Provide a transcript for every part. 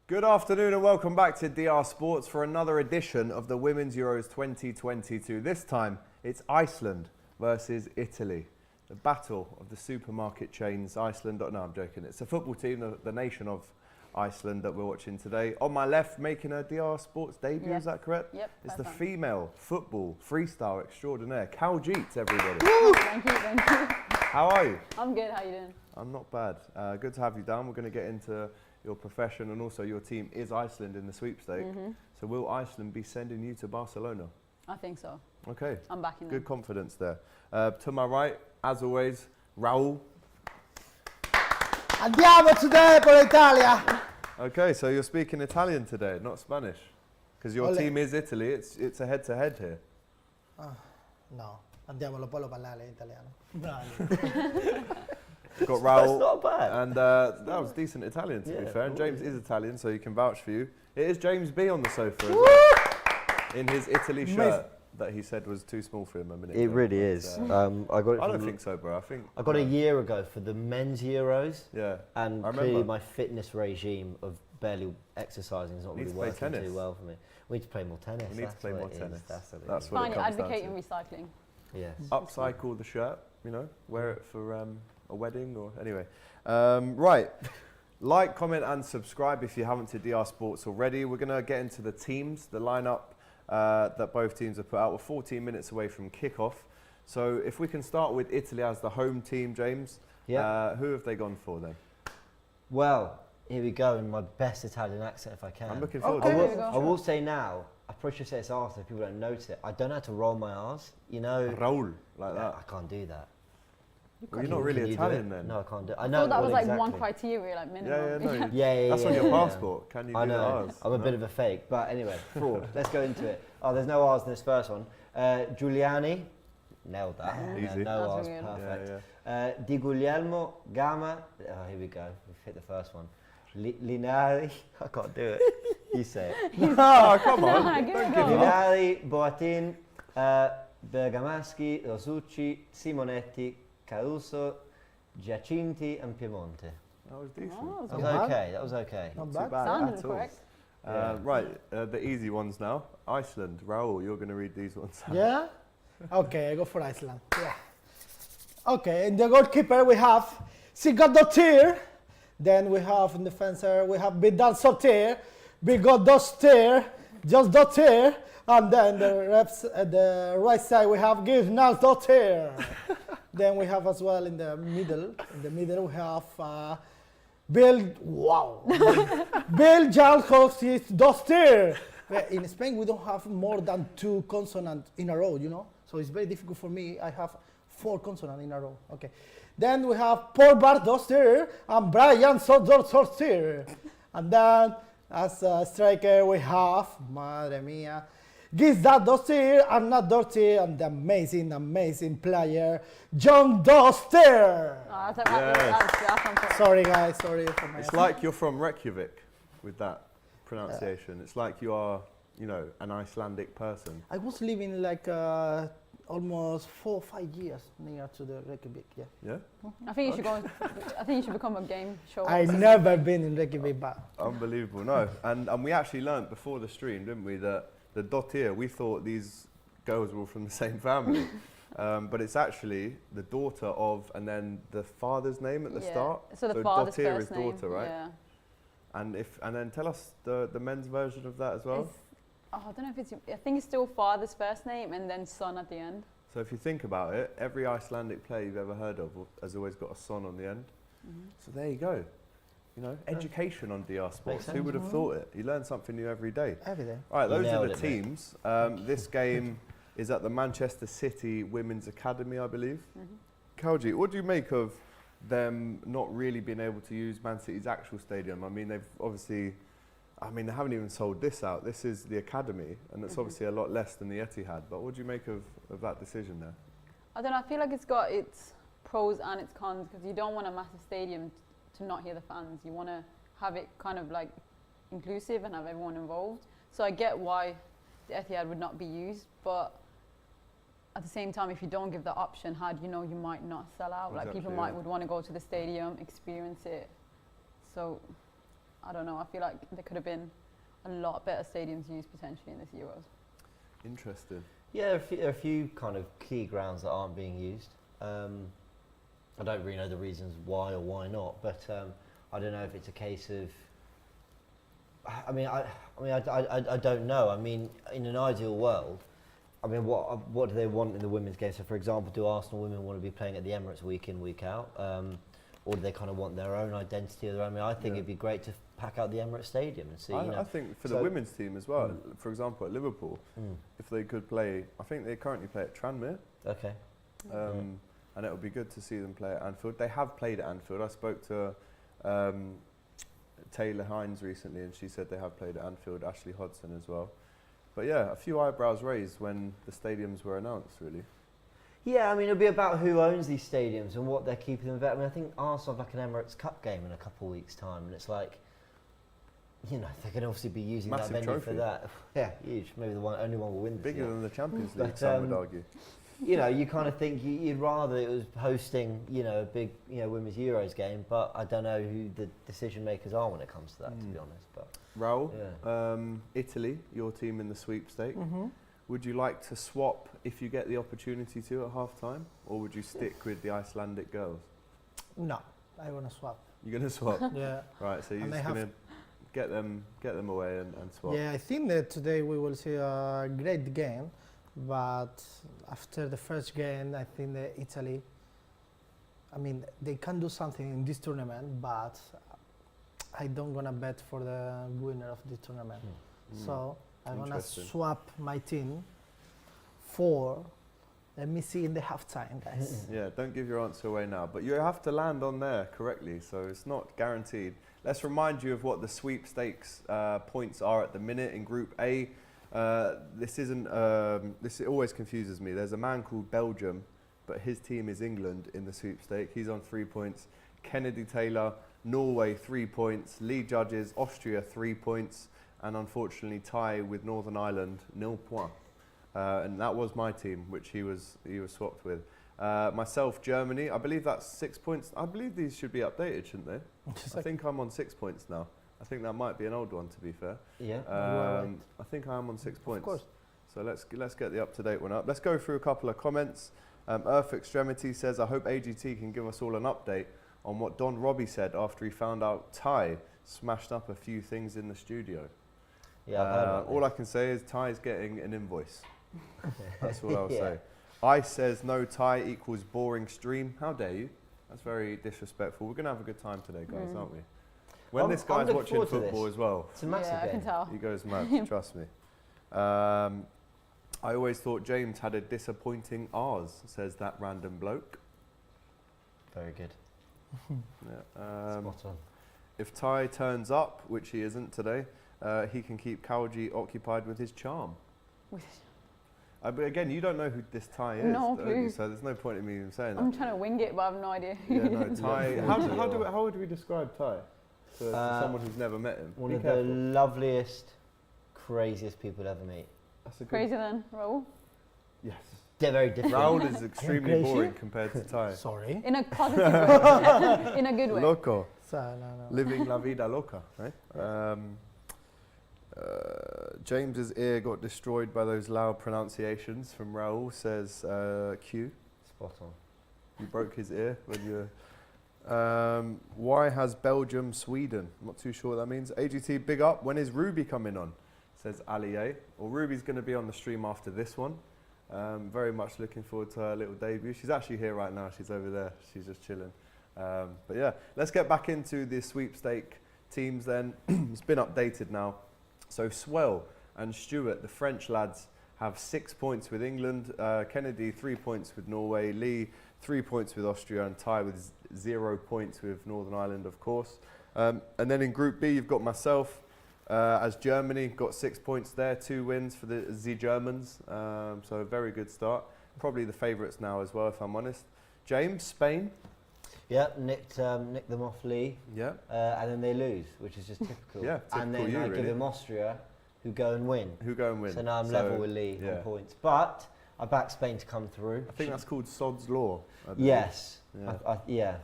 Good afternoon and welcome back to DR Sports for another edition of the Women's Euros 2022. This time it's Iceland versus Italy. The battle of the supermarket chains. Iceland, no I'm joking, it's a football team, the nation of Iceland that we're watching today. On my left, making a DR Sports debut, is that correct? Yep. It's the female football freestyle extraordinaire, Kaljit, everybody. Thank you. How are you? I'm good, how you doing? I'm not bad. Good to have you down. We're going to get into your profession, and also your team is Iceland in the sweepstake. So will Iceland be sending you to Barcelona? I think so. Okay. I'm backing them. Good confidence there. To my right, as always, Raul. Andiamo today per l'Italia. Okay, so you're speaking Italian today, not Spanish, because your team is Italy. It's a head-to-head here. No, andiamo poi lo parlare in italiano. Bravi. Got Raul. That's not bad. And that was decent Italian, to be fair. And James is Italian, so he can vouch for you. It is James B on the sofa as well, in his Italy shirt that he said was too small for him a minute ago. It really is. I got it. I don't think so, bro. I got it a year ago for the men's Euros. Yeah. And clearly my fitness regime of barely exercising is not really working too well for me. We need to play more tennis. We need to play more tennis. That's what what Fine, it comes down advocating to. recycling. Yes. Upcycle the shirt, you know, wear it for a wedding or anyway. Right. Like, comment and subscribe if you haven't to DR Sports already. We're going to get into the teams, the lineup that both teams have put out. We're 14 minutes away from kickoff. So if we can start with Italy as the home team, James, who have they gone for then? Well, here we go in my best Italian accent if I can. I'm looking forward to it. it. I will say now, I probably should say this after if people don't notice it, I don't know how to roll my R's, you know. Raul, like that. I can't do that. Well, you're not really Italian then. No, I can't do it. I know that was like one criteria, like minimum. Yeah. That's on your passport. Can you I do know. R's? I'm a bit of a fake, but anyway, fraud. Let's go into it. Oh, there's no R's in this first one. Giuliani, nailed that. Easy. No R's, That's perfect. Di Guglielmo, Gama. Oh, here we go. We've hit the first one. Linari, I can't do it. You say it. Oh, come on. Linari, Boatin, Bergamaschi, Rosucci, Simonetti, Caruso, Giacinti and Piemonte. That was decent. Oh, That was okay. That was okay. Not Too bad. bad Sounded at all. correct. Right, the easy ones now. Iceland. Raul, you're going to read these ones out. Yeah? Okay, I go for Iceland. Yeah. Okay, in the goalkeeper we have Sigurdardóttir. Then we have in the defenser, we have Vidal Sotir, Bigodóttir, just Dottir. And then the reps at the right side we have Gilnasdóttir. Then we have as well in the middle we have Bill Jalkowski-Dostir. In Spain we don't have more than 2 consonants in a row, you know? So it's very difficult for me. I have 4 consonants in a row. Okay. Then we have Paul Bardostir and Brian Sodorsortir. And then as a striker we have, madre mia, Gizdadóttir and Nadóttir and the amazing player, John Dostir. Sorry guys, sorry for my It's like you're from Reykjavik with that pronunciation. It's like you are, you know, an Icelandic person. I was living like almost 4 or 5 years near to the Reykjavik, yeah. Yeah? I think you should go. I think you should become a game show. I never been in Reykjavik, but Unbelievable, no. And we actually learnt before the stream, didn't we, that the Dottir, we thought these girls were all from the same family. But it's actually the daughter of, and then the father's name at the start. So the father's Dottir first is name, daughter, right? Yeah. And then tell us the men's version of that as well. I don't know if it's. I think it's still father's first name and then son at the end. So if you think about it, every Icelandic player you've ever heard of has always got a son on the end. So there you go. You know, education on DR Sports. Who would have thought it? You learn something new every day. every day. All right, those are the nailed it, mate. teams. This game is at the Manchester City Women's Academy, I believe. Kaljit, what do you make of them not really being able to use Man City's actual stadium? I mean, they've obviously, they haven't even sold this out. This is the Academy, and it's obviously a lot less than the Etihad. But what do you make of that decision there? I don't know. I feel like it's got its pros and its cons because you don't want a massive stadium to not hear the fans. You want to have it kind of like inclusive and have everyone involved. So I get why the Etihad would not be used, but at the same time, if you don't give the option, how do you know you might not sell out? Like people would want to go to the stadium, experience it. So I don't know. I feel like there could have been a lot better stadiums used potentially in this Euros. Interesting. Yeah, there are a few kind of key grounds that aren't being used. I don't really know the reasons why or why not, but I don't know if it's a case of. I don't know. I mean, in an ideal world, I mean, what do they want in the women's game? So, for example, do Arsenal women want to be playing at the Emirates week in, week out? Or do they kind of want their own identity of their own? I mean, I think it'd be great to pack out the Emirates Stadium and see. I think for the women's team as well, for example, at Liverpool, if they could play, I think they currently play at Tranmere. Okay. And it would be good to see them play at Anfield. They have played at Anfield. I spoke to Taylor Hines recently, and she said they have played at Anfield. Ashley Hodson as well. But yeah, a few eyebrows raised when the stadiums were announced, really. Yeah, I mean, it'll be about who owns these stadiums and what they're keeping them. I mean, I think Arsenal have like an Emirates Cup game in a couple of weeks' time, and it's like, you know, they could obviously be using Massive that venue trophy. for that. Yeah, huge. Maybe the only one will win this Bigger year. than the Champions League, But, some would argue. You know, you kind of think you'd rather it was hosting, you know, a big, you know, Women's Euros game, but I don't know who the decision makers are when it comes to that, to be honest. But Raul, yeah. Italy, your team in the sweepstake. Would you like to swap if you get the opportunity to at half time, or would you stick with the Icelandic girls? No, I want to swap. You're going to swap? Yeah. Right, so you're And just going to get them away and swap. Yeah, I think that today we will see a great game, but after the first game, I think that Italy, I mean, they can do something in this tournament, but I don't gonna bet for the winner of the tournament. So I'm gonna swap my team for, let me see in the halftime, guys. Yeah, don't give your answer away now, but you have to land on there correctly, so it's not guaranteed. Let's remind you of what the sweepstakes points are at the minute in Group A. This always confuses me. There's a man called Belgium, but his team is England in the sweepstake. He's on 3 points. Kennedy Taylor, Norway 3 points. Lee Judges, Austria 3 points. And unfortunately, Ty with Northern Ireland, 0 points. And that was my team, which he was swapped with. Myself, Germany, I believe that's 6 points. I believe these should be updated, shouldn't they? I think I'm on 6 points now. I think that might be an old one, to be fair. Yeah. I think I am on 6 points. Of course. So let's get the up-to-date one up. Let's go through a couple of comments. Earth Extremity says, I hope AGT can give us all an update on what Don Robbie said after he found out Ty smashed up a few things in the studio. Yeah, I've heard about all this. I can say is Ty's getting an invoice. That's all I'll say. Ice says, no Ty equals boring stream. How dare you? That's very disrespectful. We're going to have a good time today, guys, aren't we? When this guy's looking watching forward to football this. as well, It's a massive Yeah, I game. can tell. he goes mad, trust me. I always thought James had a disappointing R's, says that random bloke. Very good. Yeah, Spot on. if Ty turns up, which he isn't today, he can keep Kaljit occupied with his charm. But again, you don't know who this Ty is, No don't you? clue. So there's no point in me even saying I'm that. trying to wing it, but I have no idea. Yeah, no, Ty. Yeah. How would we describe Ty to someone who's never met him? One Be of careful. the loveliest, craziest people to ever meet. That's a good. Crazier than Raul. Yes. They're very different. Raul is extremely Crazy? boring compared to Ty. Sorry. In a positive way. In a good way. Loco. So, no. Living la vida loca, right? James's ear got destroyed by those loud pronunciations from Raul, says Q. Spot on. You broke his ear when you why has Belgium Sweden? I'm not too sure what that means. AGT, big up. When is Ruby coming on? Says Ali A. Well, Ruby's going to be on the stream after this one. Very much looking forward to her little debut. She's actually here right now. She's over there. She's just chilling. But yeah, let's get back into the sweepstake teams then. It's been updated now. So Swell and Stewart, the French lads, have 6 points with England. Kennedy, 3 points with Norway. Lee, 3 points with Austria. And Ty with 0 points with Northern Ireland, of course. And then in Group B, you've got myself as Germany. Got 6 points there, 2 wins for the Germans. So a very good start. Probably the favourites now as well, if I'm honest. James, Spain. Yeah, nicked them off Lee. Yeah. And then they lose, which is just typical. Yeah, and typical then you, I give really. them Austria, who go and win. Who go and win. So now I'm level with Lee yeah. on points. But I back Spain to come through. I think that's called Sod's Law. I believe. Yes. Yeah. Yeah.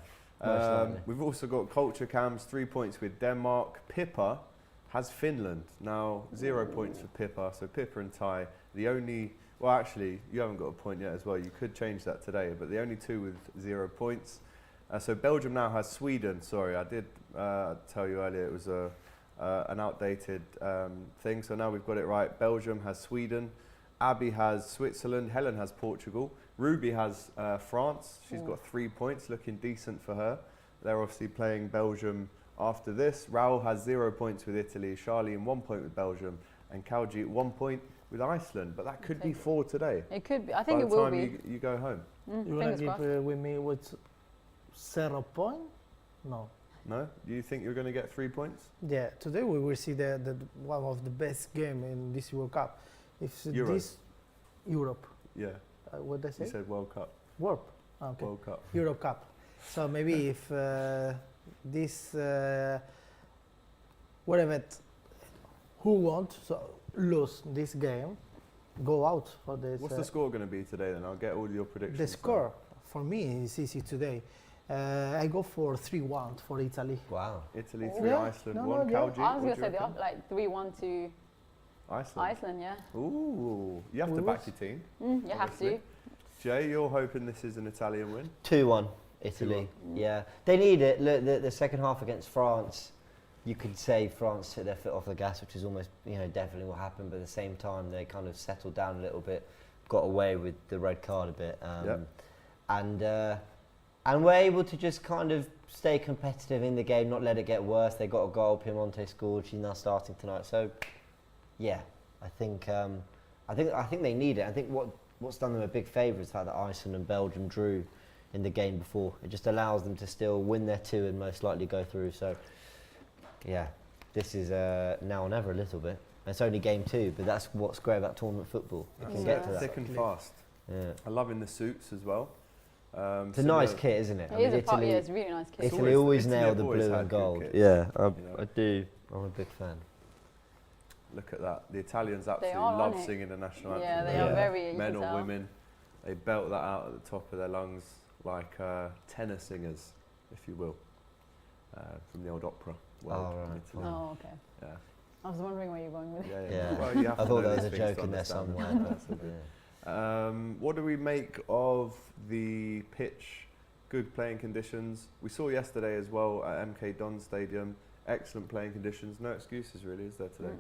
Most likely. We've also got Culture Cams, 3 points with Denmark. Pippa has Finland. Now, 0 points for Pippa. So Pippa and Ty, the only, well actually, you haven't got a point yet as well. You could change that today, but the only 2 with 0 points. So Belgium now has Sweden. Sorry, I did tell you earlier it was an outdated thing. So now we've got it right. Belgium has Sweden. Abby has Switzerland. Helen has Portugal. Ruby has France. She's got 3 points, looking decent for her. They're obviously playing Belgium after this. Raul has 0 points with Italy. Charlene 1 point with Belgium. And Kaljit 1 point with Iceland. But that could be 4 today. It could be. I think it will be. By the time you go home. You want to give with me with 0 point? No. No? Do you think you're going to get 3 points? Yeah, today we will see the one of the best game in this World Cup. If Euro. this Europe, Yeah. what did I say? You said World Cup. World. Okay. World Cup. Euro Cup. So maybe if this whatever who want so lose this game, go out for this. What's the score going to be today then? I'll get all your predictions. The score for me is easy today. I go for 3-1 for Italy. Wow. Italy 3, Yeah. Iceland No, 1. no, yeah. Kaljit, I was what going do to say you reckon? like 3-1 to Iceland. Iceland, yeah. Ooh, you have to We back will your team. You have Obviously. to. Jay, you're hoping this is an Italian win? 2-1 Italy. 2-1. Yeah, they need it. Look, the second half against France, you could say France took their foot off the gas, which is almost definitely what happened. But at the same time, they kind of settled down a little bit, got away with the red card a bit, and were able to just kind of stay competitive in the game, not let it get worse. They got a goal. Piemonte scored. She's now starting tonight. So, yeah, I think they need it. I think what's done them a big favour is the fact that Iceland and Belgium drew in the game before. It just allows them to still win their 2 and most likely go through. So, yeah, this is now or never a little bit. It's only game 2, but that's what's great about tournament football. You can get to that. Thick and fast. Yeah. I'm loving the suits as well. It's a nice kit, isn't it? It is a part, yeah, it's a really nice kit. Italy always Italy nail have the always blue had and good gold. kits, Yeah, you know. I do. I'm a big fan. Look at that. The Italians absolutely are on love it. singing the national anthem. Yeah, they don't are very, you Men can or tell. women, they belt that out at the top of their lungs like tenor singers, if you will, from the old opera world. Oh, right. in Italy. Oh, okay. Yeah. I was wondering where you're going with it. Yeah, Yeah. Well, you have I to thought know there was these a things joke to in there understand them. somewhere. That's a bit. Yeah. What do we make of the pitch? Good playing conditions. We saw yesterday as well at MK Don Stadium. Excellent playing conditions. No excuses really, is there today?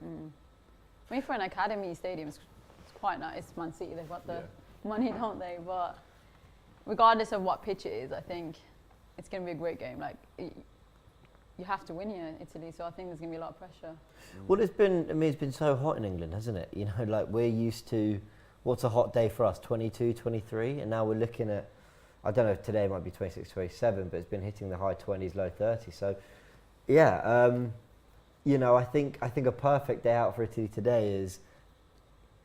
I mean, for an academy stadium, it's quite nice. Man City, they've got the money, don't they? But regardless of what pitch it is, I think it's going to be a great game. Like, you have to win here in Italy, so I think there's going to be a lot of pressure. Well, it's been so hot in England, hasn't it? Like we're used to, what's a hot day for us? 22, 23, and now we're looking at, I don't know if today might be 26, 27, but it's been hitting the high 20s, low 30s. So, yeah, I think a perfect day out for Italy today is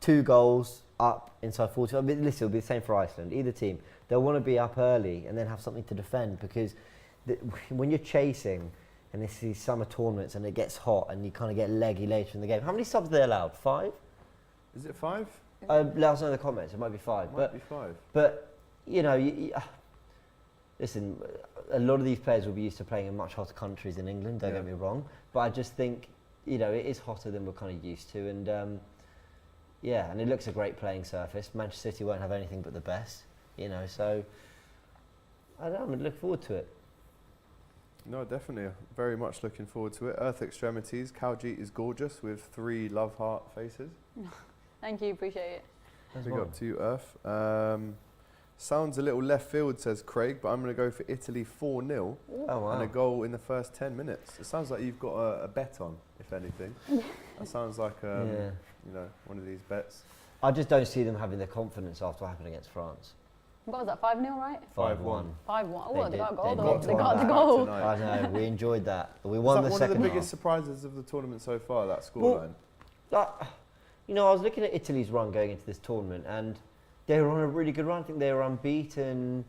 2 goals up inside 40. I mean, listen, it'll be the same for Iceland. Either team, they'll want to be up early and then have something to defend, because when you're chasing and this is summer tournaments and it gets hot and you kind of get leggy later in the game. How many subs are they allowed? 5? Is it 5? Let us know in the comments. It might be 5. Might be 5. But listen, a lot of these players will be used to playing in much hotter countries in England, don't get me wrong. But I just think, it is hotter than we're kind of used to. And, and it looks a great playing surface. Manchester City won't have anything but the best, so I don't know, I'm looking forward to it. No, definitely. Very much looking forward to it. Earth Extremities. Kaljit is gorgeous with 3 love heart faces. Thank you, appreciate it. Big up to you, Earth. Sounds a little left field, says Craig, but I'm going to go for Italy 4-0 Oh, wow. and a goal in the first 10 minutes. It sounds like you've got a bet on, if anything. That sounds like one of these bets. I just don't see them having the confidence after what happened against France. What was that, 5-0, right? 5-1. 5-1. Oh, they got a goal, They though. did. They got the goal. I know, we enjoyed that. We Was won that the one of second the half. biggest surprises of the tournament so far, that scoreline? I was looking at Italy's run going into this tournament, and they were on a really good run. I think they were unbeaten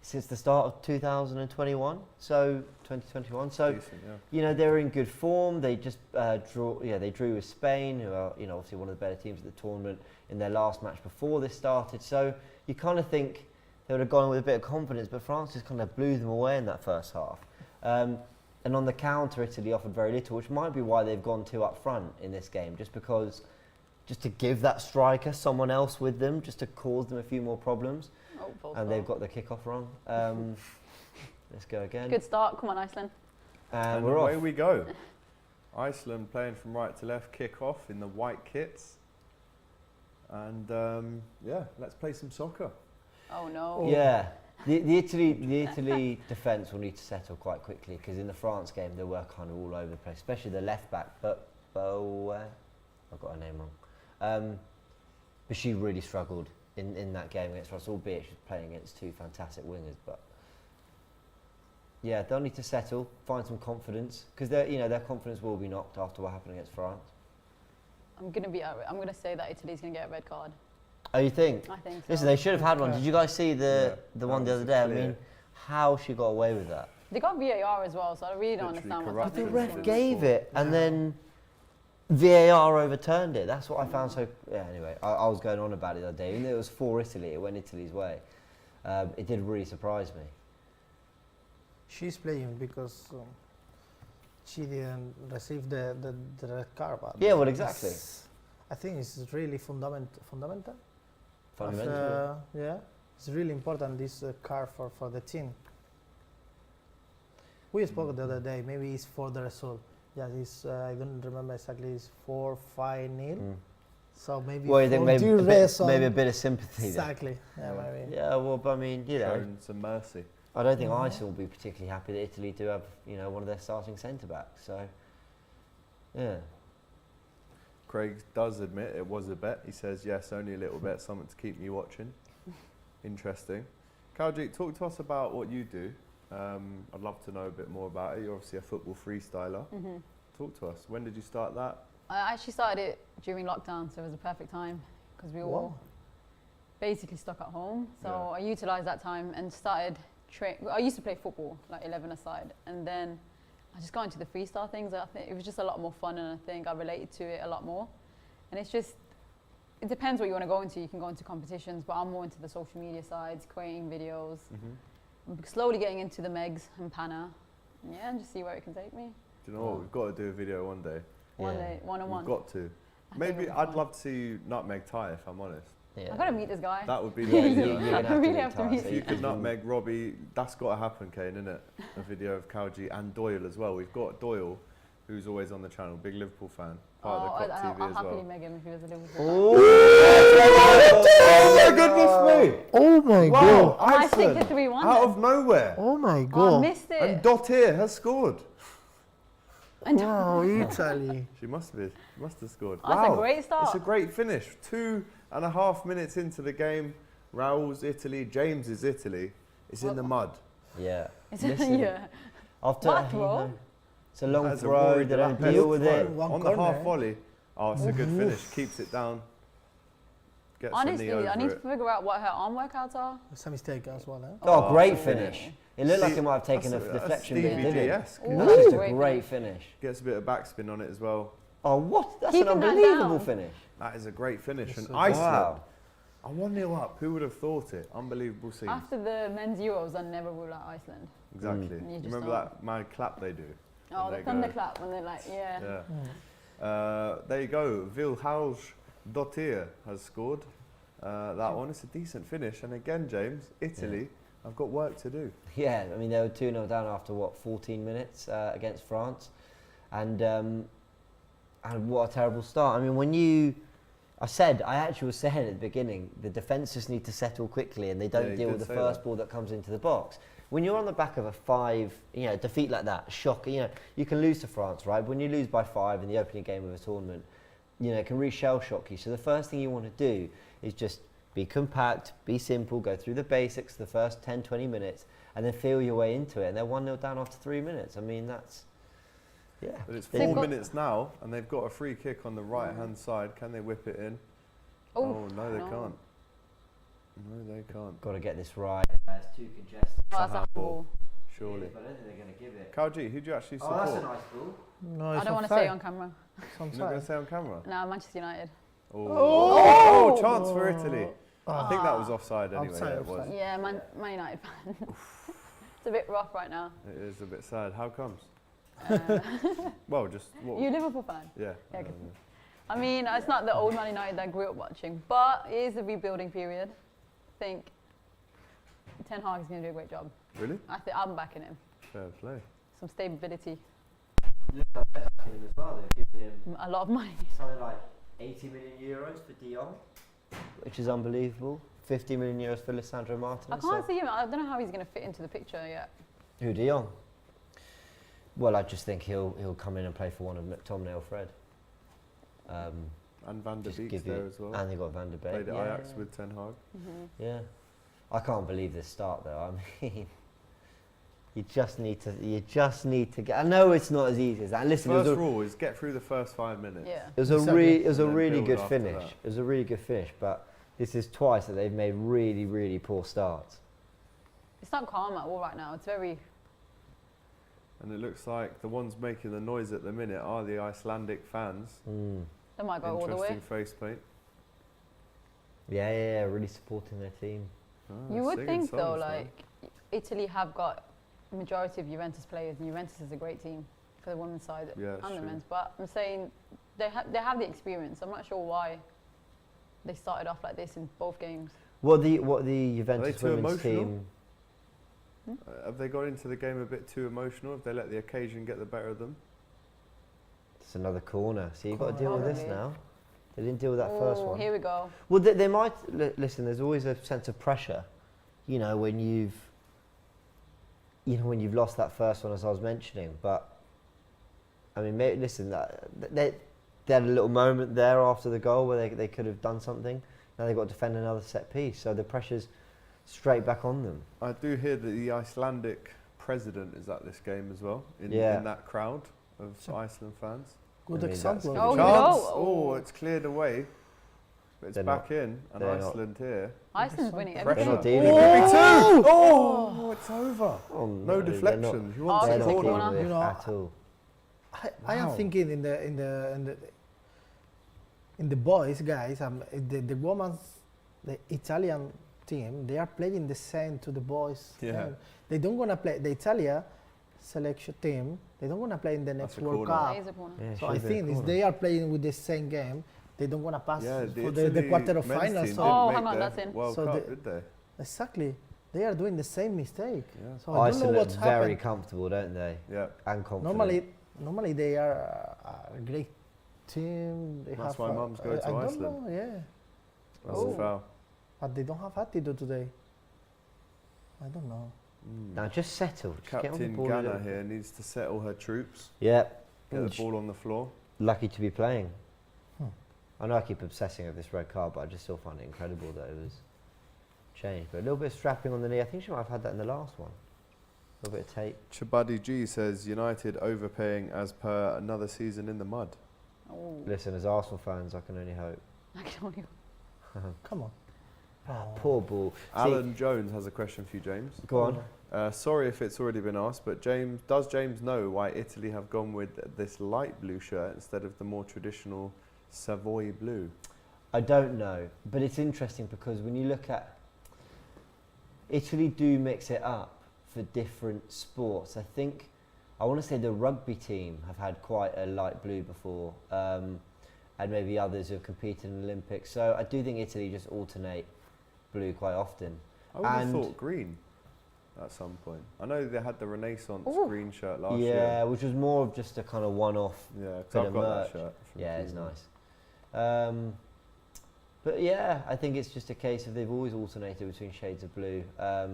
since the start of 2021. So 2021. So Decent, they were in good form. They just they drew with Spain, who are obviously one of the better teams at the tournament in their last match before this started. So you kind of think they would have gone with a bit of confidence, but France just kind of blew them away in that first half. And on the counter, Italy offered very little, which might be why they've gone 2 up front in this game, just to give that striker someone else with them, just to cause them a few more problems. And they've got the kick-off wrong. Let's go again. Good start. Come on, Iceland. And we're away off. we go. Iceland playing from right to left, kick off in the white kits. And yeah, let's play some soccer. Oh no. Yeah, the Italy defence will need to settle quite quickly, because in the France game they were kind of all over the place, especially the left back. But I've got her name wrong. But she really struggled in that game against us, albeit she's playing against 2 fantastic wingers. But yeah, they'll need to settle, find some confidence, because their confidence will be knocked after what happened against France. I'm gonna say that Italy's gonna get a red card. Oh, you think? I think so. Listen, they should have had one. Did you guys see the one the was other day? I clear. mean, how she got away with that? They got VAR as well, so I really don't Literally understand what's corrupt. The happening. ref Correct. gave it, and then VAR overturned it. That's what I found so... Yeah, anyway, I was going on about it the other day. Even though it was for Italy, it went Italy's way. It did really surprise me. She's playing because she didn't receive the red card. But Yeah, well, exactly. I think it's really fundamental. Fundamentally. Yeah, it's really important, this card for the team. We spoke the other day, maybe it's for the result. Yeah, it's, I don't remember exactly, it's 4-5-0. So maybe Well, you think maybe a bit of sympathy there. Exactly, yeah, maybe. Yeah, well, but I mean, Showing some mercy. I don't think Iceland will be particularly happy that Italy do have, one of their starting centre-backs. So, yeah. Craig does admit it was a bet. He says, yes, only a little bet, something to keep me watching. Interesting. Kaljit, talk to us about what you do. I'd love to know a bit more about it. You're obviously a football freestyler. Talk to us. When did you start that? I actually started it during lockdown, so it was a perfect time because we were all basically stuck at home. So I utilised that time and started I used to play football, like 11-a-side, and then I just got into the freestyle things. I think it was just a lot more fun, and I think I related to it a lot more. And it depends what you want to go into. You can go into competitions, but I'm more into the social media sides, creating videos. I'm slowly getting into the Megs and Pana. Yeah, and just see where it can take me. Do you know what? We've got to do a video one day. One day, one-on-one. We've got to. Maybe I'd love to see you nutmeg Thai, if I'm honest. Yeah. I gotta meet this guy. That would be Yeah, the you're video. gonna I really have to meet If you could nutmeg Robbie, that's got to happen, Kane, isn't it? A video of Kaljit and Doyle as well. We've got Doyle, who's always on the channel, big Liverpool fan, part of the Cop TV I'll as happily well. meg him if he was a Liverpool fan. Oh my goodness me! Oh my Wow, I stick Iceland, to 3-1 out then. of nowhere. Oh my Oh, I god. missed it. And Dottir has scored. Wow, Italy. She must have scored. That's a great start. It's a great finish. 2.5 minutes into the game, Raul's Italy, James's Italy is in the mud. Yeah. It's Listen, yeah. After What throw? it's a long That is a throw, Rory they don't Delapez deal with throw. it. One On the corner. half volley. Oh, it's a good finish. Keeps it down. Gets the knee Honestly, over I need to it. figure out what her arm workouts are. It's a mistake as well, eh? Oh, great that's finish. It looked like it might have taken a That's deflection, but Stevie it didn't. G-esque. Ooh. That's just a Great great finish. Gets a bit of backspin on it as well. Oh, what? That's Keeping an that unbelievable down. finish. That is a great finish. And It's a- Iceland, Wow. are 1-0 up. Who would have thought it? Unbelievable scene. After the men's Euros, I never rule out Iceland. Exactly. You just Remember don't. that mad clap they do? Oh, When the they thunderclap when they're like, yeah. Yeah. There you go. Vilhals Dottir has scored that one. It's a decent finish. And again, James, Italy, I've got work to do. Yeah, I mean, they were 2-0 down after, 14 minutes against France. And what a terrible start. I mean, I actually was saying at the beginning, the defence just need to settle quickly and they don't you deal did with the say first that. ball that comes into the box. When you're on the back of a defeat like that, shock, you can lose to France, right? When you lose by 5 in the opening game of a tournament, it can really shell shock you. So the first thing you want to do is just be compact, be simple, go through the basics the first 10, 20 minutes, and then feel your way into it. And they're 1-0 down after 3 minutes. I mean, that's, yeah. But it's They've 4 got- minutes now, and they've got a free kick on the right-hand side. Can they whip it in? Oh, Oh, no, they no. can't. No, they can't. Got to get this right. It's too congested. Oh, that's a handball. handball. Surely. I don't think they're going to give it. Kaljit, who do you actually support? nice ball. No, I it's don't want to say on camera. It's You're not going onside. to say on camera? No, Manchester United. Oh, chance for Italy. I think that was offside anyway. Offside, Yeah, it was. offside. Yeah, Man United fan. It's a bit rough right now. It is a bit sad. How comes? Uh, Well, just what? you a Liverpool fan? Yeah. Yeah, good. I mean, it's not the old Man United that I grew up watching, but it is a rebuilding period. I think Ten Hag is going to do a great job. Really? I'm backing him. Fair play. Some stability, Yeah, they're backing him as well. They've given him a lot of money. something like 80 million euros for De Jong, which is unbelievable. 50 million euros for Lisandro Martinez. I can't see him. I don't know how he's going to fit into the picture yet. Who, De Jong? Well, I just think he'll come in and play for one of McTominay or Fred. And Van der Just Beek's give you- there as well. And they got Van der Beek. Played at yeah, Ajax yeah. with Ten Hag. Yeah, I can't believe this start though. I mean, you just need to get. I know it's not as easy as that. And listen, First rule is get through the first 5 minutes. Yeah. it was a Exactly. it was a And then really build good after finish. that. It was a really good finish, but this is twice that they've made really, really poor starts. It's not calm at all right now. It's very. And it looks like the ones making the noise at the minute are the Icelandic fans. They might go all the way. Interesting facepaint. Yeah, really supporting their team. Ah, You would singing think though, songs, man. like Italy have got a majority of Juventus players, and Juventus is a great team for the women's side Yeah, that's and the true. men's. But I'm saying they have the experience. I'm not sure why they started off like this in both games. What the Juventus too women's emotional? team? Have they got into the game a bit too emotional? Have they let the occasion get the better of them? It's another corner. See, you've got to deal with this Probably. now. They didn't deal with that first Oh, one. here we go. Well, they might listen. There's always a sense of pressure, you know, when you've lost that first one, as I was mentioning. But I mean, listen, they had a little moment there after the goal where they could have done something. Now they've got to defend another set piece, so the pressure's straight back on them. I do hear that the Icelandic president is at this game as well, in that crowd of Iceland fans. Good I mean, example. Oh, Chance. you know. Oh, it's cleared away. But it's They're back in, and they're not. Iceland here. Iceland's winning Pressure. everything. They're not dealing Give with me it. two! Oh, it's over. Oh, No they're deflection. He Oh, wants They're a it's not a corner. corner. dealing with You it know, at all. I am Wow. thinking in the boys, guys. The women's, the Italian team, they are playing the same to the boys. Yeah. team. They don't gonna play the Italia selection team. They don't gonna play in the next That's a World corner. Cup. That is a corner. Yeah, So should I be a think if corner. they are playing with the same game, they don't gonna pass Yeah, for the Italy quarter of men's final. team So didn't Oh, make hang on, their that's in. World So Cup, the- did they? exactly, they are doing the same mistake. Yeah. So I don't know Iceland what's look very happened. comfortable, don't they? Yeah. And confident. Normally they are a great team. They That's have, why mums go to I don't Iceland. know, yeah, That's Oh. a foul. but they don't have attitude today. I don't know. Now just settle. Just get on the Captain ball a Ghana little here needs to settle her troops, Yeah. get the ball on the floor. Lucky to be playing. Hmm. I know I keep obsessing over this red card, but I just still find it incredible that it was changed. But a little bit of strapping on the knee. I think she might have had that in the last one. A little bit of tape. Chabadi G says United overpaying as per another season in the mud. Oh, Listen, as Arsenal fans, I can only hope. I can only. Come on. Oh. Poor ball. Alan Jones has a question for you, James. Go on. Sorry if it's already been asked, but does James know why Italy have gone with this light blue shirt instead of the more traditional Savoy blue? I don't know, but it's interesting because when you look at Italy, do mix it up for different sports. I think I want to say the rugby team have had quite a light blue before, and maybe others who have competed in the Olympics. So I do think Italy just alternate blue quite often. I would have And- thought green at some point. I know they had the Renaissance Ooh. green shirt last Yeah, year. which was more of just a kind of one-off. Yeah, 'cause bit I've of got merch. that shirt. from Yeah, it's Puma. nice. But yeah, I think it's just a case of they've always alternated between shades of blue. I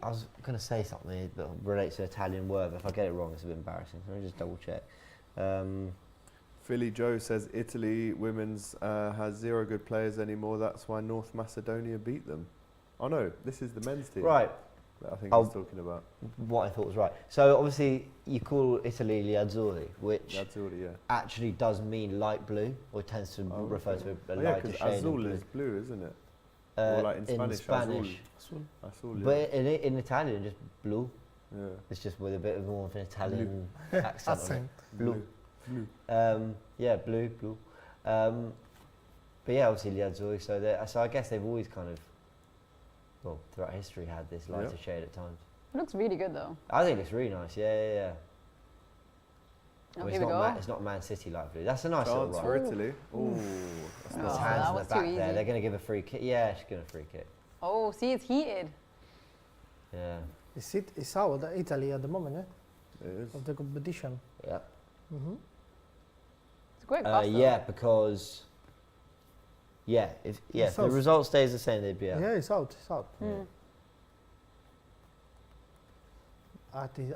was going to say something that relates to an Italian word, but if I get it wrong, it's a bit embarrassing. So let me just double check. Philly Joe says Italy women's has 0 good players anymore. That's why North Macedonia beat them. Oh no, this is the men's team. Right, That I think I'll- he's talking about. what I thought was right. So obviously you call Italy Gli Azzurri, which That's already, yeah. actually does mean light blue, or tends to Oh, refer okay. to a Oh, yeah, lighter because shade of azul blue. is blue, isn't it? Or like in Spanish, Azul. Azul, yeah. But in Italian, just blue. Yeah. It's just with a bit of more of an Italian accent on it. Accent. Blue. Blue. Yeah, blue. But But yeah, obviously Liazzurri, so I guess they've always kind of, well, throughout history had this lighter shade at times. It looks really good though. I think it looks really nice, yeah. Oh, Well, here we go. it's not Man City light blue. That's a nice Chance little for run. Italy. Ooh, that's There's nice. that hands in was the too back there. easy. They're going to give a free kick. Yeah, she's going to free kick. Oh, see, it's heated. Yeah. It's out Italy at the moment, It is. of the competition. Yeah. Mm-hmm. It's a great pass though. Yeah, because if It's the out. result stays the same, they'd be out. Yeah, it's out. Mm.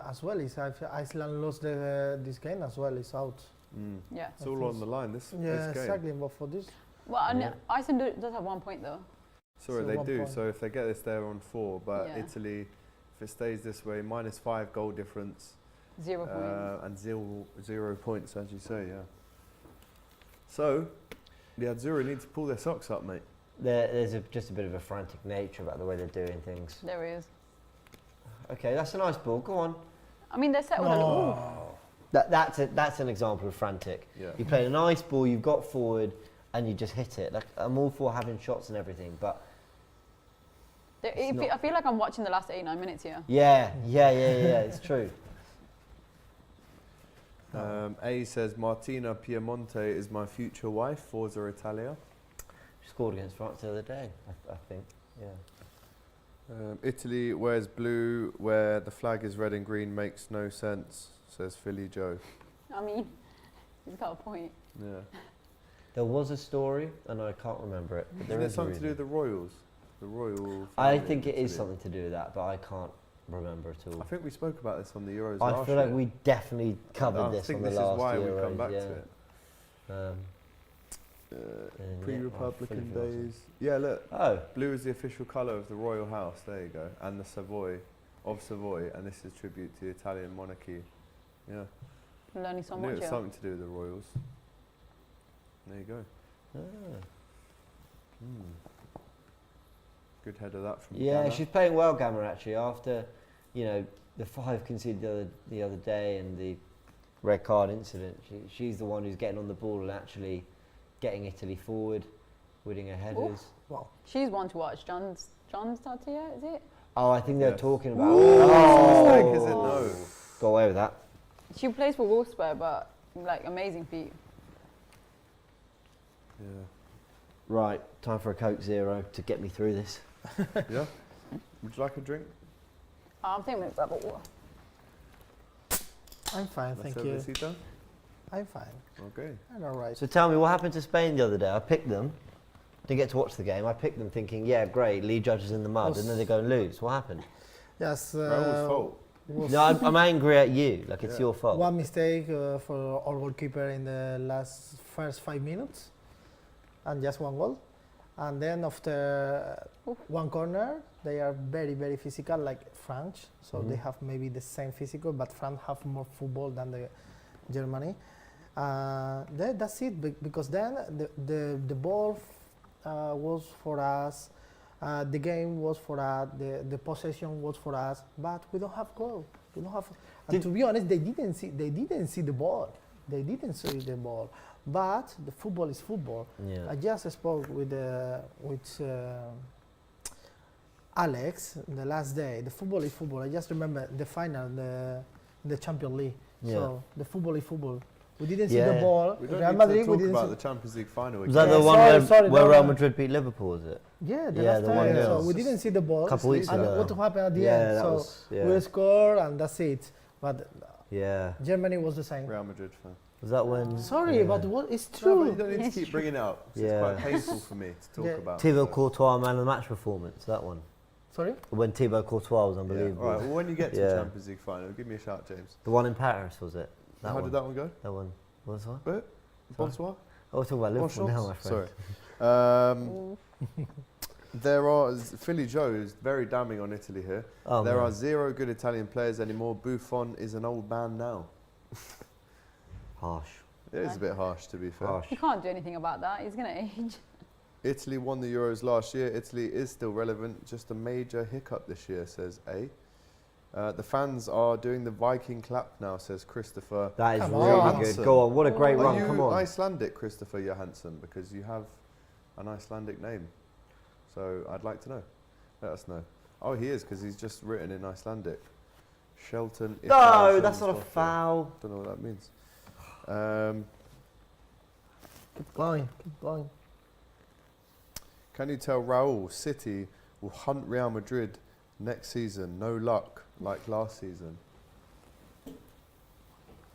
As well, if Iceland lost this game as well, it's out. Mm. Yeah. It's all on the line. This Yeah, game. exactly. But for this, Well, and Yeah. Iceland does have 1 point though. Sorry, So they 1 do. point. So if they get this, they're on 4. But Yeah. Italy, if it stays this way, -5 goal difference 0 points. and zero points, as you say. Yeah. So the Azzurri need to pull their socks up, mate. There's just a bit of a frantic nature about the way they're doing things. There it is. Okay, that's a nice ball. Go on. I mean, they're settled. no. That's an example of frantic. Yeah. You play a nice ball, you've got forward, and you just hit it. Like, I'm all for having shots and everything, but I feel like I'm watching the last 8-9 minutes here. yeah, it's true. A says Martina Piemonte is my future wife. Forza Italia. She scored against France the other day, I think. Yeah. Italy wears blue where the flag is red and green makes no sense, says Philly Joe. I mean, he's got a point. Yeah. There was a story, and I can't remember it. But Is there there is a something to do reason. with the Royals? The Royal. I family think in it is Italy? something to do with that, but I can't remember at all. I think we spoke about this on the Euros I last feel year. like we definitely covered this I think on the this last is why Euros, we come back yeah. to it. And Pre-Republican yeah, well, days. Yeah, look. Oh, Blue is the official colour of the royal house. There you go. And the Savoy, and this is tribute to the Italian monarchy. Yeah. Learning so I knew it much was here. something to do with the royals. There you go. Good head of that from yeah, Ghana. she's playing well, Gamma, actually. After, the 5 conceded the other day and the red card incident, she's the one who's getting on the ball and actually getting Italy forward, winning her headers. Wow. She's one to watch. John's Tatia, is it? Oh, I think they're Yes. talking about. Mistake, is it? No. Go away with that. She plays for Wolfsburg, but like amazing feat. Yeah. Right, time for a Coke Zero to get me through this. Yeah. Would you like a drink? I'm thinking about water. I'm fine, thank you. Cervecita? I'm fine. Okay. I'm all right. So tell me, what happened to Spain the other day? I picked them. Didn't get to watch the game. I picked them thinking, yeah, great, lead judges in the mud, and then they go and lose. What happened? Yes. Raul's fault. it was No, I'm angry at you. Like, it's Yeah. your fault. one mistake for our goalkeeper in the first 5 minutes, and just 1 goal. And then after one corner, they are very, very physical, like France. So they have maybe the same physical, but France have more football than the Germany. That's it, because then the ball was for us, the game was for us, the possession was for us, but we don't have goal. We don't have. And to be honest, they didn't see the ball. They didn't see the ball. But the football is football. Yeah. I just spoke with Alex the last day. The football is football. I just remember the final, the Champions League. Yeah. So the football is football. We didn't see Yeah. the ball. We don't Real need Madrid, to we talk didn't about see. the Champions League final Was again. that the Yeah, one sorry, where no, Real no. Madrid beat Liverpool, was it? Yeah, the Yeah, last the time. 1-0. So we didn't see the ball. Couple weeks and ago. what happened at the Yeah, end? that So was- yeah. we score and that's it. But Yeah. Germany was the same. Real Madrid fan. Was that when? Sorry, Yeah. but what it's No, true. but you don't need to keep bringing it up. It's Yeah. quite painful for me to talk Yeah. about. Thibaut so. Courtois man of the match performance, that one. Sorry. When Thibaut Courtois was Yeah. unbelievable. All right. Well, when you get to Yeah. the Champions League final, give me a shout, James. The one in Paris, was it? How did that one go? That one. What was that? What? Bonsoir. Oh, we're talking about Liverpool now, my Bonsoir? friend. Sorry. There are Philly Joe is very damning on Italy here. Oh, There man. are 0 good Italian players anymore. Buffon is an old man now. Harsh. It is a bit harsh, to be fair. Harsh. He can't do anything about that. He's gonna age. Italy won the Euros last year. Italy is still relevant. Just a major hiccup this year, says A. The fans are doing the Viking clap now, says Christopher. That is Come really on. good. Go on, what a great Are run, you come on. Icelandic, Christopher Johansson? Because you have an Icelandic name? So I'd like to know. Let us know. Oh, he is, because he's just written in Icelandic. Shelton. No, that's not a foul. Don't know what that means. Keep going, keep going. Can you tell Raul City will hunt Real Madrid next season? No luck like last season.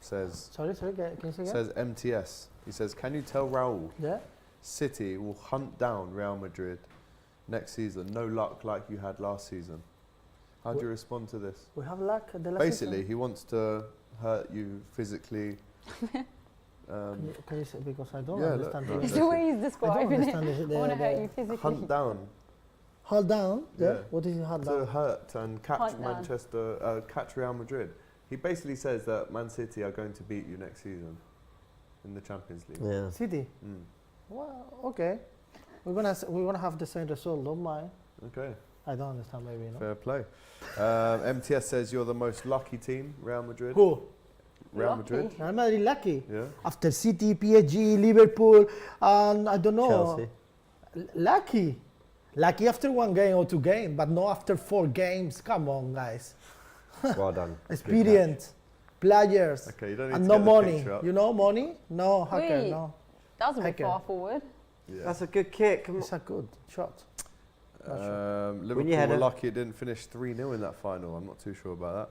Says Sorry, can you say again? says MTS. He says, can you tell Raul Yeah? City will hunt down Real Madrid next season? No luck like you had last season. How do you respond to this? We have luck at the last Basically, season. he wants to hurt you physically. Can you say, because I don't Yeah, understand. look, It's no, the way he's I describing don't it. understand I want to hurt you physically. Hunt down. Hold down? Yeah. What is it hold To down? hurt and catch Hunt down. catch Real Madrid. He basically says that Man City are going to beat you next season in the Champions League. Yeah. City? Mm. Well, okay. We're gonna have the same result, don't mind. Okay, I don't understand maybe, you know. fair play. MTS says you're the most lucky team, Real Madrid. Who? Real Lucky. Madrid. Real Madrid lucky. Yeah. After City, PSG, Liverpool, and I don't know. Chelsea. Lucky. Lucky after 1 game or 2 games, but not after 4 games. Come on, guys. Well done. Experience, players, Okay, you don't need and to no get the money. picture up. You know, money? No, hacker, Wait. no. That was a bit Hacker. far forward. Yeah. That's a good kick. Come on. It's a good shot. Liverpool you had were a- lucky it didn't finish 3-0 in that final. I'm not too sure about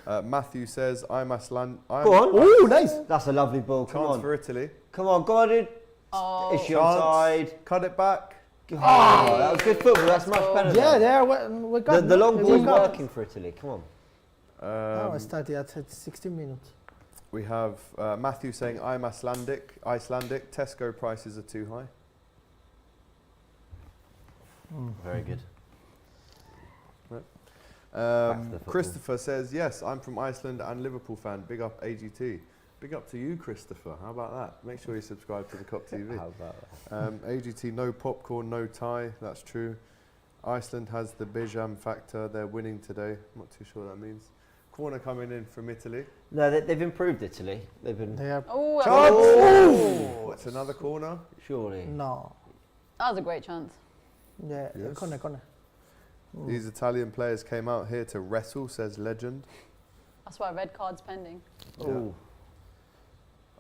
that. Matthew says, I'm Iceland. Go on. Oh, nice. That's a lovely ball. Come Chance on. for Italy. Come on, go on, dude. Oh, It's your Chance. side. Cut it back. Oh, that was good football. That's much better. Yeah, than- there we got The long we ball's got- working for Italy. Come on. Oh, I started at 16 minutes. We have Matthew saying, I'm Icelandic. Tesco prices are too high. Very good. to the football. Christopher says, yes, I'm from Iceland and Liverpool fan. Big up AGT. Big up to you, Christopher. How about that? Make sure you subscribe to the COP TV. How about that? AGT, no popcorn, no tie. That's true. Iceland has the Bijam factor. They're winning today. I'm not too sure what that means. Corner coming in from Italy. No, they've improved Italy. They've been They are oh, Oh, it's another corner. surely. no. that was a great chance. Yeah, Yes. corner. These Italian players came out here to wrestle, says legend. That's why red card's pending. Oh,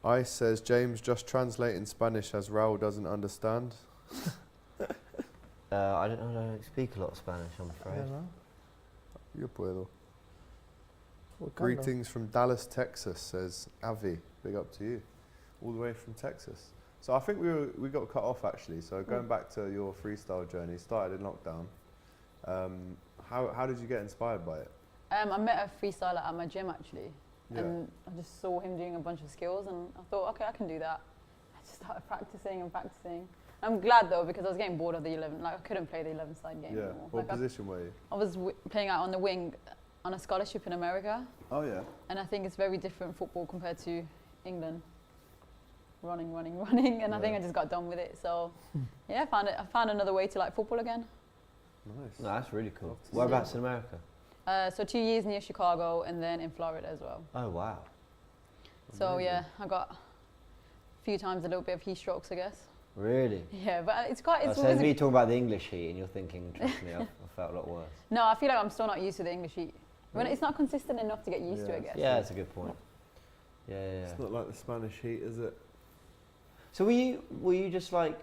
Ice says, James, just translate in Spanish as Raul doesn't understand. I don't speak a lot of Spanish. I'm I afraid. don't know. Yo puedo. We can't Greetings from Dallas, Texas, says Avi. Big up to you. All the way from Texas. So I think we got cut off actually. So going back to your freestyle journey, started in lockdown. How did you get inspired by it? I met a freestyler at my gym actually, Yeah. and I just saw him doing a bunch of skills, and I thought, okay, I can do that. I just started practicing and practicing. I'm glad though, because I was getting bored of the 11. Like I couldn't play the 11-side game Yeah. anymore. What Like position were you? I was playing out on the wing on a scholarship in America, Oh yeah. and I think it's very different football compared to England. Running, and I think Yeah. I just got done with it. So yeah, I found another way to like football again. Nice. No, that's really cool. Love to see Whereabouts in America? So 2 years near Chicago, and then in Florida as well. Oh wow. So Amazing. yeah, I got a few times a little bit of heat strokes, I guess. Really? Yeah, but it's quite. It's So always me talking about the English heat, and you're thinking, trust me, I felt a lot worse. no, I feel like I'm still not used to the English heat. When it's not consistent enough to get used to, Yeah. I guess. Yeah, that's a good point. Yeah. It's not like the Spanish heat, is it? So were you just like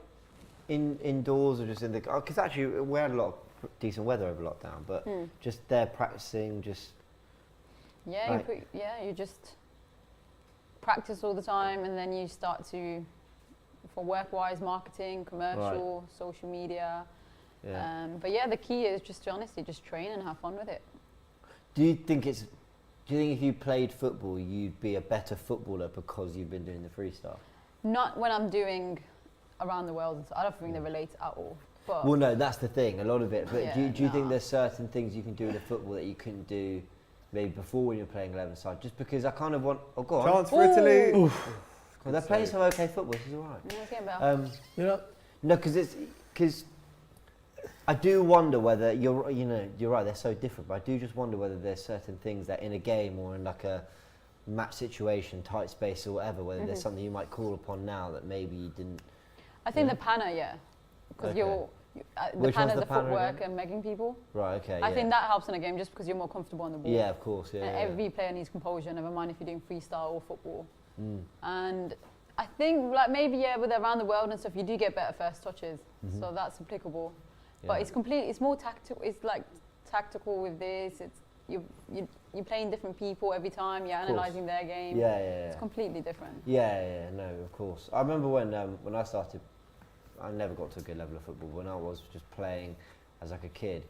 indoors or just in the? Because actually we had a lot of decent weather over lockdown, but just there practicing, just Yeah, Right. you just practice all the time, and then you start to, for work-wise, marketing, commercial, social media. yeah. But yeah, the key is just honestly just train and have fun with it. Do you think if you played football, you'd be a better footballer because you've been doing the freestyle? Not when I'm doing around the world. I don't think they relate at all. But Well, no, that's the thing. A lot of it. But do Yeah, you think nah. there's certain things you can do in the football that you couldn't do maybe before when you're playing 11-side? Just because I kind of want. Oh, go on. Chance for Italy. Well, they're playing some okay football. This is all right. yeah, it's getting better. You know, No, because I do wonder whether you're right. They're so different, but I do just wonder whether there's certain things that in a game or in like a match situation, tight space or whatever, whether there's something you might call upon now that maybe you didn't. I think the panna, yeah. because Okay. the Which pan one's is the the panner footwork again? and making people. Right. Okay. I yeah. think that helps in a game just because you're more comfortable on the ball. Yeah, of course. Yeah. And yeah. every player needs composure, never mind if you're doing freestyle or football. Mm. And I think like maybe with around the world and stuff, you do get better first touches, so that's applicable. But Yeah. it's more tactical. It's like tactical with this. It's you're playing different people every time. You're course. analysing their game. Yeah. It's completely different. Yeah, no, of course. I remember when I started, I never got to a good level of football. When I was just playing as like a kid,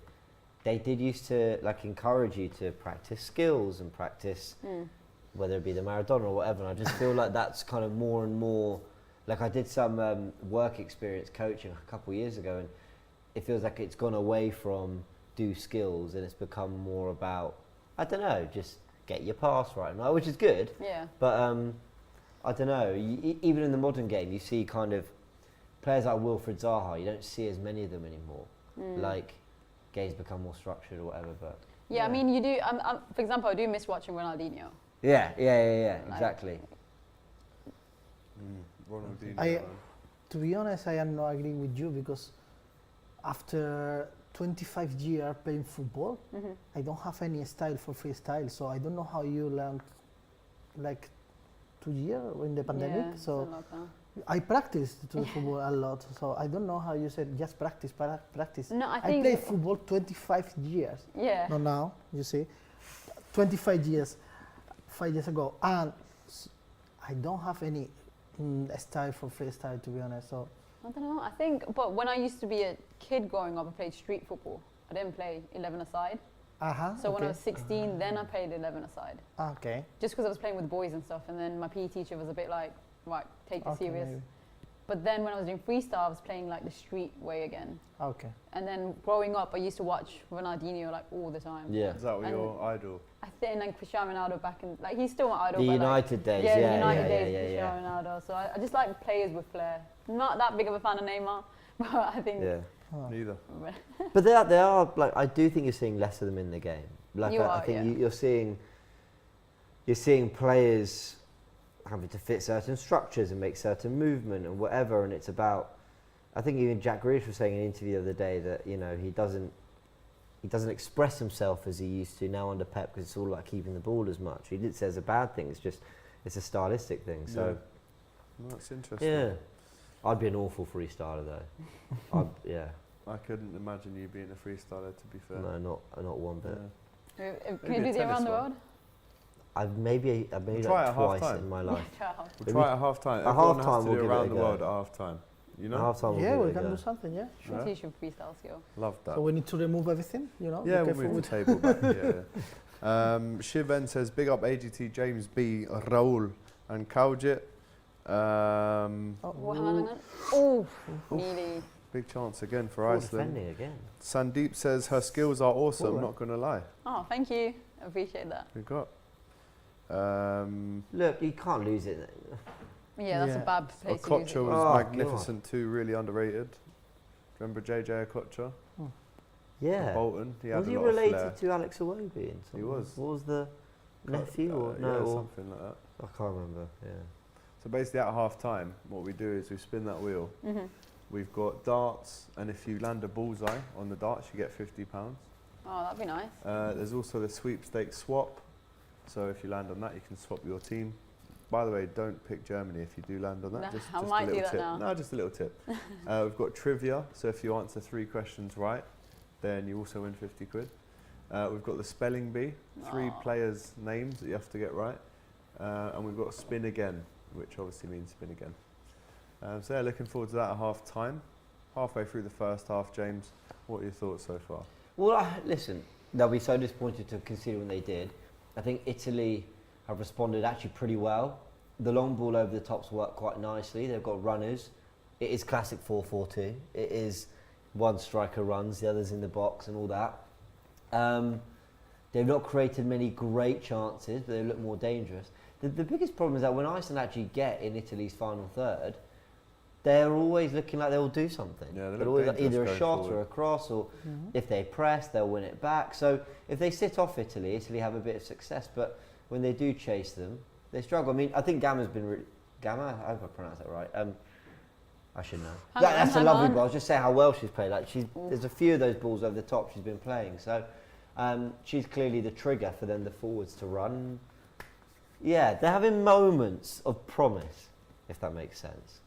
they did used to like encourage you to practice skills and practice, whether it be the Maradona or whatever. And I just feel like that's kind of more and more, like I did some work experience coaching a couple of years ago, and it feels like it's gone away from do skills and it's become more about, I don't know, just get your pass right now, which is good. Yeah. But I don't know. Even in the modern game, you see kind of players like Wilfried Zaha. You don't see as many of them anymore. Like games become more structured or whatever. But Yeah, I mean, you do. For example, I do miss watching Ronaldinho. yeah, Like- exactly. Ronaldinho. To be honest, I am not agreeing with you because after 25 years playing football, I don't have any style for freestyle. So I don't know how you learned like 2 years in the pandemic. Yeah, So something like that. I practiced to football a lot. So I don't know how you said just practice, practice. No, I I think played football 25 years. yeah. Not now, you see. 25 years, 5 years ago. And I don't have any style for freestyle, to be honest. So I don't know. I think, but when I used to be a kid growing up, I played street football. I didn't play 11-a-side. So when I was 16, then I played 11-a-side. Okay. Just because I was playing with boys and stuff, and then my PE teacher was a bit like, right, take it Okay, serious. maybe. But then when I was doing freestyle, I was playing like the street way again. Okay. And then growing up, I used to watch Ronaldinho like all the time. Yeah. Is that And- your idol? I think like Cristiano Ronaldo back in, like he's still my idol. The but, United days. Like, Yeah, the United yeah, days, yeah, Cristiano Ronaldo. So I just like players with flair. I'm not that big of a fan of Neymar, but I think. Yeah. Neither. But they are like, I do think you're seeing less of them in the game. Like You I are, think yeah. you're seeing players having to fit certain structures and make certain movement and whatever, and it's about, I think even Jack Grealish was saying in an interview the other day that, you know, he doesn't express himself as he used to now under Pep because it's all about keeping the ball as much. He didn't say it's a bad thing, it's a stylistic thing. So Well, that's interesting. yeah, I'd be an awful freestyler though. Yeah, I couldn't imagine you being a freestyler, to be fair. no, not one bit. Yeah. Can Maybe you a do the tennis around the one. world? I've maybe Try like it at twice half-time. in my life. We'll try it at half time. At Everyone has half-time to we'll do give it around a the go. world at half time. You know? Half time. Yeah, we can do something, yeah. Should Yeah. teach you freestyle skill. Love that. So we need to remove everything, you know? Yeah, be we'll careful move with the table back. Yeah. Shiv N says, big up AGT, James B, Raul and Kaljit. What, hang on. Oh, nearly. Big chance again for Poor Iceland. defending again. Sandeep says, her skills are awesome, Alright. not going to lie. Oh, thank you. I appreciate that. We got. Look, you can't lose it. Yeah, that's Yeah. a bad place to use Okocha it. was Oh, magnificent too, really underrated. Remember JJ Okocha? Yeah. Bolton. He had Was a he lot of flair. related to Alex Iwobi in some He way? was. What was the nephew or no? Yeah, or, something like that. I can't remember. Yeah. So basically at half time, what we do is we spin that wheel. Mhm. We've got darts, and if you land a bullseye on the darts, you get £50. Oh, that'd be nice. There's also the sweepstakes swap. So if you land on that, you can swap your team. By the way, don't pick Germany if you do land on that. No, just I a might do little that tip. now. No, just a little tip. We've got trivia. So if you answer 3 questions right, then you also win 50 quid. We've got the spelling bee, 3 Aw. players' names that you have to get right. And we've got spin again, which obviously means spin again. So yeah, looking forward to that at half time. Halfway through the first half, James, what are your thoughts so far? Well, listen, they'll be so disappointed to concede when they did. I think Italy have responded actually pretty well. The long ball over the top's worked quite nicely. They've got runners. It is classic 4-4-2. It is one striker runs, the other's in the box and all that. They've not created many great chances, but they look more dangerous. The biggest problem is that when Iceland actually get in Italy's final third, they're always looking like they'll do something. Yeah, they They're look always like dangerous either a going shot forward. or a cross, or if they press, they'll win it back. So if they sit off Italy, Italy have a bit of success, but when they do chase them, they struggle. I mean, I think Gamma's been Gamma, I hope I pronounced that right. I should know. Hang on, That's a hang lovely on. ball. I was just saying how well she's played. Like there's a few of those balls over the top she's been playing. So she's clearly the trigger for then the forwards to run. Yeah, they're having moments of promise, if that makes sense.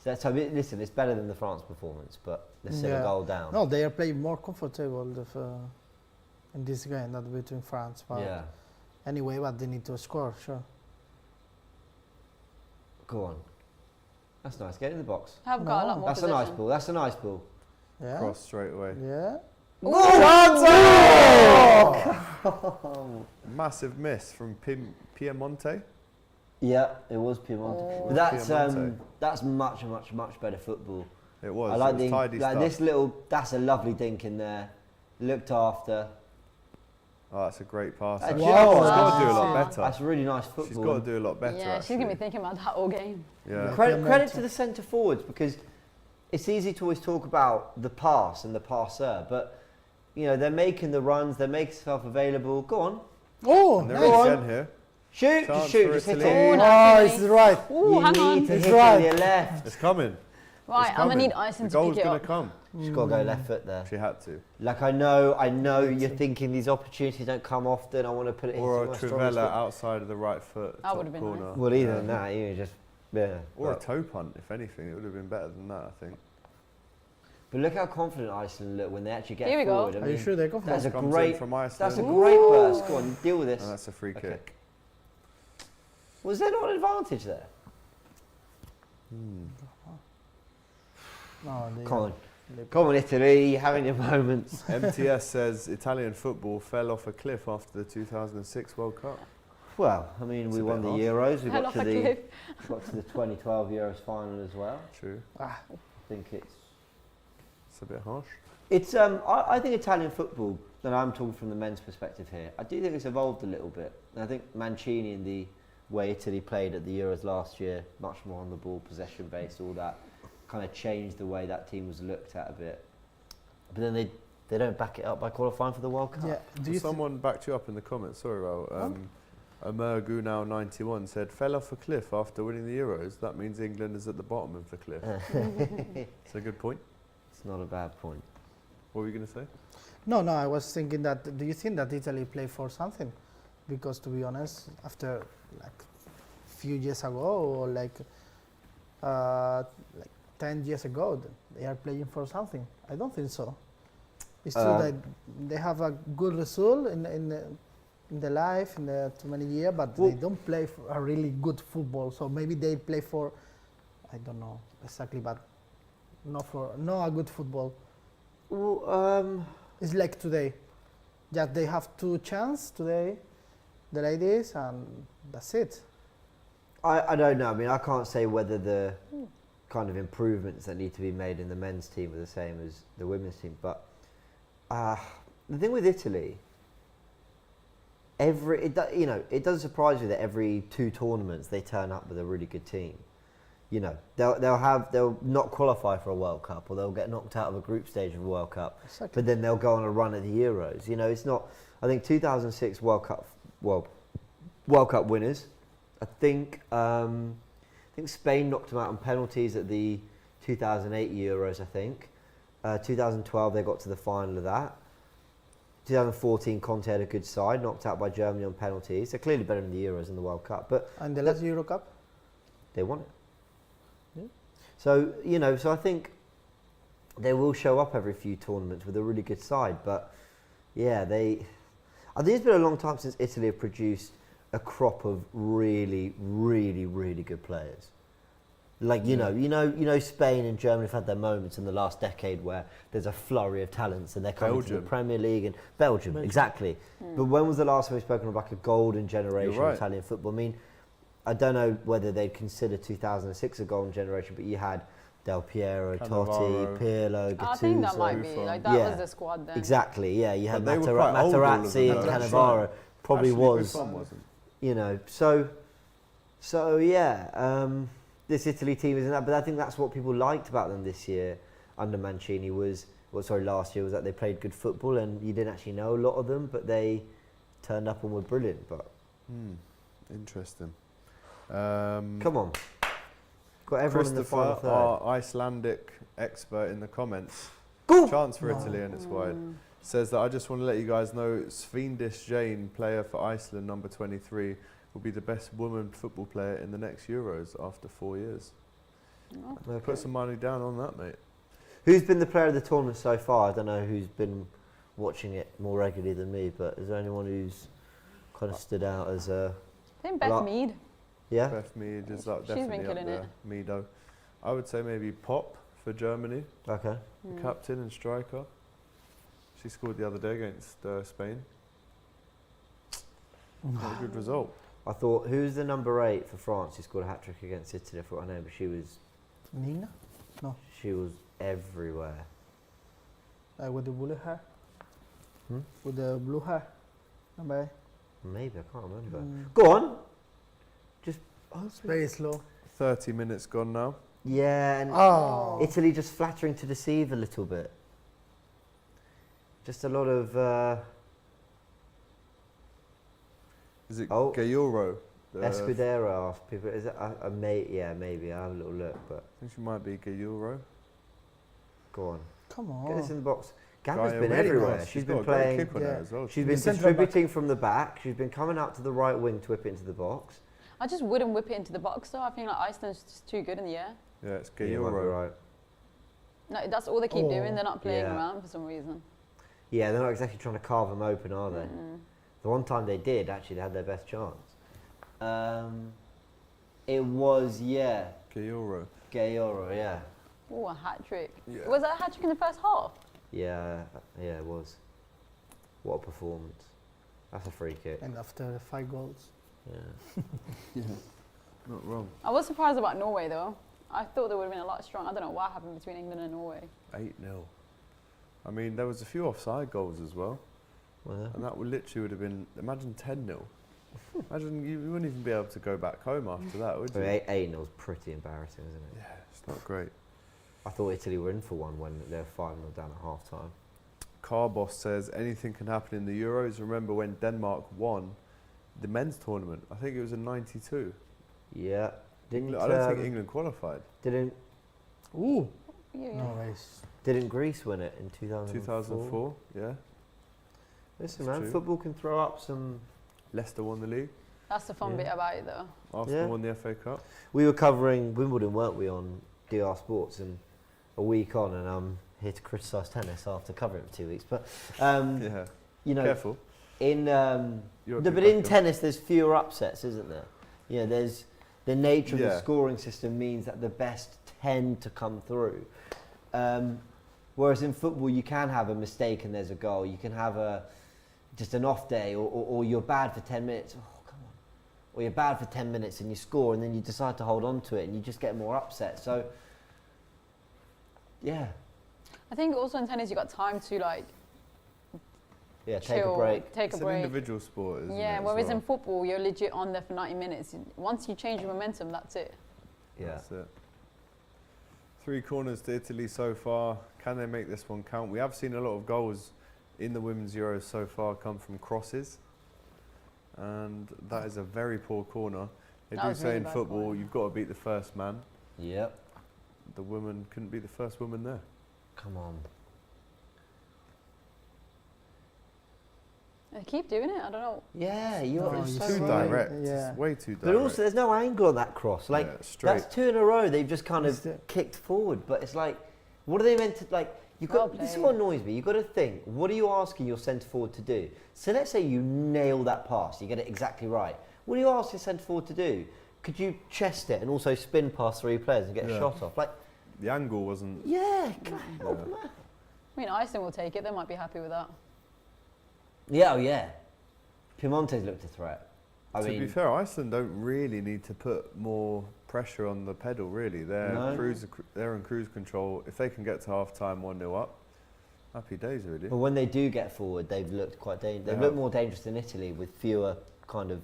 So listen, it's better than the France performance, but they're still a goal down. No, they are playing more comfortable in this game than between France. But Yeah. anyway, but they need to score, sure. Go on. That's nice. Get in the box. Have got a lot No. more That's a possession. nice ball. That's a nice ball. Yeah. Cross straight away. Yeah. Massive miss from Piemonte. Yeah, it was Piemonte. Oh. But that's Piemonte. that's much better football. It was. I like it was tidy like stuff. this little. That's a lovely dink in there. Looked after. Oh, that's a great pass. Wow. actually. Wow. She's got to do a lot Wow. better. That's really nice She's football. got to do a lot better. Yeah, she's going to be thinking about that all game. Yeah. Credit to the centre forwards, because it's easy to always talk about the pass and the passer, but you know they're making the runs, they're making themselves available. Go on, Oh, And they're nice. in again here. shoot, Chance just shoot, for just hit Italy. it. Oh, Oh, nice. it's right. Ooh, You hang need on. to It's hit right. it with your left. It's coming. Right, It's I'm going to coming. need Iceland The to goal's pick it going to up. come. She's got to go left foot there. She had to. Like I know you're thinking these opportunities don't come often. I want to put it Or a into my strongest Trivella foot. outside of the right foot. That top would've been corner. nice. Well, either than that, you just Or a but- toe punt, if anything. It would have been better than that, I think. But look how confident Iceland look when they actually get Here we go. forward. I Are you mean, sure they're That's confident? a Comes in great. from That's Iceland. a great burst. Go on, deal with this. And that's a free Okay. kick. Was there not an advantage there? No, they Come on, come on, Italy, you're having your moments. MTS says Italian football fell off a cliff after the 2006 World Cup. Well, I mean, It's we a won bit the harsh. Euros. We Fell got off to a the cliff. 2012 Euros final as well. True. I think it's It's a bit harsh. I think Italian football, and I'm talking from the men's perspective here, I do think it's evolved a little bit. And I think Mancini and the way Italy played at the Euros last year, much more on the ball, possession based, all that, kind of changed the way that team was looked at a bit. But then they don't back it up by qualifying for the World Cup. Yeah. Do Well, you someone backed you up in the comments, sorry Raul. Amergunau 91 said, fell off a cliff after winning the Euros. That means England is at the bottom of the cliff. It's a good point. It's not a bad point. What were you going to say? No, I was thinking that. Do you think that Italy play for something? Because to be honest, after like few years ago or like 10 years ago, they are playing for something. I don't think so. It's true that they have a good result in the life in the too many years, but they don't play for a really good football. So maybe they play for, I don't know exactly, but not a good football. Well, It's like today. Just they have 2 chances today, the ladies, and that's it. I don't know. I mean, I can't say whether the kind of improvements that need to be made in the men's team are the same as the women's team. But the thing with Italy, it doesn't surprise me that every 2 tournaments they turn up with a really good team. You know, they'll not qualify for a World Cup, or they'll get knocked out of a group stage of a World Cup, Exactly. but then they'll go on a run at the Euros. You know, it's not. I think 2006 World Cup winners. I think Spain knocked them out on penalties at the 2008 Euros. I think 2012 they got to the final of that. 2014 Conte had a good side, knocked out by Germany on penalties. They're clearly better than the Euros and the World Cup, but And the last Euro Cup? they won it. Yeah. So I think they will show up every few tournaments with a really good side. But yeah, I think it's been a long time since Italy have produced a crop of really, really, really good players. Like you know, Spain and Germany have had their moments in the last decade where there's a flurry of talents and they're coming to the Belgium. Premier League and Belgium. Exactly. But when was the last time we've spoken of like a golden generation You're right. of Italian football? I mean, I don't know whether they'd consider 2006 a golden generation, but you had Del Piero, Cannavaro. Totti, Pirlo, Gattuso. I think that might be, Buffon. like that Yeah. was the squad then. Exactly, yeah. You had But they were quite old, all of Materazzi them, and though. Cannavaro. Probably Actually, was, Buffon wasn't. you know. So yeah. This Italy team isn't that, but I think that's what people liked about them this year under Mancini last year was that they played good football and you didn't actually know a lot of them, but they turned up and were brilliant. But Interesting. come on, Got everyone in the final Christopher, third. our Icelandic expert in the comments. Go! Chance for Italy and it's wide. Says that I just want to let you guys know Svindis Jane, player for Iceland, number 23, will be the best woman football player in the next Euros after 4 years. Oh. Put some money down on that, mate. Who's been the player of the tournament so far? I don't know who's been watching it more regularly than me, but is there anyone who's kind of stood out as a... I think Beth Mead. Yeah? Beth Mead is up, She's been definitely up killing there. Meadow. I would say maybe Pop for Germany, Okay. the captain and striker. She scored the other day against Spain. Not a good result. I thought, who's the number 8 for France who scored a hat-trick against Italy? I forgot her name, but she was Nina? No. She was everywhere. With the blue hair? Hmm? With the blue hair? Number 8? Maybe, I can't remember. Go on. Just... It's very slow. 30 minutes gone now. Yeah, and Oh. Italy just flattering to deceive a little bit. Just a lot of... Is it Oh. Gayoro? Escudero asked people, is it a mate? Yeah, maybe. I'll have a little look, but I think she might be Gayoro. go on. Come on. Get this in the box. Gamba's Gaia been really everywhere. nice. She's got been a great playing... kick on Yeah. her as well. She's been central back. distributing from the back. She's been coming out to the right wing to whip it into the box. I just wouldn't whip it into the box though. I think like Iceland's just too good in the air. Yeah, it's Yeah, you might be Gayoro. right. No, that's all they keep doing. They're not playing Yeah. around for some reason. Yeah, they're not exactly trying to carve them open, are they? The one time they did, actually, they had their best chance. It was, yeah, Gayoro. Gayoro, yeah. Oh, a hat trick. Yeah. Was that a hat trick in the first half? Yeah, it was. What a performance. That's a free kick. And after 5 goals. Yeah. Not wrong. I was surprised about Norway though. I thought they would have been a lot strong. I don't know what happened between England and Norway. 8-0. I mean, there was a few offside goals as well. Well, And that would literally would have been, imagine 10-0. Imagine you wouldn't even be able to go back home after that, would you? 8-0 was pretty embarrassing, isn't it? Yeah, it's not great. I thought Italy were in for one when they were 5-0 down at half time. Carboss says anything can happen in the Euros. Remember when Denmark won the men's tournament? I think it was in '92. Yeah. Didn't I don't think England qualified. Didn't Ooh. Yeah, No race. didn't Greece win it in 2004? 2004, yeah. Listen, That's man, true. football can throw up some... Leicester won the league. That's the fun Yeah. bit about it though. Arsenal Yeah. won the FA Cup. We were covering Wimbledon, weren't we, on DR Sports, and a week on, and I'm here to criticise tennis after covering it for 2 weeks. But, Yeah. you know, Careful. in... You're a No, good but in backer. tennis, there's fewer upsets, isn't there? You know, there's the nature of the Yeah. scoring system means that the best tend to come through. Whereas in football, you can have a mistake and there's a goal. You can have just an off day, or you're bad for 10 minutes. Oh, come on. Or you're bad for 10 minutes and you score, and then you decide to hold on to it, and you just get more upset. So, yeah, I think also in tennis you got time to like take a chill, break. take It's a an break. individual sport, isn't it? Yeah, as whereas well? in football you're legit on there for 90 minutes. Once you change your momentum, that's it. Yeah. That's it. 3 corners to Italy so far. Can they make this one count? We have seen a lot of goals in the Women's Euros so far come from crosses. And that is a very poor corner. They That do was say really in bad football, corner. you've got to beat the first man. Yep. The woman couldn't be the first woman there. Come on. They keep doing it. I don't know. Yeah, you're No, It's you so too see- right. direct. Yeah. It's way too direct. But also, there's no angle on that cross. Like, Yeah, straight. that's 2 in a row. They've just kind of It's the- kicked forward. But it's like, what are they meant to, like, you've Well got, this is played. what annoys me. You've got to think, what are you asking your centre forward to do? So let's say you nail that pass, you get it exactly right. What do you ask your centre forward to do? Could you chest it and also spin past 3 players and get a Yeah. shot off? Like, The angle wasn't. yeah, God, help, Yeah. man. I mean, Iceland will take it. They might be happy with that. Yeah, oh yeah. Piemonte's looked a threat. I To be mean, fair, Iceland don't really need to put more pressure on the pedal. Really, they're No. they're in cruise control. If they can get to half time 1-0 up, happy days really. but when they do get forward, they've looked quite dangerous. They've They looked have. more dangerous than Italy with fewer kind of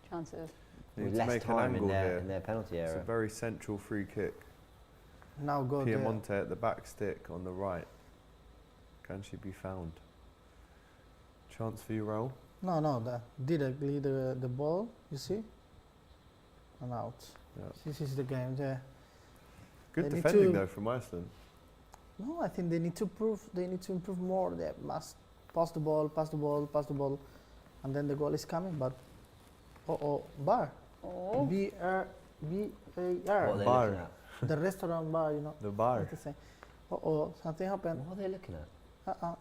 Chances. Need with to less make an time angle in here. their penalty It's a area. very central free kick. Now go there. Piemonte at the back stick on the right. Can she be found? Chance for you, Raul. No, directly the ball, you see? And out. Yeah. This is the game there. Good They need defending to- though from Iceland. No, I think they need to improve. They need to improve more. They must pass the ball, and then the goal is coming. But bar, Oh. B-R, What B-A-R, are they Bar. looking at? the restaurant bar. You know. The bar. What to say? Something happened. What are they looking at?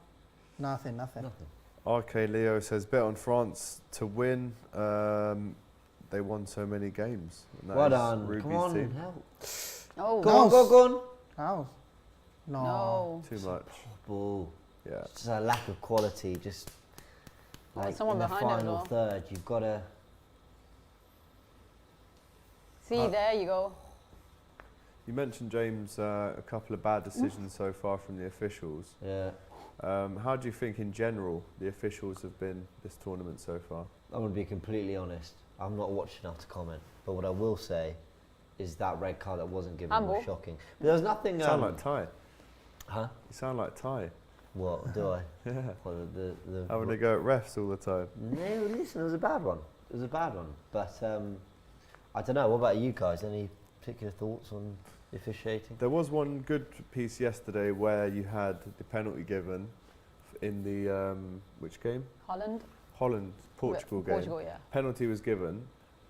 Nothing. Nothing. RK Leo says bet on France to win. They won so many games. And that Well is done. Ruby's Come on. team. Help. Oh. Go on, go on. House. No. No. Too much. Ball. Yeah. It's just a lack of quality. Just Well, like someone in the behind him final though. third, you've got to. See, there you go. You mentioned, James, a couple of bad decisions so far from the officials. Yeah. How do you think in general the officials have been this tournament so far? I'm going to be completely honest. I'm not watching enough to comment. But what I will say is that red card that wasn't given Handball. was shocking. But there was nothing. You sound like Ty. Huh? You sound like Ty. What do I? Yeah. What, the Having to go at refs all the time. No, listen, it was a bad one. It was a bad one. But I don't know. What about you guys? Any particular thoughts on the officiating? There was one good piece yesterday where you had the penalty given in the which game? Holland. Portugal game. Portugal, yeah. Penalty was given,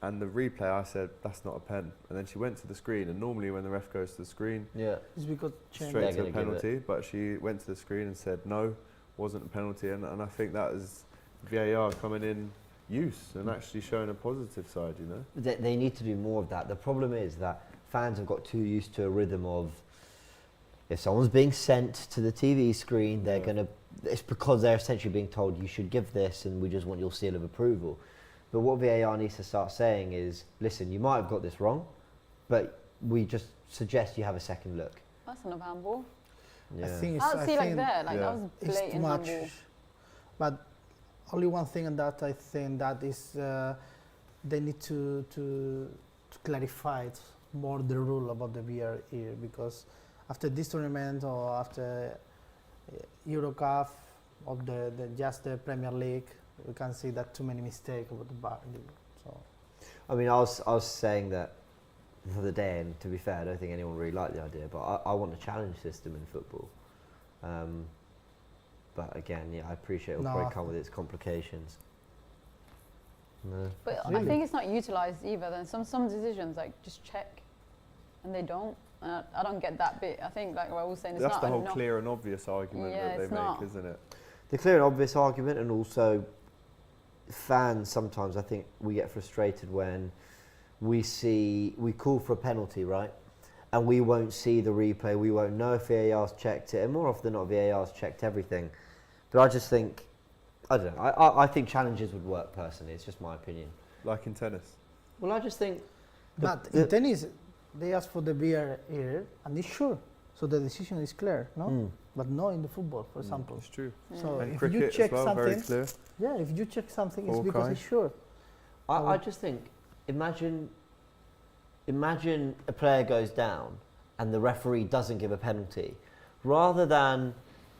and the replay I said that's not a pen, and then she went to the screen, and normally when the ref goes to the screen, Yeah. It's because change. straight They're to a gonna give penalty, but she went to the screen and said no, wasn't a penalty, and I think that is VAR coming in use and actually showing a positive side, you know. They need to do more of that. The problem is that fans have got too used to a rhythm of if someone's being sent to the TV screen, they're Yeah. going to. It's because they're essentially being told you should give this, and we just want your seal of approval. But what VAR needs to start saying is, listen, you might have got this wrong, but we just suggest you have a second look. That's enough handball. Yeah. I think it's, I see, like think there, like yeah. that was it's too blatant much. handball. But only one thing on that I think that is they need to clarify it more the rule about the VAR here, because after this tournament or after Eurocup or the Premier League, we can see that too many mistakes about the VAR. So I mean, I was saying that the other day, and to be fair, I don't think anyone really liked the idea, but I want a challenge system in football. But again, yeah, I appreciate it'll No, probably I come with its complications. No. But I Really? think it's not utilised either. Then some decisions like just check, and they don't. And I don't get that bit. I think like what I was saying, it's That's not the whole enough. clear and obvious argument Yeah, that they it's make, not. isn't it? The clear and obvious argument, and also fans sometimes I think we get frustrated when we call for a penalty, right? And we won't see the replay, we won't know if VAR's checked it, and more often than not VAR's checked everything. But I just think, I don't know, I think challenges would work personally, it's just my opinion. Like in tennis. Well, I just think... but in tennis, they ask for the VAR here, and it's sure, so the decision is clear, no? Mm. But no in the football, for example. It's true. So And if cricket you check as well, very something, clear. yeah, if you check something, it's Hawkeye. because it's sure. I just think, imagine a player goes down and the referee doesn't give a penalty. Rather than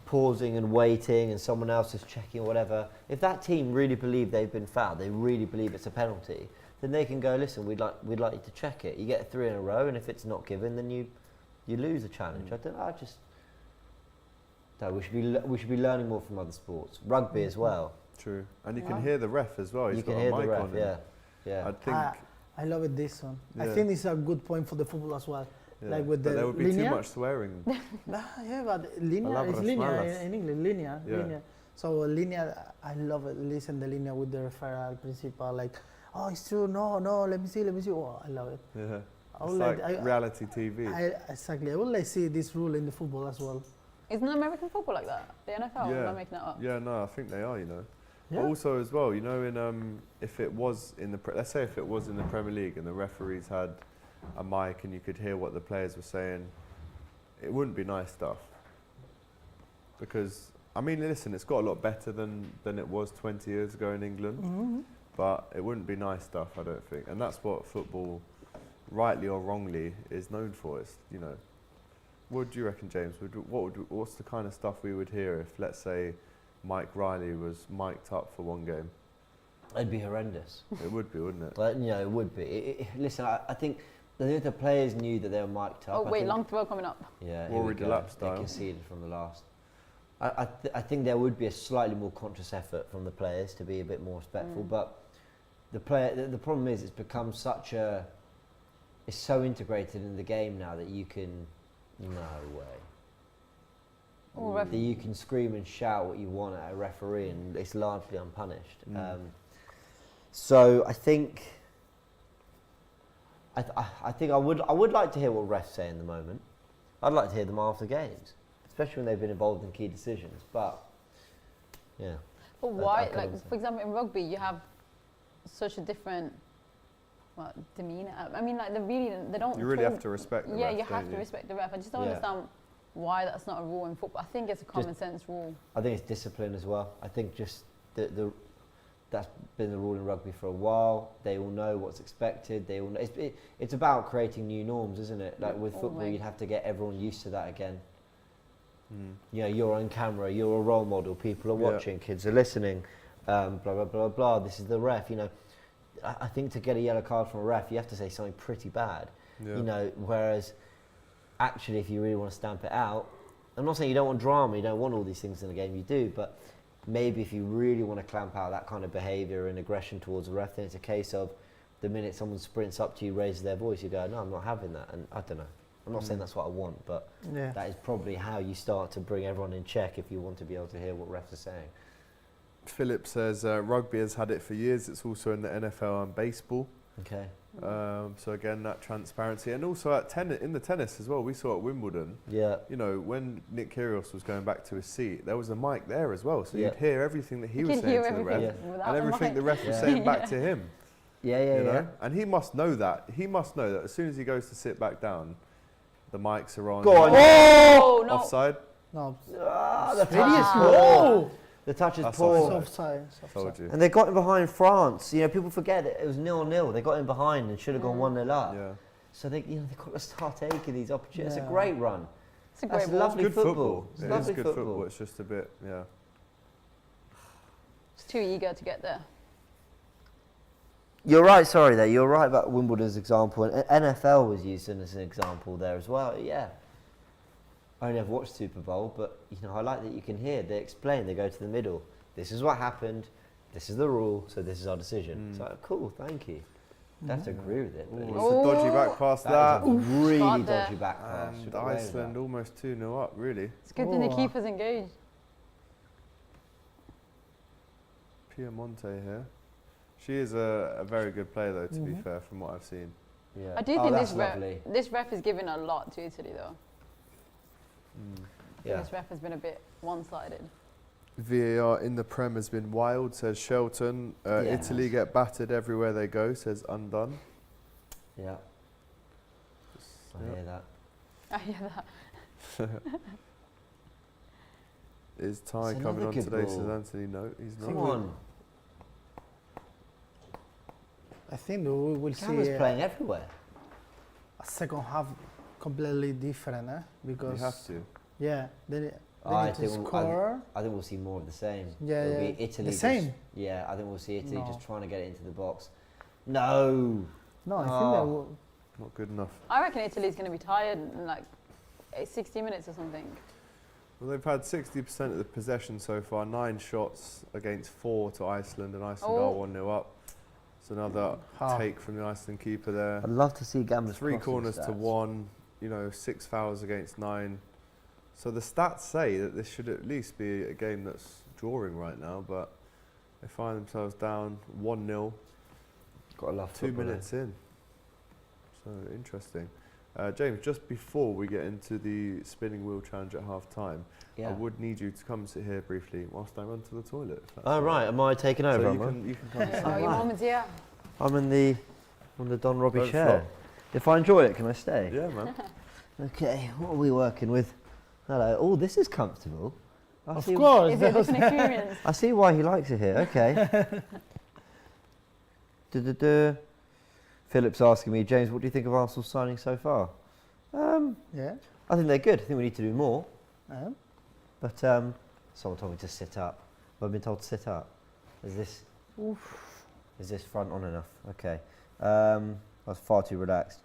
pausing and waiting and someone else is checking or whatever, if that team really believe they've been fouled, they really believe it's a penalty, then they can go, listen, we'd like you to check it. You get 3 in a row, and if it's not given, then you lose a challenge. We should be learning more from other sports. Rugby as well. True. And you Yeah. can hear the ref as well. He's You got can a hear the mic ref, on him. yeah. I think I love it, this one. I Yeah. think it's a good point for the football as well. yeah. like with but the there would be linear. too much swearing. Yeah, but linear is Palabras linear malas. in English, linear, Yeah. linear. So linear, I love it. Listen the linear with the referral principle, like, oh, it's true, no, let me see. Oh, I love it. Yeah. I It's would like like, reality TV. exactly. I would like see this rule in the football as well. Isn't American football like that? The NFL? Yeah. Am I making that up? Yeah, no, I think they are, you know. Yeah. But also as well, you know, in if it was in the let's say if it was in the Premier League and the referees had a mic and you could hear what the players were saying, it wouldn't be nice stuff. Because I mean, listen, it's got a lot better than it was 20 years ago in England, Mm-hmm. but it wouldn't be nice stuff, I don't think. And that's what football, rightly or wrongly, is known for. It's, you know, what do you reckon, James? What's the kind of stuff we would hear if, let's say, Mike Riley was mic'd up for one game? It'd be horrendous. It would be, wouldn't it? But, it would be. Listen, I think I think the players knew that they were mic'd up. Oh, I wait, think- long throw coming up. Yeah, Rory Delap They style. conceded from the last. I think there would be a slightly more conscious effort from the players to be a bit more respectful, but the problem is it's become it's so integrated in the game now that you can, no way. That you can scream and shout what you want at a referee and it's largely unpunished. So I think I would like to hear what refs say in the moment. I'd like to hear them after games, especially when they've been involved in key decisions. But yeah. But I why, can like, understand. for example, in rugby, you have such a different demeanour. I mean, like, they don't. You really talk- have to respect the Yeah, ref, you have don't to respect the ref. I just don't Yeah. understand why that's not a rule in football. I think it's a common sense rule. I think it's discipline as well. I think just that's been the rule in rugby for a while. They all know what's expected. They all know. It's about creating new norms, isn't it? Like with football, Always. you'd have to get everyone used to that again. You're on camera. You're a role model. People are watching. Kids are listening. Blah blah blah blah. This is the ref. I think to get a yellow card from a ref, you have to say something pretty bad. Yeah. Whereas actually, if you really want to stamp it out, I'm not saying you don't want drama. You don't want all these things in the game. You do, but maybe if you really want to clamp out that kind of behaviour and aggression towards a ref, then it's a case of the minute someone sprints up to you, raises their voice, you go, no, I'm not having that. And I don't know. I'm not saying that's what I want, but that is probably how you start to bring everyone in check if you want to be able to hear what refs are saying. Philip says rugby has had it for years. It's also in the NFL and baseball. Okay. So again, that transparency, and also in the tennis as well. We saw at Wimbledon. Yeah. When Nick Kyrgios was going back to his seat, there was a mic there as well, so Yeah. you'd hear everything that he You was can saying hear to the ref, everything without and the everything mic. the ref was Yeah. saying back to him. Yeah. And he must know that. He must know that as soon as he goes to sit back down, the mics are on. Go on. Oh, no. Offside. No, The really touch is slow. poor. The touch is That's poor. It's offside. offside. It's Told offside. you. And they got him behind France. People forget it was 0-0. They got him behind and should have gone 1-0 up. Yeah. So they got to start taking these opportunities. It's Yeah. a great run. It's a That's great ball. lovely Good football. football. It's It is lovely good football. football. It's just a bit, It's too eager to get there. You're right. Sorry, there. You're right about Wimbledon's example, and NFL was used as an example there as well. Yeah. I only have watched Super Bowl, but I like that you can hear. They explain. They go to the middle. This is what happened. This is the rule. So this is our decision. It's like, cool. Thank you. I have to agree with it. But It's it's- a dodgy back pass that is a that. really Start there. dodgy back pass. And Should have away with Iceland that. almost 2-0 up, really. It's good that the Oh. keeper's engaged. Piemonte here. She is a very good player, though, to be fair, from what I've seen. Yeah. I do Oh, think that's lovely. this ref is giving a lot to Italy, though. Yeah. This ref has been a bit one-sided. VAR in the Prem has been wild, says Shelton. Italy get battered everywhere they go, says Undone. Yeah. I hear that. I hear that. Is Ty It's coming another on good today, ball. says Anthony? No, he's not. Come on. I think we will Cameron's see playing everywhere. a second half completely different, because You have to. yeah, they need I to think score. I think we'll see more of the same. Yeah, It'll yeah. be Italy. The just- same? Yeah, I think we'll see Italy No. just trying to get it into the box. No. No, I think Oh. they will. Not good enough. I reckon Italy's going to be tired in like 60 minutes or something. Well, they've had 60% of the possession so far, 9 shots against 4 to Iceland, and Iceland are 1-0 up. It's another take from the Iceland keeper there. I'd love to see Gamba's 3 crossing corners to stats. 1, 6 fouls against 9. So the stats say that this should at least be a game that's drawing right now, but they find themselves down 1-0, Got to love 2 football, eh? minutes in. So interesting. James, just before we get into the spinning wheel challenge at half time, Yeah. I would need you to come and sit here briefly whilst I run to the toilet. if that's Oh all right, am I taking over? So am I? you can come and sit. Oh, your moment, yeah. I'm on the Don Robbie Don't chair. flop. If I enjoy it, can I stay? Yeah, man. Okay, what are we working with? Hello. Oh, this is comfortable. I Of see, course. Is it a different experience? I see why he likes it here. Okay. Du-du-du. Philip's asking me, James, what do you think of Arsenal's signing so far? Yeah. I think they're good. I think we need to do more. Um, But someone told me to sit up. I've been told to sit up. Is this front on enough? Okay. I was far too relaxed.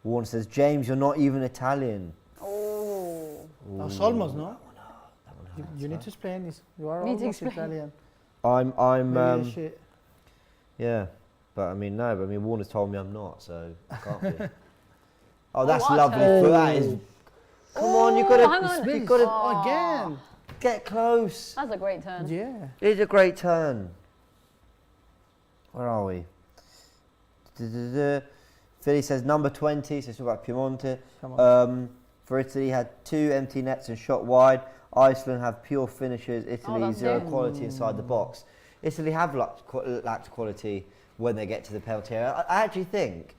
Warren says, James, you're not even Italian. Oh. That's almost, no? That one hurts, You need huh? to explain this. You are Need to almost explain. Italian. I'm Maybe shit. yeah, but I mean, no, but I mean, Warner's told me I'm not, so I can't be. Oh, that's what a lovely. turn. But that is, come on, you've got hang to, on. you've got to Oh. Again. get close. That's a great turn. Yeah. It's a great turn. Where are we? Philly says number 20, so it's about Piemonte. Come on. For Italy, had 2 empty nets and shot wide. Iceland have pure finishers. Italy, that's 0 good. quality inside the box. Italy have lacked quality when they get to the penalty area. I actually think,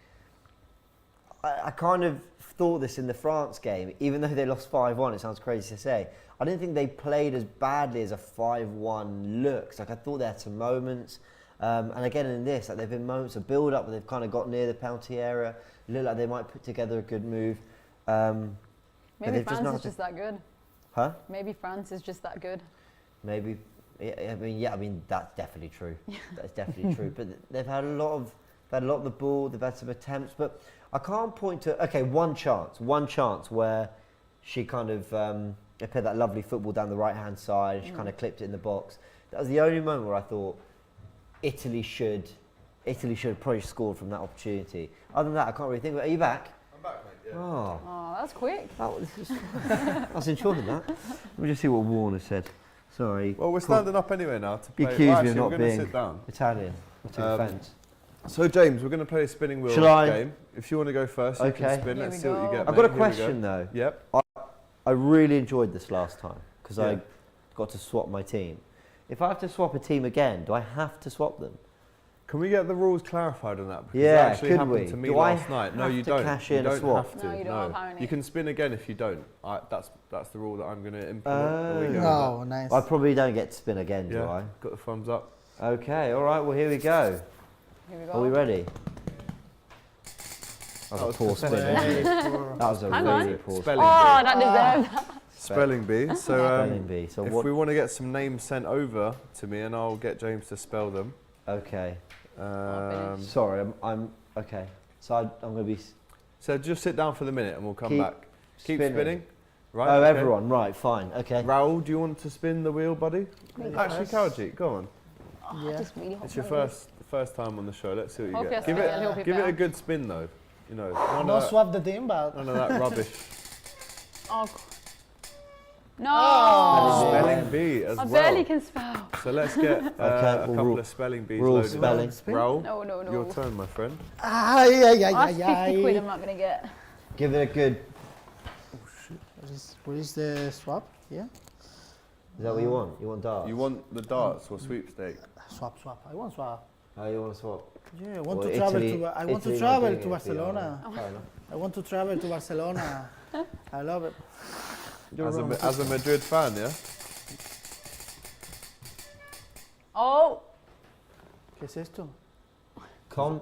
I kind of thought this in the France game, even though they lost 5-1, it sounds crazy to say. I didn't think they played as badly as a 5-1 looks. Like, I thought they had some moments. And again in this, like, there have been moments of build-up where they've kind of got near the penalty area. Look like they might put together a good move. But Maybe they've just France not is had to- just that good. Huh? Maybe France is just that good. Maybe. I mean, that's definitely true. That's definitely true. But they've had a lot of the ball. They've had some attempts, but I can't point to. One chance where she kind of they played that lovely football down the right-hand side. She kind of clipped it in the box. That was the only moment where I thought Italy should have probably scored from that opportunity. Other than that, I can't really think of it. Are you back? I'm back, mate. Yeah. Oh, Oh, that's quick. I was enjoying that. Let me just see what Warner said. Sorry. Well, we're standing up anyway now to You play. accused Well, me actually, of not we're going to being sit down. Italian. I took offence. So, James, we're going to play a spinning wheel Shall I? game. If you want to go first, you Okay. can spin. Here Let's we see what you go. get. I've mate. got a Here we go. question though. Yep. I really enjoyed this last time because Yeah. I got to swap my team. If I have to swap a team again, do I have to swap them? Can we get the rules clarified on that? Because Yeah, that actually could happened we? to me Do I last night. No, have you to don't. cash You in a don't swap? have to. No, you don't have how You can spin again if you don't. That's the rule that I'm going to implement. Are we going with Oh, nice. I probably don't get to spin again, that? do Yeah. I? Got the thumbs up. Okay, all right. Well, here we go. Here we go. Are we ready? That was a poor spin. wasn't it? That was a Hang really on. poor Spelling Oh, bee. that deserved that. Spelling bee. So, Spelling bee. So if what? we want to get some names sent over to me, and I'll get James to spell them. Okay. Um, I'm okay. So I'm going to be so just sit down for the minute, and we'll come Keep back. Keep spinning. spinning. Right. Oh, okay. everyone. Right. Fine. Okay. Raul, do you want to spin the wheel, buddy? Actually, Kaljit, go on. Oh, Yeah. I just really hope It's your that first time on the show. Let's see what you Hope get. you're Give spinning a little it, bit give it a better. good spin though. You know, No swap the team, but none of that rubbish. Oh, no. Oh. Spelling bee as I well. barely can spell. So let's get a well, couple rule- of spelling bees rule loaded. spelling. Raul, No, no, no. your turn, my friend. ay, ay, ay, That's 50 ay, quid ay. I'm not going to get. Give it a good. Where is the swap? Yeah. Is that what you want? You want darts? You want the darts or sweepstake? Swap. I want swap. Oh, you want to swap? Yeah, I want Well, to travel Italy- to. I want to Italy not travel doing to it for you, Barcelona. Fair enough. I want to travel to Barcelona. I love it. As a Madrid fan, yeah. Oh, ¿Qué es esto? Compliment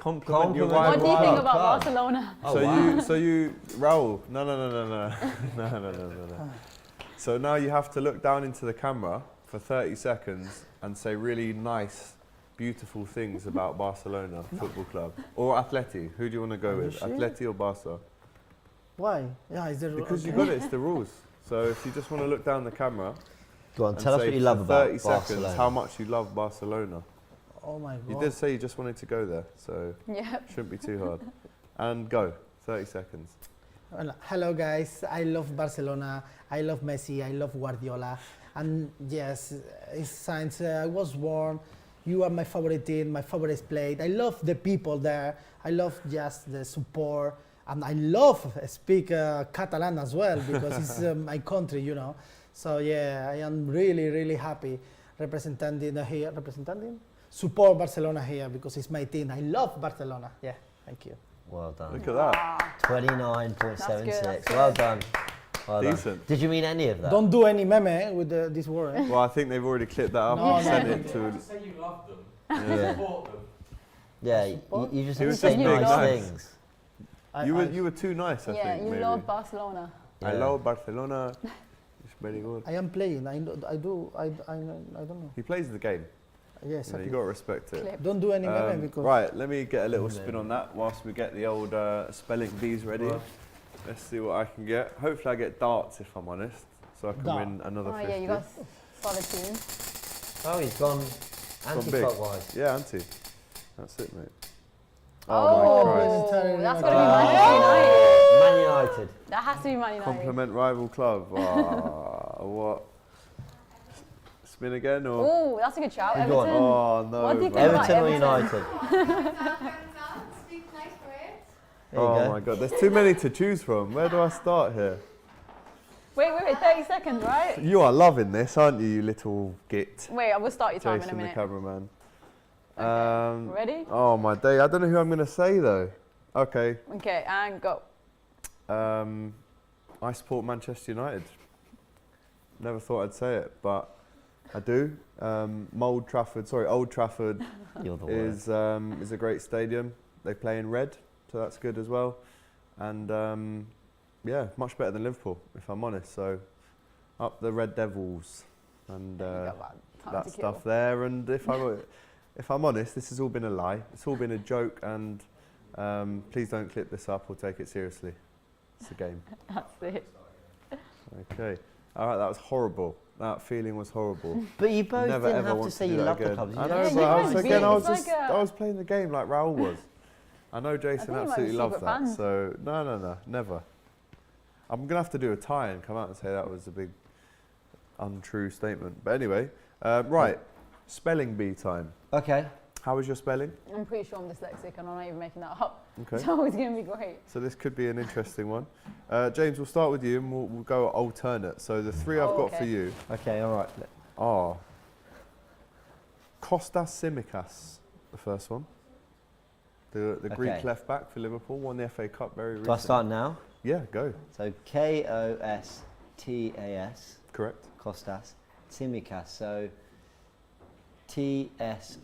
your Compliment what rival do you think club. about club. Barcelona? Oh, so wow. you, Raul. No. No. So now you have to look down into the camera for 30 seconds and say really nice, beautiful things about Barcelona Football Club or Atleti. Who do you want to go Are you with, sure? Atleti or Barca? Why? Yeah, is there? Because you okay. got it. It's the rules. So if you just want to look down the camera Go on, and tell us say what you for love about 30 Barcelona. seconds how much you love Barcelona. Oh my god. You did say you just wanted to go there, so Yep. shouldn't be too hard. And go. 30 seconds. Well, hello guys, I love Barcelona, I love Messi, I love Guardiola, and yes, it's since I was born, you are my favorite team, my favorite play. I love the people there, I love just the support, and I love speak Catalan as well because it's my country, you know. So yeah, I am really happy representing here, support Barcelona here because it's my team. I love Barcelona. Yeah, thank you. Well done. Look at that. 29.76. That's Well good. done. Well done. Decent. Did you mean any of that? Don't do any meme with this word. Well, I think they've already clipped that up No, and no, sent no. it to. Say you love them, Yeah. support them. Yeah, you just He have to was say just being nice nice. things. You were too nice, I Yeah, think. you maybe. love Barcelona. I Yeah. love Barcelona. It's very good. I am playing. I don't know. He plays the game. Yeah, You exactly. got to respect it. Clip. Don't do any meme because Right, let me get a little spin on that whilst we get the old spelling bees ready. Right. Let's see what I can get. Hopefully I get darts if I'm honest, so I can Dart. win another Oh 50. yeah, you got solid team. Oh, he's gone Gone big. anti-clockwise. Yeah, anti. That's it, mate. Oh, my Christ. that's Oh. gonna be Man United. Man United. That has to be Man United. Compliment rival club. What? Spin again or? Oh, that's a good shout. Who got Everton. Oh no. What do you man. think about Everton or Everton? United? There you Oh go. my god, there's too many to choose from. Where do I start here? Wait, 30 seconds, right? You are loving this, aren't you, you little git? Wait, I will start your time in a Jason the minute. cameraman. Okay. Ready? Oh my day, I don't know who I'm going to say though. Okay. Okay, and go. I support Manchester United. Never thought I'd say it, but I do. Old Trafford You're the worst. is a great stadium. They play in red, so that's good as well. And yeah, much better than Liverpool, if I'm honest. So up the Red Devils and There you go, man. Time that to stuff kill. there. And if I'm honest, this has all been a lie. It's all been a joke, and please don't clip this up or take it seriously. It's a game. That's it. Okay. All right, that was horrible. That feeling was horrible. But you both Never didn't ever have to want say do you that love the again. clubs. I You know, Yeah, but you I was guys again. be- I was it's just. like a- I was playing the game like Raul was. I know Jason think you might be absolutely loves secret that. fans. So no, never. I'm gonna have to do a tie and come out and say that was a big untrue statement. But anyway, right, spelling bee time. Okay. How was your spelling? I'm pretty sure I'm dyslexic and I'm not even making that up. Okay. So it's going to be great. So this could be an interesting one. James, we'll start with you and we'll go alternate. So the three I've got for okay. you Okay, all right. are Kostas Tsimikas, the first one. The Greek Okay. left back for Liverpool, won the FA Cup very recently. Do I start now? Yeah, go. So Kostas, Correct. Kostas, Tsimikas. So Tsiimikas.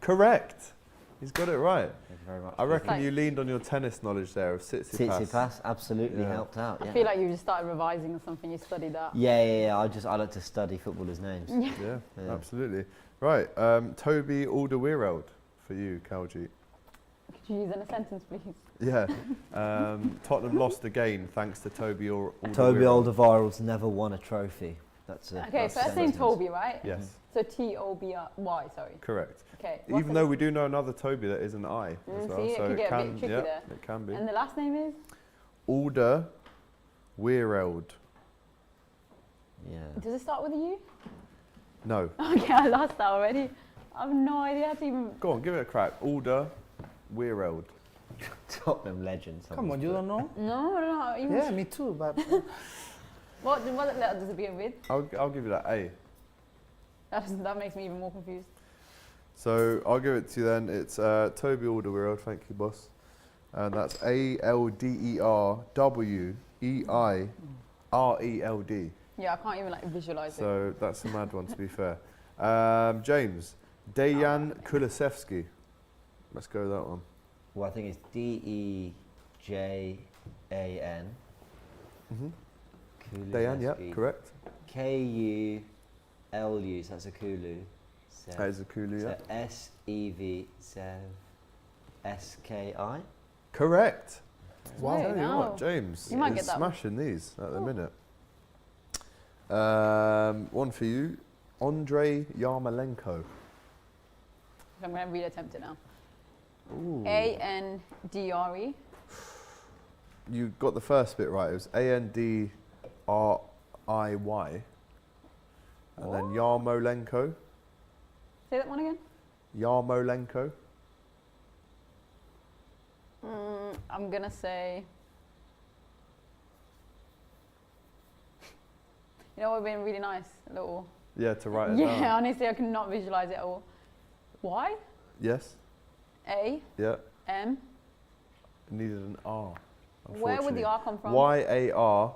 Correct. He's got it right. Thank you very much. I reckon Thanks. you leaned on your tennis knowledge there of Tsitsipas. Tsitsipas absolutely Yeah. helped out. I Yeah. feel like you just started revising or something. You studied that. Yeah. I like to study footballers' names. Yeah, Yeah. absolutely. Right, Toby Alderweireld for you, Kaljit. Could you use in a sentence, please? Yeah. Tottenham lost again thanks to Toby Alderweireld. Toby Alderweireld's never won a trophy. That's it. Okay, first name Toby, right? Yes, So T-O-B-Y, sorry. correct. Okay. Even though we do know another Toby that is an I as well, see, it so could it get a bit can, tricky yeah, there. it can be. And the last name is? Alderweireld. Yeah. Does it start with a U? No, Okay, I lost that already. I have no idea how to even... go on, give it a crack. Alderweireld. Tottenham legend. come on, you don't know? No, I don't know. Even Yeah, me too. But what letter does it begin with? I'll give you that A. That makes me even more confused. So I'll give it to you then. It's Toby Alderweireld. Thank you, boss. And that's Alderweireld. Yeah, I can't even like visualize it. So that's a mad one, to be fair. James, Dejan Kulusevski. Let's go with that one. Well, I think it's Dejan. Dejan, yeah, correct. Kulu. So that's a Kulu. So That is a Kulu, yeah. SEVSKI. Correct. Wow. Hey, Tell you now. what, James You might is get that one. smashing these at the Oh. minute. One for you, Andrei Yarmolenko. I'm going to reattempt it now. Ooh. A-N-D-R-E. You got the first bit right. It was Andriy, and then Yarmolenko. Say that one again. Yarmolenko. I'm going to say... You know what would have been really nice? A little... Yeah, to write it Yeah, down. honestly, I cannot visualize it at all. Y? Yes. A? Yeah. M? It needed an R. Where would the R come from? Yarmolenko.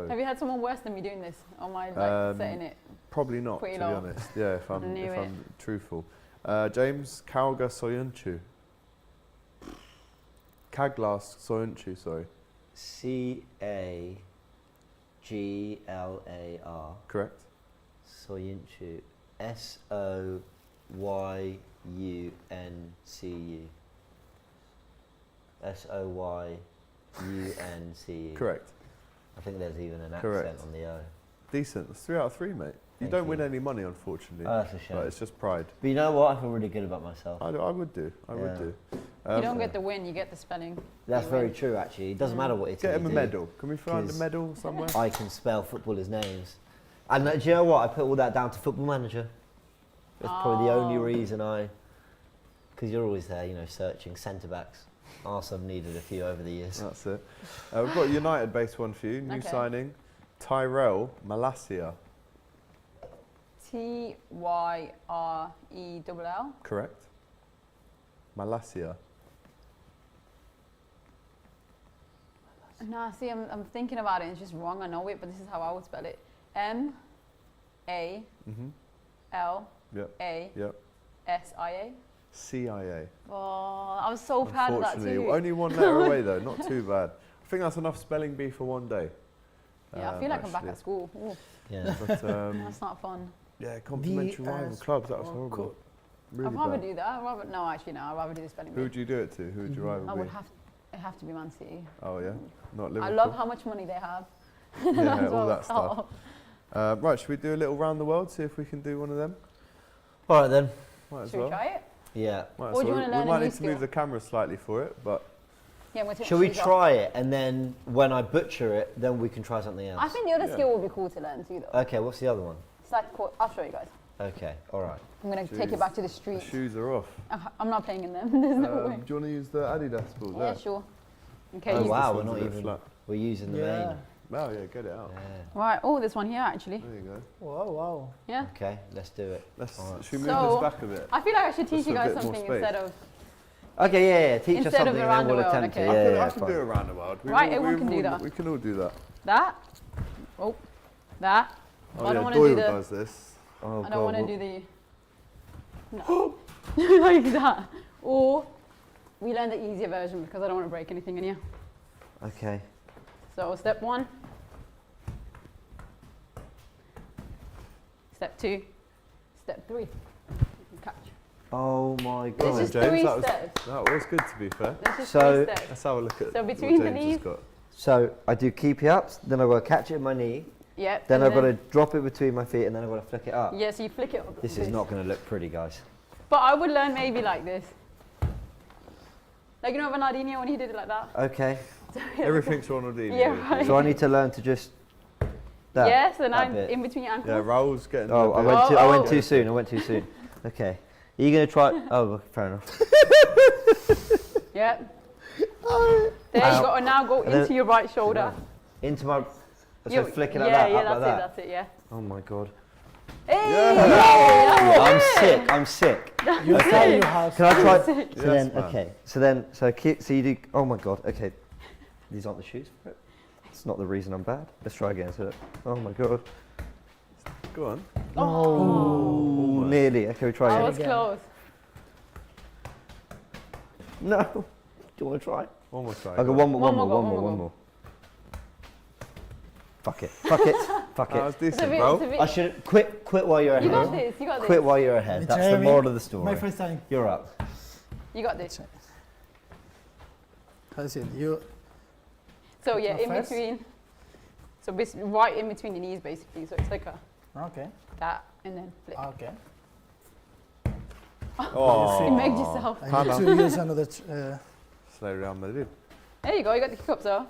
Have you had someone worse than me doing this? Or am I like setting it? Probably not, Pretty to be low. honest. Yeah, if I knew it. I'm truthful. James, Kaglas Soyuncu, sorry. CAGLAS G-L-A-R. Correct. Soyuncu. S-O-Y-U-N-C-U. S-O-Y-U-N-C-U. Correct. I think there's even an Correct. accent on the O. Decent. It's 3 out of 3, mate. You Thank don't you. win any money, unfortunately. Oh, that's a shame. But it's just pride. But you know what? I feel really good about myself. I would do. I would Yeah. do. You don't get the win, you get the spelling. That's You very win. true, actually. It doesn't matter what it is. Get him a you do. medal. Can we find a 'Cause medal somewhere? I can spell footballers' names. And do you know what? I put all that down to Football Manager. That's probably the only Oh. reason because you're always there, searching centre backs. Arsenal have needed a few over the years. That's it. We've got a United-based one for you. New Okay. signing, Tyrell Malacia. Tyrell. Correct. Malacia. Nah, see, I'm thinking about it. It's just wrong. I know it, but this is how I would spell it. M-A-L-A-S-I-A. Mm-hmm. Yep. CIA. Oh, I was so proud of that Unfortunately, too. only one letter away though. Not too bad. I think that's enough spelling bee for one day. Yeah, I feel like I'm back actually. at school. Ooh, Yeah. But that's not fun. yeah, complimentary rival DS clubs. That was or horrible. co- Really I'd rather bad. do that. I'd rather do the spelling Who bee. would you do it to? Who would you rival I be? would have to be Man City. Oh yeah, not I Liverpool. love how much money they have. Yeah, That's all what that I stuff. thought. Right, should we do a little round the world? See if we can do one of them. All right, then. Might as Should we well. try it? Yeah. Might as Or do you well. wanna We learn a might new need to move skill? the camera slightly for it, but Yeah, we'll take Shall we shoes off. try it, and then when I butcher it, then we can try something else? I think the other Yeah. skill would be cool to learn too, though. Okay, what's the other one? It's like, I'll show you guys. Okay, all right. I'm going to take Jeez. it back to the the street. shoes are off. I'm not playing in them. There's no way. Do you want to use the Adidas balls? Yeah, there? sure. Okay. Oh, use wow. This we're one's a not bit even- flat. We're using the Yeah. main. Wow, yeah, get it out. Yeah. Right. Oh, this one here actually. There you go. Wow, wow. Yeah. Okay, let's do it. Let's, All right. should we move So- this back a bit? I feel like I should teach Just you a guys bit more something space. instead of. Okay, yeah. Teach us Instead of something, and around then the we'll world, attempt okay. it. I Yeah, can, yeah, I can fine. do a roundabout. Right, everyone can do that. We can all do that. That. Oh. That. Oh I yeah, don't want to Doyle do the. does this. Oh, I don't want to God, do the. No. Like that. Or we learn the easier version because I don't want to break anything in here. Okay. So step 1. Step 2. Step 3. Catch. Oh my This God. is James, 3 that was- steps. That was good to be fair. This is So- 3 steps. Let's have a look at So what between the James has knees- got. So I do keepy ups, then I've got to catch it in my knee, Yep. then and I've got to drop it between my feet, and then I've got to flick it up. Yeah, so you flick it up. This is not going to look pretty, guys. But I would learn maybe like this. Like, you know Ronaldinho when he did it like that? Okay. Everything's Ronaldinho. Yeah, right. So I need to learn to just. That, Yes, and that I'm bit. in between your ankles. Yeah, Raul's getting. Oh, a I bit- went too. I went Oh. too soon. I went too soon. Okay. Are you going to try? Oh, well, fair enough. Yep. There you Ow. go. And now go And then- into your right shoulder. Into my. So You- flick it like yeah, that. yeah, up like that. that's it, yeah. Oh my God. Hey! Yeah. I'm sick. I'm sick. You Okay. say you have. Can I try? So Yes, then, man. okay. So then, so you do. Oh my God. Okay. These aren't the shoes for it. It's not the reason I'm bad. Let's try again. So, oh my God. Go on. Oh, nearly. Okay, we try I again. was again. close. No. Do you want to try? One more try. I'll go go one more, One more go, one more. Fuck it. Fuck it. Fuck That it. was It's a decent, bit, bro. it's a bit. I should quit while you're You ahead. got this, you got Quit this. while you're ahead. It's That's the Jeremy. moral of the story. My first time. You're up. You got this. How is it? You. So yeah, in First? between. So right in between the knees basically. So it's like a Okay. that and then flick. Okay. Oh, You made yourself. I Hannah. need to use another. Slow Real Madrid. There you go, you got the kick up though.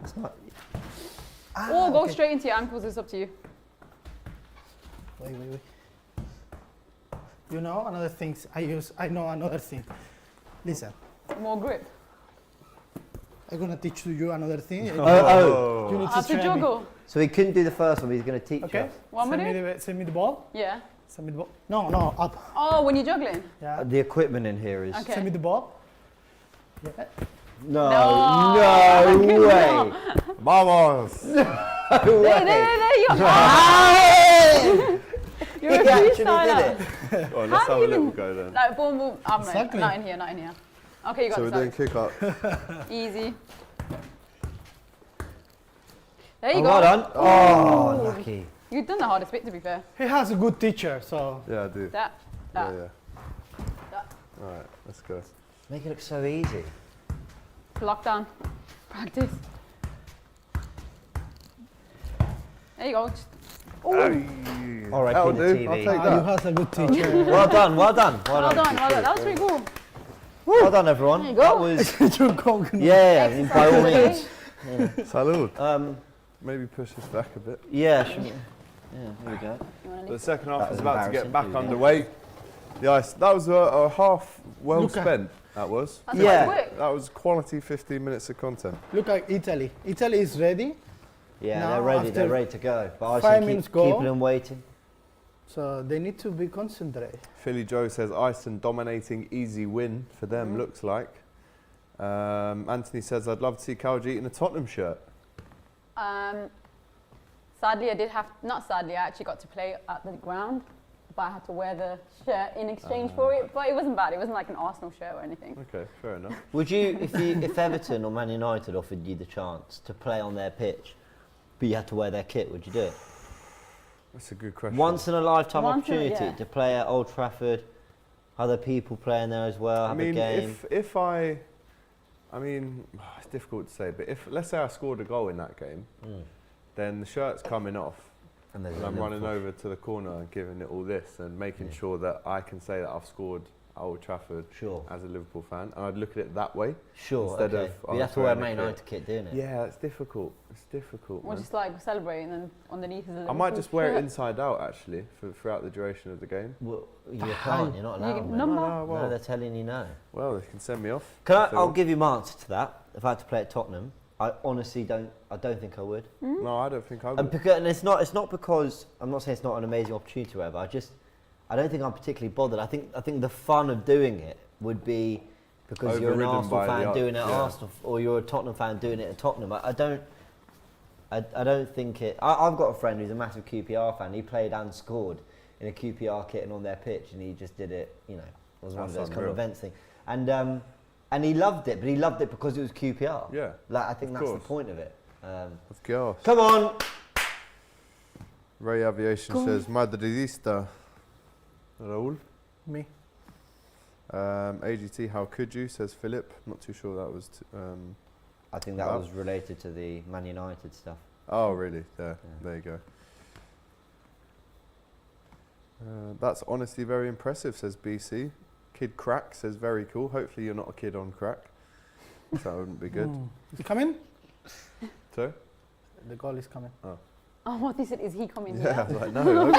It's not. Or go okay. straight into your ankles, it's up to you. Wait. You know another things I use. I know another thing. Listen, More grip. I'm gonna teach you another thing. Oh. You need How to to train me. juggle. So he couldn't do the first one, but he's going to teach Okay. us. One Send me, minute? send me the ball. Yeah. Send me the ball. No, up. Oh, when you're juggling? Yeah. The equipment in here is. Okay. Send me the ball. Yeah. No, No. no way. Vamos! There you go. You're a He actually freestyler. did it. Oh, let's How have do a you little even- go then. Like boom, boom. I'm Exactly. not in here, not in here. Okay, you got So we're this. doing Alex. kick up. Easy. There you Oh, go. well done. Oh, lucky. You've done the hardest bit, to be fair. He has a good teacher, so. Yeah, I do. That. Yeah, That. All right, let's go. Make it look so easy. Lockdown. Practice. There you go. Just, All right, That'll the do. TV. I'll take You that. has a good teacher. Well done, well done, well done. That was pretty cool. Well done, everyone. There you go. That was, You're going. yeah, by all means. Salud. Maybe push this back a bit. Yeah, sure. Yeah, there we go. You wanna The leave? second half That is was about to get embarrassing. back Here we go. underway. The ice. That was a half well Luca. spent. That was. That's Yeah. quite quick. That was quality 15 minutes of content. Look at Italy. Italy is ready, Yeah, Now they're ready. They're after ready to go. But I 5 say minutes keep, go. keeping them waiting. so they need to be concentrated. Philly Joe says Iceland dominating, easy win for them. Looks like. Anthony says I'd love to see Kaljit in a Tottenham shirt. Sadly, I did have, not sadly, I actually got to play at the ground, but I had to wear the shirt in exchange for it. But it wasn't bad. It wasn't like an Arsenal shirt or anything. Okay, fair enough. Would you, if Everton or Man United offered you the chance to play on their pitch, but you had to wear their kit, would you do it? That's a good question. Once in a lifetime Once in a- opportunity yeah. to play at Old Trafford, other people playing there as well, I have a mean, game. if I mean, it's difficult to say, but if let's say I scored a goal in that game, then the shirt's coming off. And there's And a I'm running Liverpool. over to the corner and giving it all this and making sure that I can say that I've scored at Old Trafford Sure. as a Liverpool fan. And I'd look at it that way. Sure, instead okay. of, But you have to wear a wearing Man a United kit, doing it? Yeah, it's difficult. It's difficult, Or man. just like celebrate and then underneath is a I Liverpool might just wear it shirt. inside out, actually, throughout the duration of the game. Well, you can't, you're not You allowed. get mate. number. No, No, well, they're telling you no. well, they can send me off. Can if they I'll want. give you my answer to that. If I had to play at Tottenham, I honestly don't think I would. No, I don't think I would. And it's not because I'm not saying it's not an amazing opportunity or whatever. I don't think I'm particularly bothered. I think the fun of doing it would be because you're an Overridden Arsenal by fan the doing it at yeah. Arsenal, or you're a Tottenham fan doing it at Tottenham. I don't think it. I've got a friend who's a massive QPR fan. He played and scored in a QPR kit and on their pitch, and he just did it. You know, it was one of That's those kind of unreal. events thing. And he loved it, but he loved it because it was QPR. Yeah, Like I think of that's course. the point of it. Let's go. Come on. Ray Aviation says Madridista. Raul. Me. AGT, how could you? Says Philip. Not too sure that was. I think that Wow. was related to the Man United stuff. Oh, really? There, Yeah. there you go. That's honestly very impressive, says BC. Kid Crack says very cool. Hopefully you're not a kid on crack. That wouldn't be good. Is he coming? So? The goal is coming. Oh, what he said, is he coming Yeah, I here? was like, no,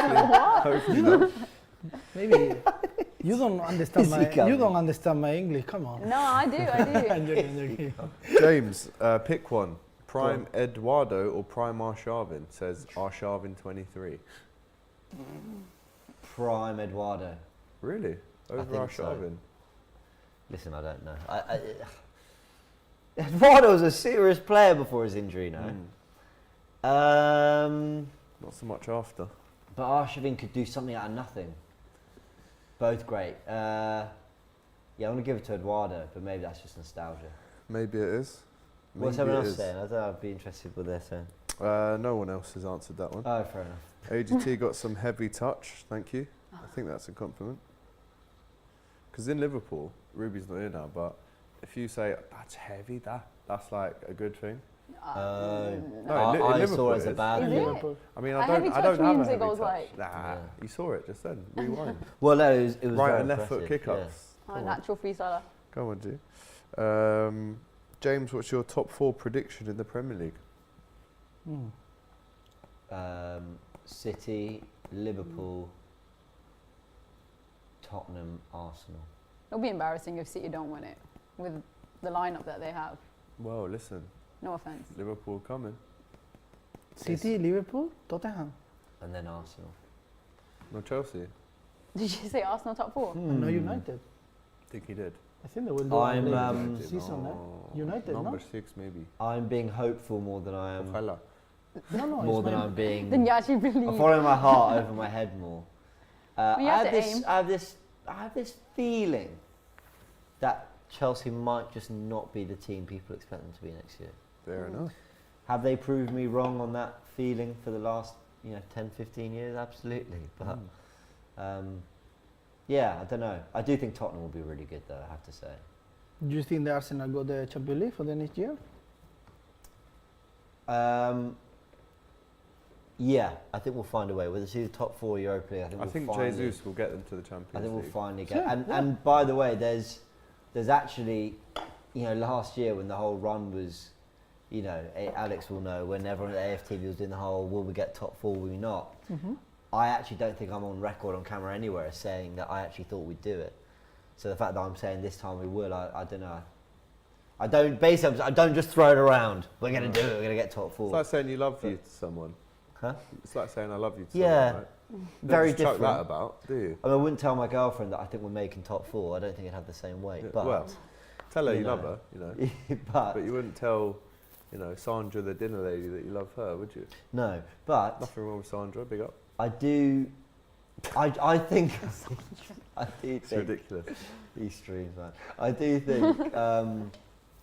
hopefully not. Maybe you don't understand Is he coming? you don't understand my English. Come on. No, I do. I'm joking, I'm joking. James, pick one. Prime Eduardo or Prime Arshavin, says Arshavin 23. Prime Eduardo. Really? Over think so. Arshavin? Listen, I don't know. Eduardo was a serious player before his injury, no? Not so much after. But Arshavin could do something out of nothing. Both great. Yeah, I want to give it to Eduardo, but maybe that's just nostalgia. Maybe it is. What's Maybe everyone it else is. saying? I don't know, I'd be interested what they're saying. No one else has answered that one. Oh, fair enough. AGT got some heavy touch, thank you. I think that's a compliment. Because in Liverpool, Ruby's not here now, but if you say, that's heavy, that's like a good thing. Uh, No, in I Liverpool saw it as it a is. bad Is thing. it? Liverpool. I mean, A I heavy don't touch have a means it heavy goes touch. like- Nah, Yeah. you saw it just then. Rewind. Well, no, it was Right very and left foot impressive, kick-ups. I'm a natural freestyler. Go on, G. James, what's your top 4 prediction in the Premier League? City, Liverpool, Tottenham, Arsenal. It'll be embarrassing if City don't win it with the lineup that they have. Well, listen, No offense. Liverpool coming. City, Liverpool, Tottenham. And then Arsenal. No Chelsea. Did you say Arsenal top 4? And no United. I think he did. I think they will do I'm, a um, late season. United, Number no? 6 maybe. I'm being hopeful more than I am. Ojalá. No, More it's than my- I'm being. Then you actually I'm believe. following my heart over my head more. Well, you have to aim. I have this feeling that Chelsea might just not be the team people expect them to be next year. Fair enough. Have they proved me wrong on that feeling for the last 10, 15 years? Absolutely. But yeah, I don't know. I do think Tottenham will be really good, though, I have to say. Do you think the Arsenal got the Champions League for the next year? Yeah, I think we'll find a way. Whether it's the top 4 Europa League, I think Jesus will get them to the Champions League. I think we'll finally get. Yeah, And by the way, there's actually, last year when the whole run was, Alex will know, when everyone at AFTV was doing the whole, will we get top 4, will we not? Mm-hmm. I actually don't think I'm on record on camera anywhere as saying that I actually thought we'd do it. So the fact that I'm saying this time we will, I don't know. I don't just throw it around. We're going to do it. We're going to get top 4. It's like saying you love you to someone. Huh? It's like saying I love you to Yeah. someone, right? Very Don't just chuck different. that about, do you? I mean, I wouldn't tell my girlfriend that I think we're making top 4. I don't think it'd have the same weight. Yeah, But, well, tell her you you love know. her, but But you wouldn't tell, Sandra, the dinner lady, that you love her, would you? no. But Nothing wrong with Sandra, big up. I do. I think. I do It's think ridiculous. these streams, man. I do think.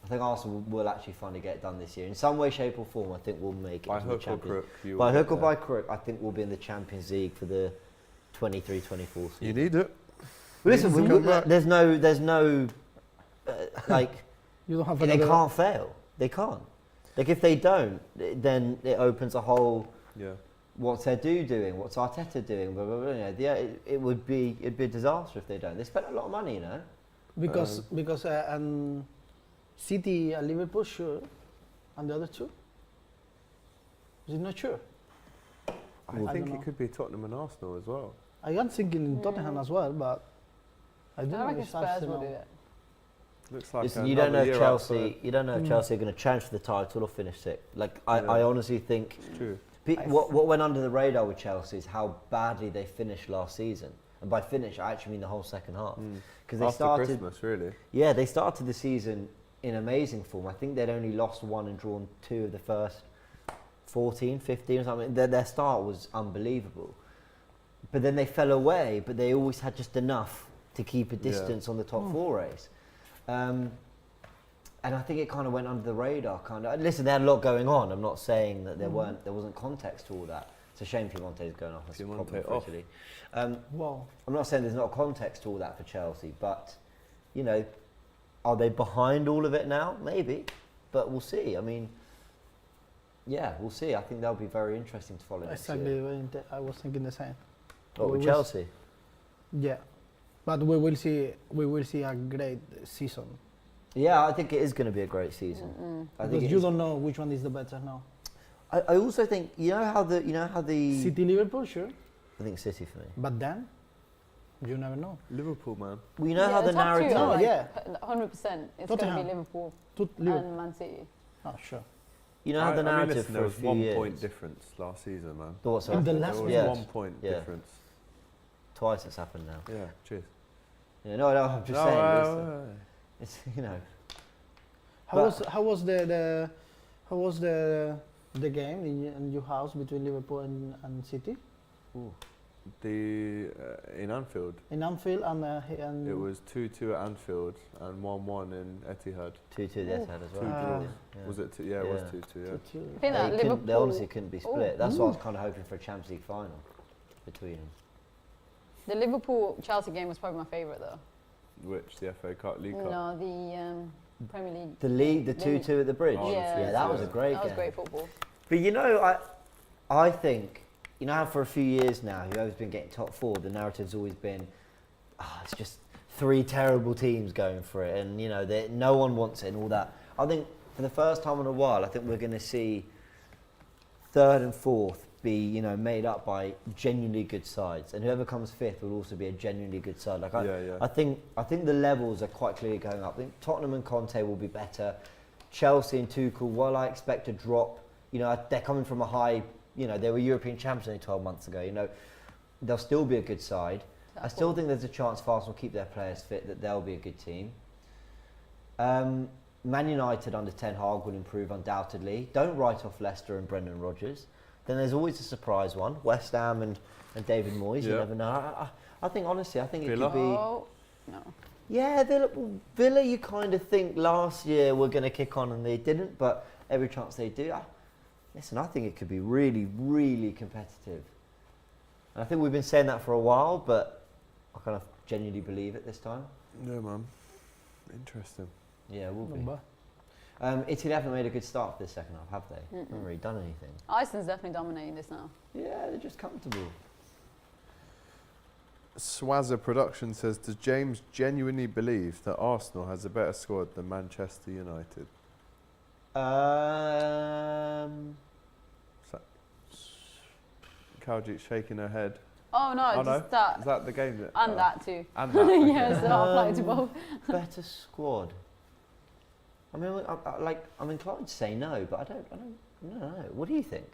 I think Arsenal will actually finally get it done this year in some way, shape, or form. I think we'll make it By to the hook or Champions. crook, you By will hook get or there. by crook, I think we'll be in the Champions League for the 23-24 season. You need it. Well, listen, Needs to come back. there's no like You don't have they another. can't fail. They can't. Like if they don't, then it opens a whole. Yeah. What's Edu doing? What's Arteta doing? Blah, blah, blah, it'd be a disaster if they don't. They spent a lot of money, Because City and Liverpool sure, and the other two. Is it not sure? I don't think know. it could be Tottenham and Arsenal as well. I am thinking in Tottenham as well, but I I don't know reckon if Spurs will do Arsenal. it. Looks like Listen, you don't know another if year Chelsea. outside. You don't know if Mm. Chelsea are going to challenge for the title or finish sixth. Like I Yeah. honestly think It's true. what went under the radar with Chelsea is how badly they finished last season. And by finish, I actually mean the whole second half. Because they After started. Christmas, really. Yeah, they started the season in amazing form. I think they'd only lost 1 and drawn 2 of the first 14, 15 or something. Their start was unbelievable. But then they fell away, but they always had just enough to keep a distance on the top 4 race. And I think it kind of went under the radar. Listen, they had a lot going on. I'm not saying that there wasn't context to all that. It's a shame Piemonte's going off. That's a problem Piemonte for off. Italy. Wow. I'm not saying there's not context to all that for Chelsea, but are they behind all of it now? Maybe, but we'll see. I mean, yeah, we'll see. I think that'll be very interesting to follow. next Exactly. year. I was thinking the same. What, We with will Chelsea? Yeah, but we will see. We will see a great season. Yeah, I think it is going to be a great season. I think Because it you is. don't know which one is the better now. I also think you know how the City, Liverpool, sure, I think City for me. but then you never know. Liverpool, man. Well, you know how the top two narrative. No, are, yeah. 100%. It's going to Tottenham. be Liverpool Liverpool. and Man City. Oh, sure. You know how the narrative listen, for there a was few 1 years. point difference last season, man. What's In the that? last There was Yes. 1 point Yeah. difference. Twice it's happened now. Yeah, cheers. Yeah, no, I'm just saying. It's How But- was the game in your house between Liverpool and City In Anfield, in Anfield and it was 2-2 at Anfield and 1-1 in Etihad. 2-2 the Etihad as well. Two draws. Yeah. Was it? Yeah, it was Yeah. 2-2. Yeah. 2-2. I think They, that couldn't- Liverpool. they honestly couldn't be split. Oh, That's why I was kind of hoping for a Champions League final between them. The Liverpool Chelsea game was probably my favourite though. Which the FA Cup, League Cup. No, the Premier League. The league, the 2-2 at the bridge. Oh, Yeah. that was a yeah. great That was game. great football. But I think, how for a few years now, whoever's been getting top 4, the narrative's always been, it's just 3 terrible teams going for it, and no one wants it and all that. I think for the first time in a while, I think we're going to see 3rd and 4th be made up by genuinely good sides, and whoever comes 5th will also be a genuinely good side. Like Yeah. I think the levels are quite clearly going up. I think Tottenham and Conte will be better. Chelsea and Tuchel, while I expect a drop, they're coming from a high. They were European champions only 12 months ago. They'll still be a good side. I still think there's a chance if Arsenal keep their players fit that they'll be a good team. Man United under Ten Hag will improve undoubtedly. Don't write off Leicester and Brendan Rodgers. Then there's always a surprise one, West Ham and David Moyes. You Yeah. never know. I think honestly, it Villa? could be. Oh, no. Yeah, Villa. You kind of think last year we're going to kick on and they didn't, but every chance they do, Listen, I think it could be really, really competitive. And I think we've been saying that for a while, but I kind of genuinely believe it this time. Yeah, man. Interesting. Yeah, it will be. But Italy haven't made a good start for this second half, have they? Mm-mm. Haven't really done anything. Iceland's definitely dominating this now. Yeah, they're just comfortable. Swazza Production says, does James genuinely believe that Arsenal has a better squad than Manchester United? Kaljit shaking her head. Oh no, Oh, just no? that. Is that the game? And that too. And that. Okay. Yeah, so I'll apply to both. Better squad. I mean, I'm inclined to say no, but I don't know. What do you think?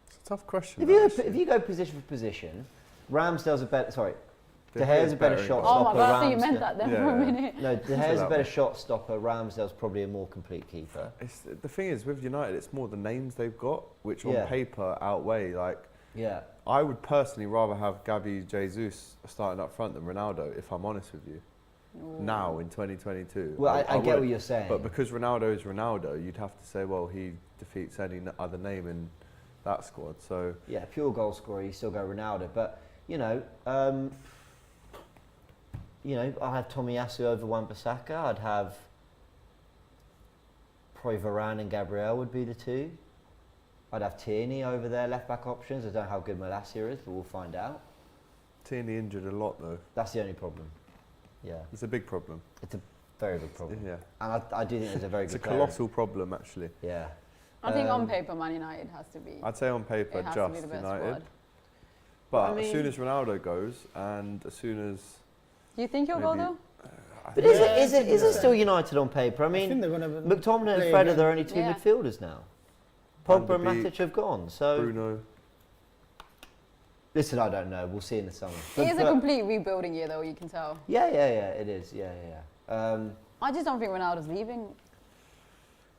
It's a tough question. If you go position for position, Ramsdale's a better. Sorry, De Gea's a better shot Oh stopper. my god, I thought you meant that then Yeah, for a yeah. minute. No, De Say Gea's a that better one. shot stopper. Ramsdale's probably a more complete keeper. The thing is, with United, it's more the names they've got, which on Yeah. paper outweigh. Like, Yeah. I would personally rather have Gabi Jesus starting up front than Ronaldo, if I'm honest with you. Ooh. Now in 2022. Well, I get would. what you're saying. But because Ronaldo is Ronaldo, you'd have to say, well, he defeats any other name in that squad. So Yeah, pure goal scorer, you still go Ronaldo. But, I have Tomiyasu over Wan-Bissaka. I'd have probably Varane and Gabriel would be the two. I'd have Tierney over their left-back options. I don't know how good Malacia is, but we'll find out. Tierney injured a lot, though. That's the only problem. Yeah, It's a big problem. it's a very big problem. Yeah. And I do think there's a very It's a good player. colossal problem, actually. Yeah. I think on Um, paper, Man United has to be. I'd say on paper, It has just to be the best United. squad. But I as soon mean- as Ronaldo goes, and as soon as Do you think he'll go maybe- though? I But think- is it still United on paper? I I think mean, they're gonna McTominay and play Fred are again. their only two Yeah. midfielders now. Van Pogba de and Beek, Matic have gone. So Bruno. listen, I don't know. We'll see in the summer. It is a But- complete rebuilding year though, you can tell. Yeah, it is. Yeah. I just don't think Ronaldo's leaving.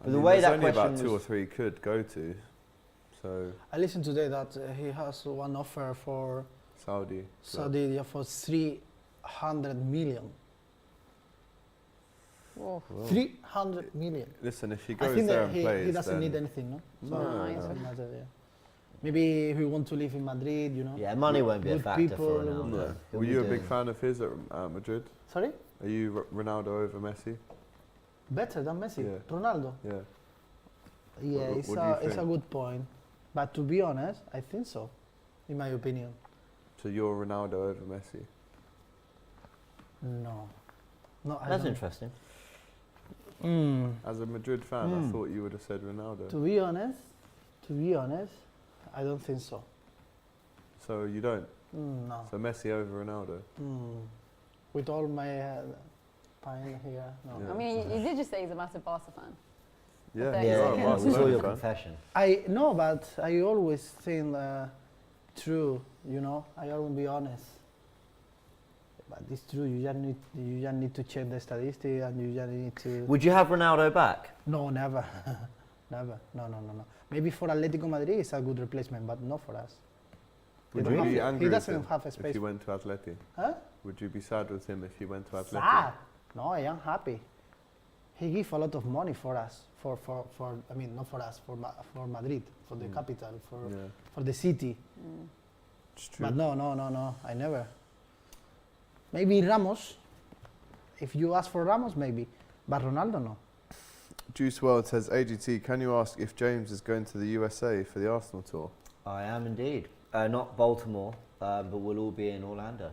I The mean, way there's that only about question 2 or was- 3 could go to. So I listened today that he has one offer for Saudi. club. Saudi Arabia for 300 million. Whoa. Well, 300 million. listen, if he I goes think there that and he plays, doesn't then need anything, no? No, no. doesn't matter, yeah. Maybe he want to live in Madrid, you know? Yeah, money won't be a Good factor people, for Ronaldo. No. He'll Were be you a big doing- fan of his at Madrid? Sorry? Are you Ronaldo over Messi? Better than Messi. Yeah. Ronaldo. Yeah. Yeah, What it's do you a think? good point. But to be honest, I think so, in my opinion. So you're Ronaldo over Messi? No. No, I That's don't. interesting. As a Madrid fan, I thought you would have said Ronaldo. To be honest, I don't think so. So you don't? No. So Messi over Ronaldo? With all my pain here, no. Yeah. I mean, you did just say he's a massive Barca fan. Yeah, Thanks. you Yeah, are a Yeah, it was all Barcelona your fan. confession. I no, but I always think true. You know, I always be honest. But it's true. You just need to check the statistics, and you just need to. Would you have Ronaldo back? No, never, never. No. Maybe for Atletico Madrid, it's a good replacement, but not for us. Would He you don't be have- angry he with doesn't him have a if space. he went to Atleti? Huh? Would you be sad with him if he went to Atleti? Sad. No, I am happy. He give a lot of money for us, for I mean, not for us, for Madrid, for the capital, Yeah, for the city. it's true. But no, I never. Maybe Ramos. If you ask for Ramos, maybe. But Ronaldo, no. Juice World says, AGT, can you ask if James is going to the USA for the Arsenal tour? I am indeed. Not Baltimore, but we'll all be in Orlando.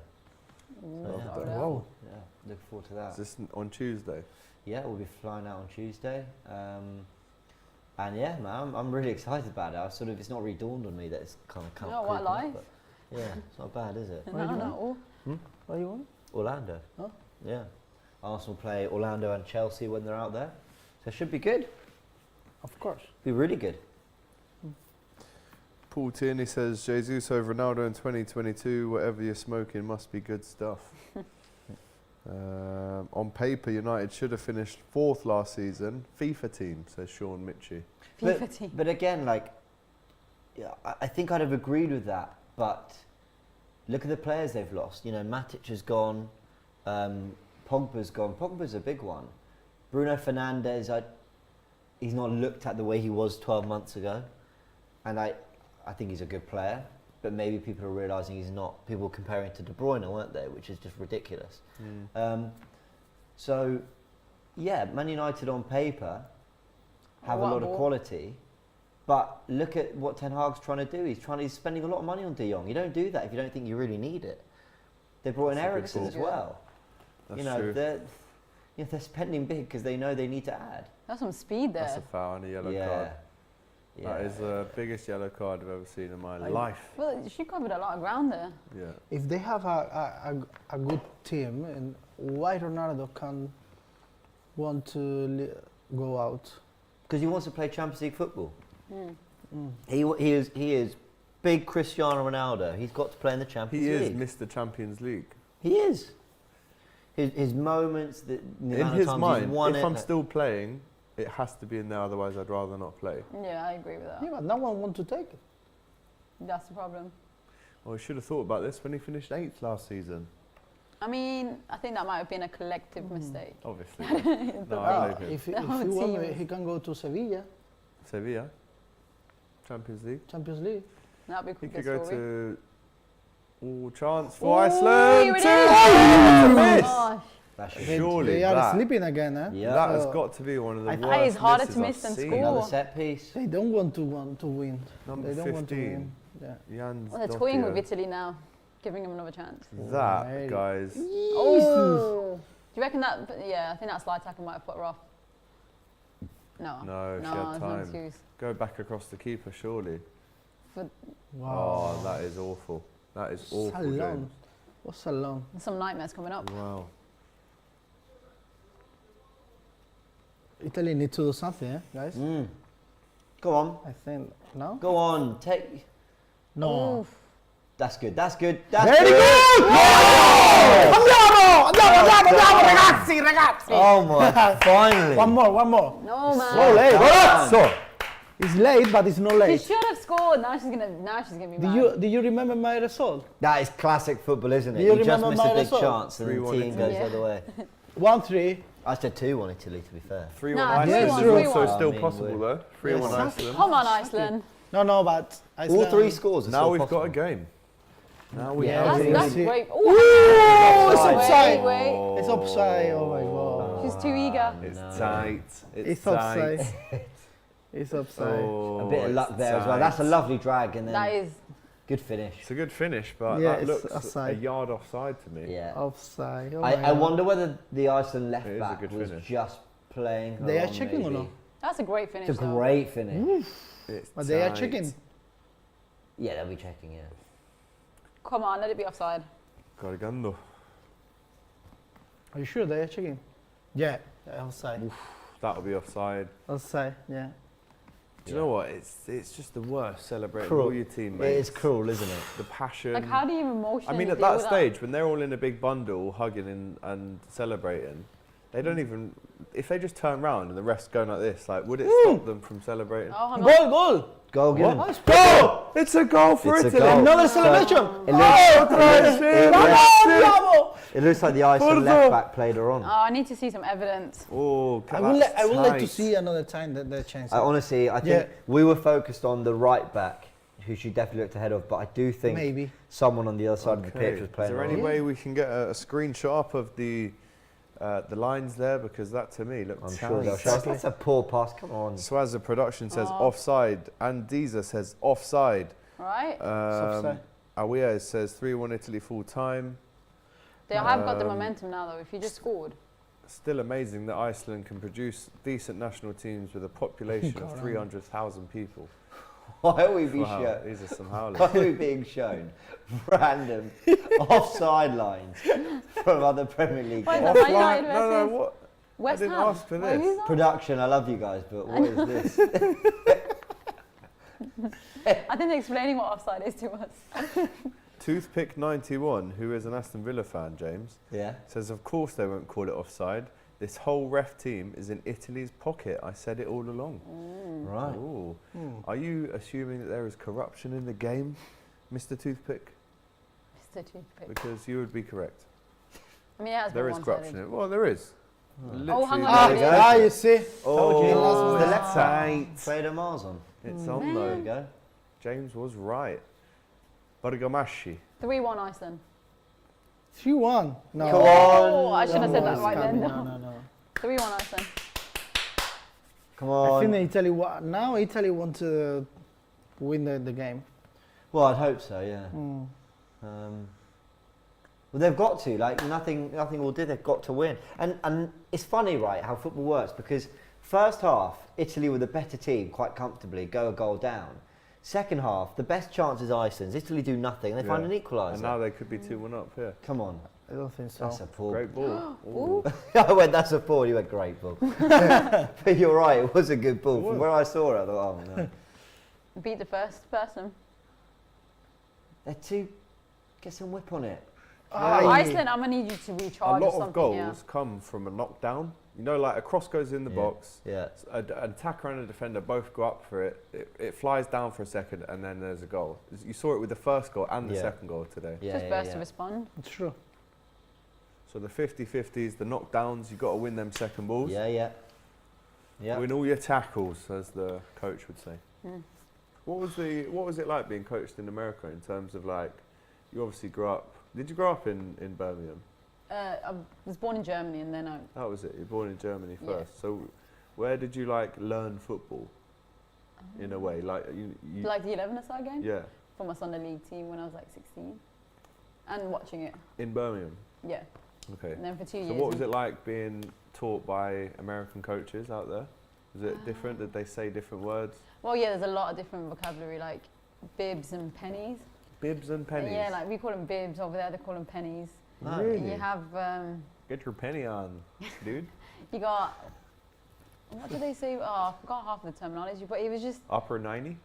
Ooh, So, yeah. shout out. Wow. Yeah, looking forward to that. Is this on Tuesday? Yeah, we'll be flying out on Tuesday. And yeah, man, I'm really excited about it. It's not really dawned on me that it's kind of No, what creeping up, life? but yeah, it's not bad, is it? No. What do you want? Orlando. Oh. Yeah. Arsenal play Orlando and Chelsea when they're out there. So it should be good. Of course. Be really good. Paul Tierney says, Jesus over Ronaldo in 2022, whatever you're smoking must be good stuff. On paper, United should have finished 4th last season. FIFA team, says Sean Mitchie. FIFA team. But again, yeah, I think I'd have agreed with that. But look at the players they've lost. You know, Matic has gone. Pogba's gone. Pogba's a big one. Bruno Fernandes, he's not looked at the way he was 12 months ago, and I think he's a good player. But maybe people are realising he's not. People were comparing to De Bruyne, weren't they? Which is just ridiculous. So, yeah, Man United on paper have a lot of quality, but look at what Ten Hag's trying to do. He's spending a lot of money on De Jong. You don't do that if you don't think you really need it. They brought in Eriksen as well. That's true. They're spending big because they know they need to add. That's some speed there. That's a foul and a yellow card. That is the biggest yellow card I've ever seen in my life. Well, she covered a lot of ground there. Yeah. If they have a good team, and why Ronaldo can't want to go out? Because he wants to play Champions League football. He is big Cristiano Ronaldo. He's got to play in the Champions League. He is Mr. Champions League. He is. His moments, in his mind, if I'm still playing, it has to be in there, otherwise I'd rather not play. Yeah, I agree with that. Yeah, but no one wants to take it. That's the problem. Well, we should have thought about this when he finished 8th last season. I mean, I think that might have been a collective mistake. Obviously. No, I believe him. If he whole want, team. he can go to Sevilla, Sevilla, Champions League. Champions League. That'd be He a could good go story. to chance for Iceland. Here it Two! is! Miss. Gosh. Surely they are that, sleeping again, eh? Yeah. that has So got to be one of the worst That is harder to misses miss I've than seen. score. Another set piece. They don't want to win. Number They don't want to 15. win. Yeah. Jan's Well, they're toying with Doppio. Italy now, giving him another chance. That, Right. guys. Oh! Do you reckon that? Yeah, I think that slide tackle might have put her off. No. No, she had there's no time. excuse. Go back across the keeper, surely. Wow. Oh, that is awful. That is awful, So long. James. What's so long? There's some nightmares coming up. Wow. Italy need to do something, eh, guys? Go on. I think. No? Go on. Take. No. Oof. That's good. That's good. That's Very good! Ragazzi, ragazzi! Oh my! Finally. One more. No, man. So late. So, It's late, but it's not She late. should have scored. Now she's gonna be mad. Do you remember my result? That is classic football, isn't it? Do you You just remember miss a my big result? chance and the 3-1 team Italy. goes Yeah. the other way. 1-3. I said 2-1 Italy, to be fair. 3-1 Nah, Iceland is 3-1, also 3-1. still I mean, possible, though. 3-1 Yes. Iceland. Come on, Iceland. No, but All three scores are Now still we've possible. got a game. Now we Yeah, have we- That's see. great. Ooh, it's Offside. offside. Wait. It's offside. Oh my god. She's too eager. It's No. tight. It's tight. offside. It's offside. Oh, A bit of luck it's there as well. That's a tight. lovely drag and then That is. good finish. It's a good finish, but Yeah, that it's looks offside. a yard offside to me. Yeah. Offside. Oh I my God. wonder whether the Iceland left It is a back good was finish. just playing. her They are on checking or maybe. no? That's a great finish. It's a though. great finish. It's But they are tight. checking. Yeah, they'll be checking, yeah. Come on, let it be offside. Cargando. Are you sure they are checking? Yeah, offside. That'll be offside. Offside. Yeah. Do you know what? It's just the worst celebrating Cruel. all your teammates. It's cruel, isn't it? The passion. Like, how do you emotionally I mean, at deal that with stage, when they're all in a big bundle, hugging and celebrating, they don't even. If they just turn round and the rest going like this, like, would it stop them from celebrating? Oh, hang on. Goal! Goal given. What? Goal! It's a goal for It's a Italy. goal. Another celebration! It looks, Bravo! it looks like the Iceland left back played her on. Oh, I need to see some evidence. Oh, I would like to see another time that chance. Honestly, I think we were focused on the right back, who she definitely looked ahead of, but I do think Maybe. someone on the other side of the pitch was Is playing there her any on. way we can get a screenshot up of the lines there? Because that to me looked I'm sure they'll show us. That's a poor pass, come on. Swazza Production says offside, and Diza says offside. Right? offside. Awia says 3-1 Italy full time. They have got the momentum now, though. If you just scored. Still amazing that Iceland can produce decent national teams with a population of God. 300,000 people. Why are we being Wow, shown? these are some howlers. Why are we being shown random offside lines from other Premier League Why is games? that? Man Offline- United no, versus what? West didn't Ham. ask for Wait, this. who's that? Production, I love you guys, but what is this? I think they're explaining what offside is to us. Toothpick 91, who is an Aston Villa fan, James, Yeah. says, of course they won't call it offside. This whole ref team is in Italy's pocket. I said it all along. Right. Ooh. Are you assuming that there is corruption in the game, Mr. Toothpick? Mr. Toothpick. Because you would be correct. I mean, it has There been is one-sided. corruption. Well, there is. Literally hang on, there there we it go. is. Ah, you see? Oh, you. the It's the left side. Fredo Mars on. It's on There though. you go. James was right. Bergamashi. 3-1 Iceland. 3-1. No. Come Oh, on. I should have said that it's right then. coming. No. No. 3-1 Iceland. Come I on. think that Italy now Italy want to win the game. Well, I'd hope so, yeah. Mm. Well, they've got to. Like, nothing will do. They've got to win. And it's funny, right, how football works, because first half, Italy were the better team quite comfortably, go a goal down. Second half, the best chance is Iceland's. Italy do nothing, and they find an equaliser. And now they could be 2-1 up here. Come on. I don't think so. That's a poor. Great ball. Ooh. I went, that's a ball. You went, great ball. But you're right, it was a good ball. It was. From where I saw it, I thought, oh no. Beat the first person. They're too. Get some whip on it. Iceland, I'm going to need you to A recharge or lot something. of goals yeah. come from a knockdown. You know, like a cross goes in the box, Yeah. an attacker and a defender both go up for it. It flies down for a second, and then there's a goal. You saw it with the first goal and the Yeah. second goal today. Yeah. Just yeah, burst yeah. to respond. It's true. So the 50-50s, the knockdowns, you've got to win them second balls. Yeah, yeah. Yeah. Win all your tackles, as the coach would say. Mm. What was it like being coached in America in terms of, like, you obviously grew up. Did you grow up in Birmingham? I was born in Germany and then I... That was it. You're born in Germany Yeah. first. So where did you like learn football? In a way, like you Like the 11-a-side game? yeah, For my Sunday league team when I was like 16. And watching it. in Birmingham. Yeah. Okay. And then for 2 So years. what was it like being taught by American coaches out there? Was it different? Did they say different words? Well, yeah, there's a lot of different vocabulary, like bibs and pennies. Bibs and pennies. Yeah, like we call them bibs over there, they call them pennies. Oh. Really? You have, Get your penny on, dude. you got, what did they say? Oh, I forgot half of the terminology, but it was just Upper 90?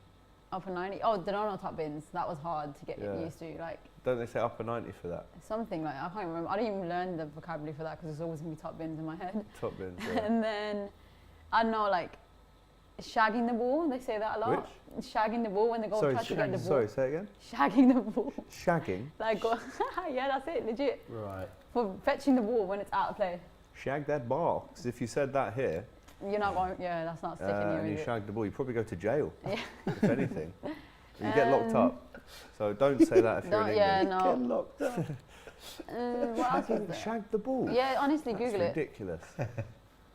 upper 90. Oh, the no top bins, that was hard to get Yeah. used to. Like Don't they say upper 90 for that? something like, I can't remember. I didn't even learn the vocabulary for that because there's always going to be top bins in my head. Top bins. Yeah. And then, I don't know, like, shagging the ball, they say that a lot. Shagging the ball when they go try to get the ball. Sorry, say it again. Shagging the ball. Shagging. Like, go, yeah, that's it, legit. Right. For fetching the ball when it's out of play. Shag that ball. Because if you said that here, You're not going, yeah, that's not sticking and here, you is it? shagged the ball, you probably go to jail. Yeah. If anything. You get locked up. So don't say that if you're No, in yeah, England. no. locked up. What else was there? Shagged the ball. Yeah, honestly, That's Google it. ridiculous.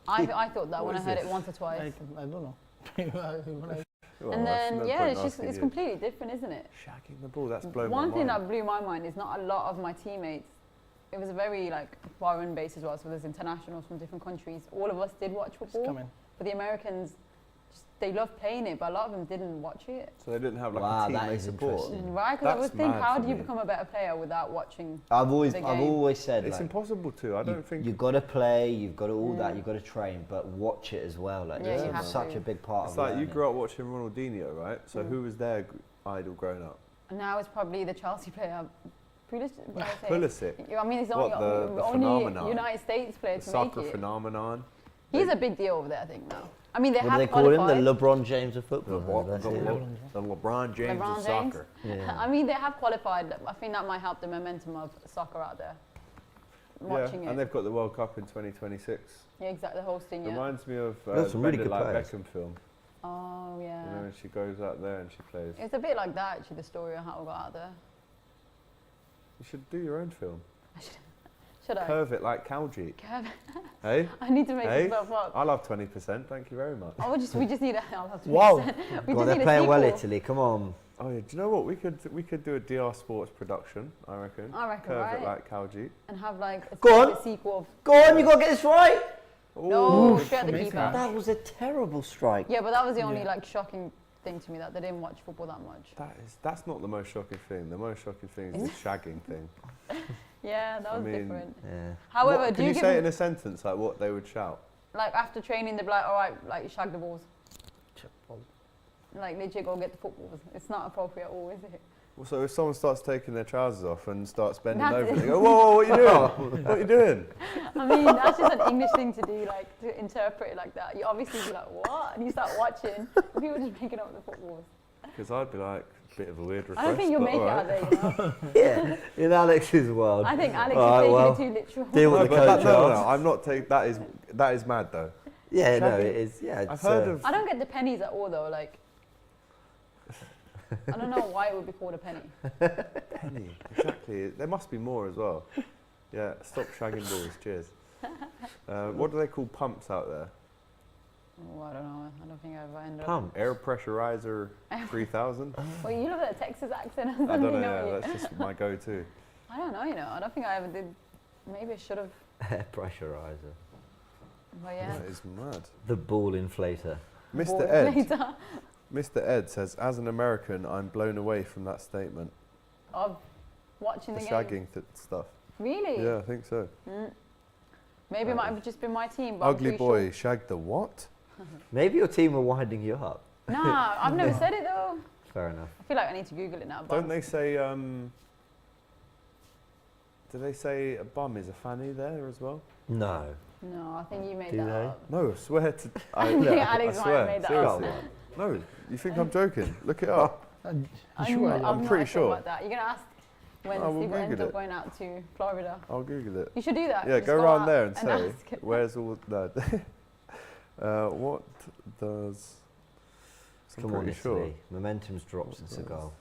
I thought that What when I is heard this? it once or twice. I don't know. Well, And that's then, no yeah, point it's just, asking it's you. completely different, isn't it? Shagging the ball, that's blown One my thing mind. that blew my mind is not a lot of my teammates, it was a very like foreign base as well, so there's internationals from different countries. All of us did watch It's football, coming. but the Americans, just, they love playing it, but a lot of them didn't watch it. So they didn't have like Wow, a that teammate is support. interesting. Right? Because I That's would think, mad how for do you me. become a better player without watching? I've The game. always said It's like, impossible to. I don't think. you've got to play, you've got to all that, you've got to train, but watch it as well. Like Yeah, this you is have such to. a big part It's of like you learning. grew up watching Ronaldinho, right? So who was their idol growing up? Now it's probably the Chelsea player. Pulisic. Pulisic. I mean, he's What, only, the only phenomenon? United States player The to make soccer it. phenomenon. He's a big deal over there, I think, now. I mean, they What do have they call him? qualified. The LeBron James of football. The That's it. LeBron James LeBron of James. soccer. Yeah. I mean, they have qualified. I think that might help the momentum of soccer out there. Watching And it. they've got the World Cup in 2026. Yeah, exactly, hosting, yeah. Reminds me of There's some really Bend It good Like players. Beckham film. Oh, yeah. You know, and she goes out there and she plays. It's a bit like that, actually, the story of how we got out there. You should do your own film. Should I? Curve it like Kaljit. Kev, Hey? I need to make Hey? myself up. I'll have 20%, thank you very much. Oh, we just need a. I'll have to Wow. we God, just they're need a playing well, sequel. Italy. Come on. Oh yeah, do you know what? We could do a DR Sports production, I reckon. I reckon, Curve right? it like Kaljit. And have like a, Go on. a sequel of. Go on, you got to get this right. No, Ooh, straight at the amazing. keeper. That was a terrible strike. Yeah, but that was the only Yeah. like shocking thing to me that they didn't watch football that much. That's not the most shocking thing. The most shocking thing is the shagging thing. Yeah, that I was mean- different. Yeah. However, What, do can you you give say it them, in a sentence like what they would shout? like after training they'd be like, all right, like shag the balls. Like legit go get the footballs. It's not appropriate at all, is it? Well, so if someone starts taking their trousers off and starts bending That's over, it. they go, whoa, what are you doing? What are you doing? I mean, that's just an English thing to do, like to interpret it like that. You obviously be like, what? And you start watching, and people just making up the footballs. Because I'd be like, Bit of a weird request. I don't think you'll but make it alright. out there, you know. Yeah, in Alex's world. I think Alex Alright, is well, taking it too literal. Deal with No, the but coach. no, Charles. I'm not taking. That is mad though. Yeah, no, Shaggy. it is. Yeah, I've it's, heard of. I don't get the pennies at all though. Like, I don't know why it would be called a penny. Penny. Exactly. There must be more as well. Yeah. Stop shagging balls. Cheers. What do they call pumps out there? Oh, I don't know. I don't think I've ever ended up. Pump. Air pressurizer 3000. Well, you love that Texas accent or I something, don't know. don't Yeah, you? that's just my go-to. I don't know. You know, I don't think I ever did. Maybe I should have. Air pressurizer. But yeah. That is mad. The ball inflator. Mr. Ball Ed. inflator Mr. Ed says, as an American, I'm blown away from that statement. of watching The the shagging stuff. Really? Yeah, I think so. Maybe it might have just been my team. But I'm Ugly pretty boy shagged the what? Maybe your team are winding you up. Sure. Nah, I've never said it though. Fair enough. I feel like I need to Google it now. But Don't they say, do they say a bum is a fanny there as well? No. No, I think you made Do that they? up. No, I swear to... I think Alex I might swear, have made that seriously. up. No, you think I'm joking? Look it up. And I'm, sure, I'm I'm not pretty sure sure. about that. You're gonna ask when I will Steve ends Google up it. going out to Florida. I'll Google it. You should do that. Yeah, Just go out around there and say, ask. where's all... No. What does... I'm Come on, pretty sure. Italy. Momentum's dropped since the goal.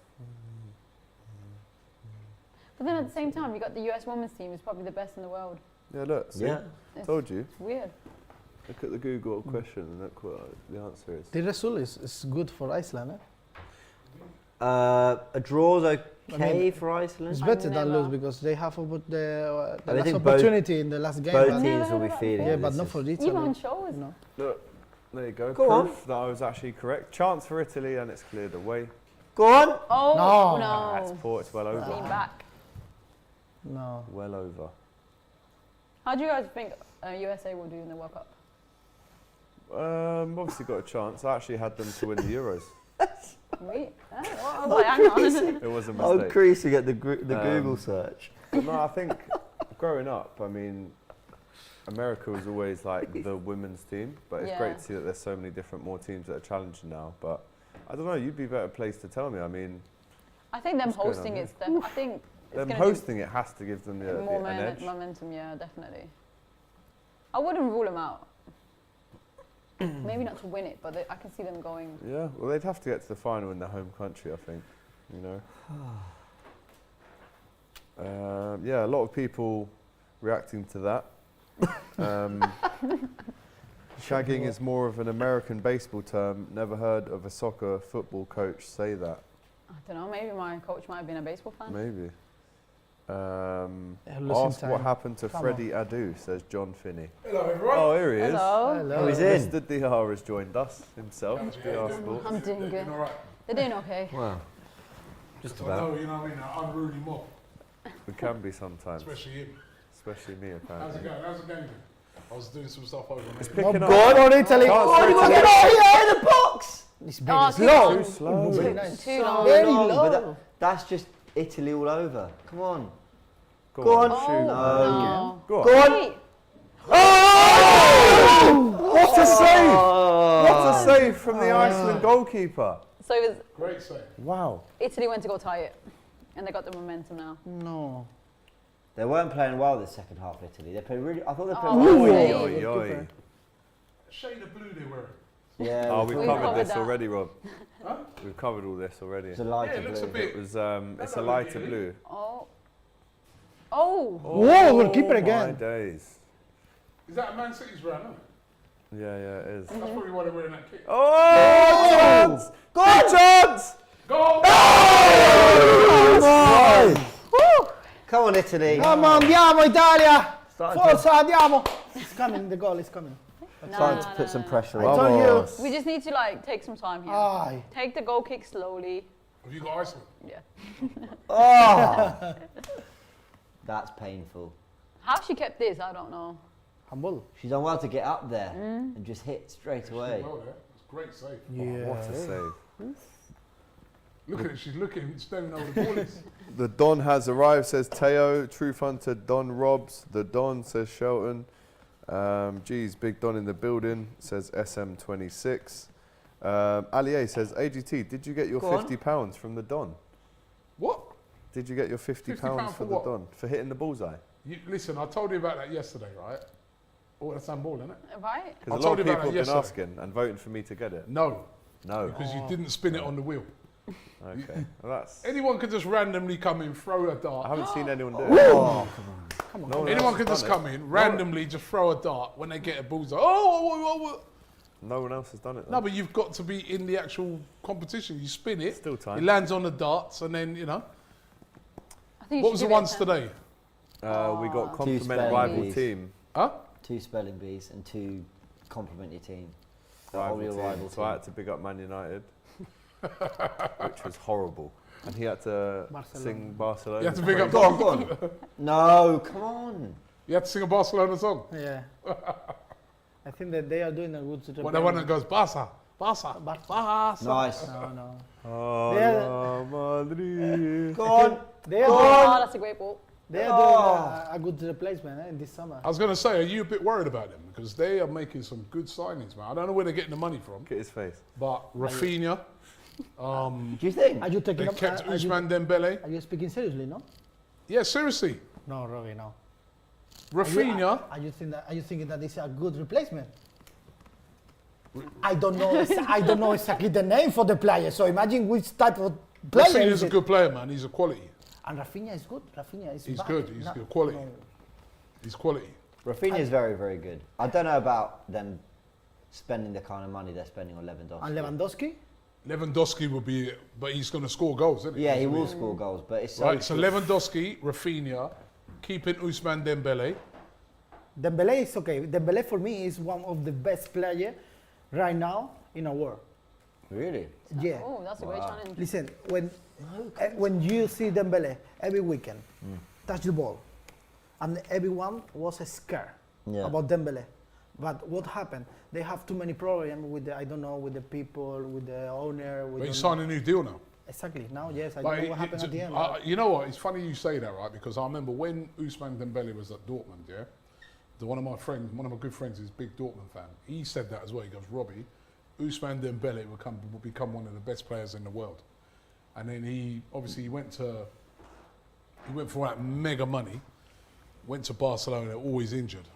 But then at the same time, you got the US women's team is probably the best in the world. Yeah, look, see? Yeah. It's Told you. weird. Look at the Google question and look what the answer is. the result is good for Iceland. A draw's okay I mean, for Iceland. It's I've better than never- lose because they have the I last think both- opportunity in the last game. Both but- Never teams will heard be of that feeling yeah, it. but This not is- for Italy. Even on shows. No. Look, there you go. Go Proof that I was actually correct. Chance for Italy and it's cleared away. Go on. Oh No. That's no! poor. It's well over. Lean back. No. Well over. How do you guys think USA will do in the World Cup? Obviously got a chance. I actually had them to win the Euros. What? I was like, hang on. It was a Oh, mistake. creasing at the Google Um, search. But no, I think growing up, I mean, America was always like the women's team, but it's Yeah. great to see that there's so many more teams that are challenging now. But I don't know, you'd be better placed to tell me. I mean, I think them What's going on hosting here? it's I think it's them gonna hosting it has to give them do the, more an edge. momentum. Yeah, definitely. I wouldn't rule them out. Maybe not to win it, but I can see them going. Yeah, well, they'd have to get to the final in their home country, I think. You know. Yeah, a lot of people reacting to that. Shagging is more of an American baseball term. Never heard of a soccer football coach say that. I don't know. Maybe my coach might have been a baseball fan. Maybe. losing Ask what time. happened to Come Freddie Adu, says John Finney. Hello everyone. Oh, here he is. Hello. Hello. Oh, he's in. Mr. DR has joined us himself. DR Sports. I'm doing good. Doing all right. They're doing okay. Wow. Just So about. I know, you know what I mean, an unruly mob, We can be sometimes, especially him. especially me How's it apparently. going? How's the game going? I was doing some stuff over It's there. picking up. Go on, Italy. Chance Oh, for you Italy. get out here in the box. It's very Oh, slow. Too slow. Very nice. Too long. Very Long, but low. that's just Italy all over. Come on. Go Go on, on. Oh, shoot. no. Go on. Go on. Wait. What a save! Oh. What a save from the Iceland goalkeeper. So it was Great save. Wow. Italy went to go tie it, and they got the momentum now. No. They weren't playing well this second half, Italy. They played really. I thought they played Oh, well. save. Oi, oi. Shade of blue they were. Yeah. Oh, it we've We've covered covered this that. already, Rob. Huh? We've covered all this already. was a lighter Yeah, it looks a blue. bit- It was, it's a lighter blue. Oh. Oh. Whoa, goalkeeper My again. days. Is that a Man City's brand? No? Yeah, it is. That's probably why they're wearing that kit. Oh, chance! Go on, Chance! Goal! Come on, Italy. Come on, andiamo Italia. Starting to, Forza, andiamo. It's coming, the goal is coming. starting to put some pressure I on. told you. Vamos. We just need to like take some time here. Aye. Take the goal kick slowly. Have you got Iceland? Yeah. Oh! That's painful. How she kept this, I don't know. Humble. She's done well to get up there and just hit straight She's away. doing well there. It's a great save. Yeah. What a save. Look at it. She's looking, staring over the ball is. The Don has arrived, says Teo. Truth Hunter Don Robs. The Don, says Shelton. Geez, Big Don in the building, says SM26. Ali A says, AGT, did you get your Go on. £50 from the Don? What? Did you get your £50 £50 for for the what? Don? For hitting the bullseye? Listen, I told you about that yesterday, right? Oh, that's handball, isn't it? Right? Because I a lot told of you about people have that been yesterday. asking and voting for me to get it. No, No. because you didn't spin it on the wheel. Okay. Well, that's... Anyone could just randomly come in, throw a I dart. haven't seen anyone do it. Oh, Come on. No one Anyone else could has just done come in, randomly just throw a dart when they get a bullseye. Oh. No one else has done it. No, but you've got to be in the actual competition. You spin it, Still time. it lands on the darts, and then, you know. I think you What was should the give it a ones 10. today? We got compliment spelling rival bees. team. Huh? 2 spelling bees and 2 compliment your team. Rival your team. rival So I team. had to big up Man United, which was horrible. And he had to sing Barcelona. You had to big up. Go on, go on. No, come on. You had to sing a Barcelona song. Yeah. I think that they are doing a good When the one that goes Barca, Barca, Barca. Barca. Nice. No. Hala Madrid. Go on. They are Oh, that's a great ball. They are doing a good replacement in this summer. I was going to say, are you a bit worried about them? Because they are making some good signings, man. I don't know where they're getting the money from, Look at his face. but Rafinha, Do you think? Are you taking they up? kept Are you, Ousmane Dembele. are you speaking seriously? No. Yeah, seriously. No, Robbie, no. Rafinha, Are you thinking that it's a good replacement? I don't know. I don't know exactly the name for the player. So imagine which type of player Rafinha's is a it. good player, man. He's a quality. And Rafinha is good. Rafinha is. He's back. good. He's No- good quality. no. He's quality. Rafinha is very, very good. I don't know about them spending the kind of money they're spending on Lewandowski. And Lewandowski. Lewandowski will be, but he's going to score goals, isn't he? Yeah, he will score goals, but it's so Right, so Lewandowski, Rafinha, keeping Ousmane Dembele. Dembele is okay. Dembele for me is one of the best players right now in our world. Really? Yeah. Oh, that's a great challenge. Listen, when you see Dembele every weekend touch the ball, and everyone was scared Yeah. about Dembele. But what happened? They have too many problems with the, I don't know, with the people, with the owner. With But he the- signed a new deal now. Exactly. Now, yes, I Like, don't know what happened at the end. you know what? It's funny you say that, right? Because I remember when Ousmane Dembele was at Dortmund, yeah? One of my good friends is a big Dortmund fan. He said that as well. He goes, Robbie, Ousmane Dembele will become one of the best players in the world. And then he went for that mega money, went to Barcelona, always injured.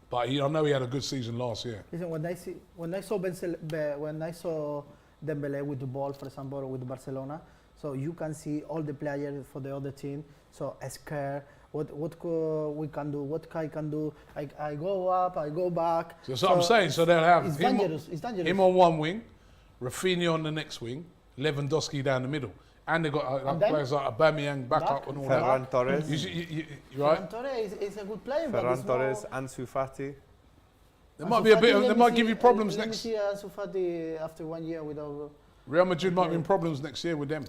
But I know he had a good season last year. Listen, when I saw Dembele with the ball, for example, with Barcelona, so you can see all the players for the other team. So scared. What we can do? What I can do? I go up, I go back. So that's what I'm saying. So they'll have It's him, dangerous. It's dangerous. him on one wing, Rafinha on the next wing, Lewandowski down the middle. And they've got And then- players like Aubameyang back up and all that. Ferran Torres. You right? Ferran Torres is a good player, but Ferran it's Torres, more- Ansu Fati. There might be a bit. They might give you problems let next. me see Ansu Fati after 1 year without. Real Madrid might be in problems next year with them.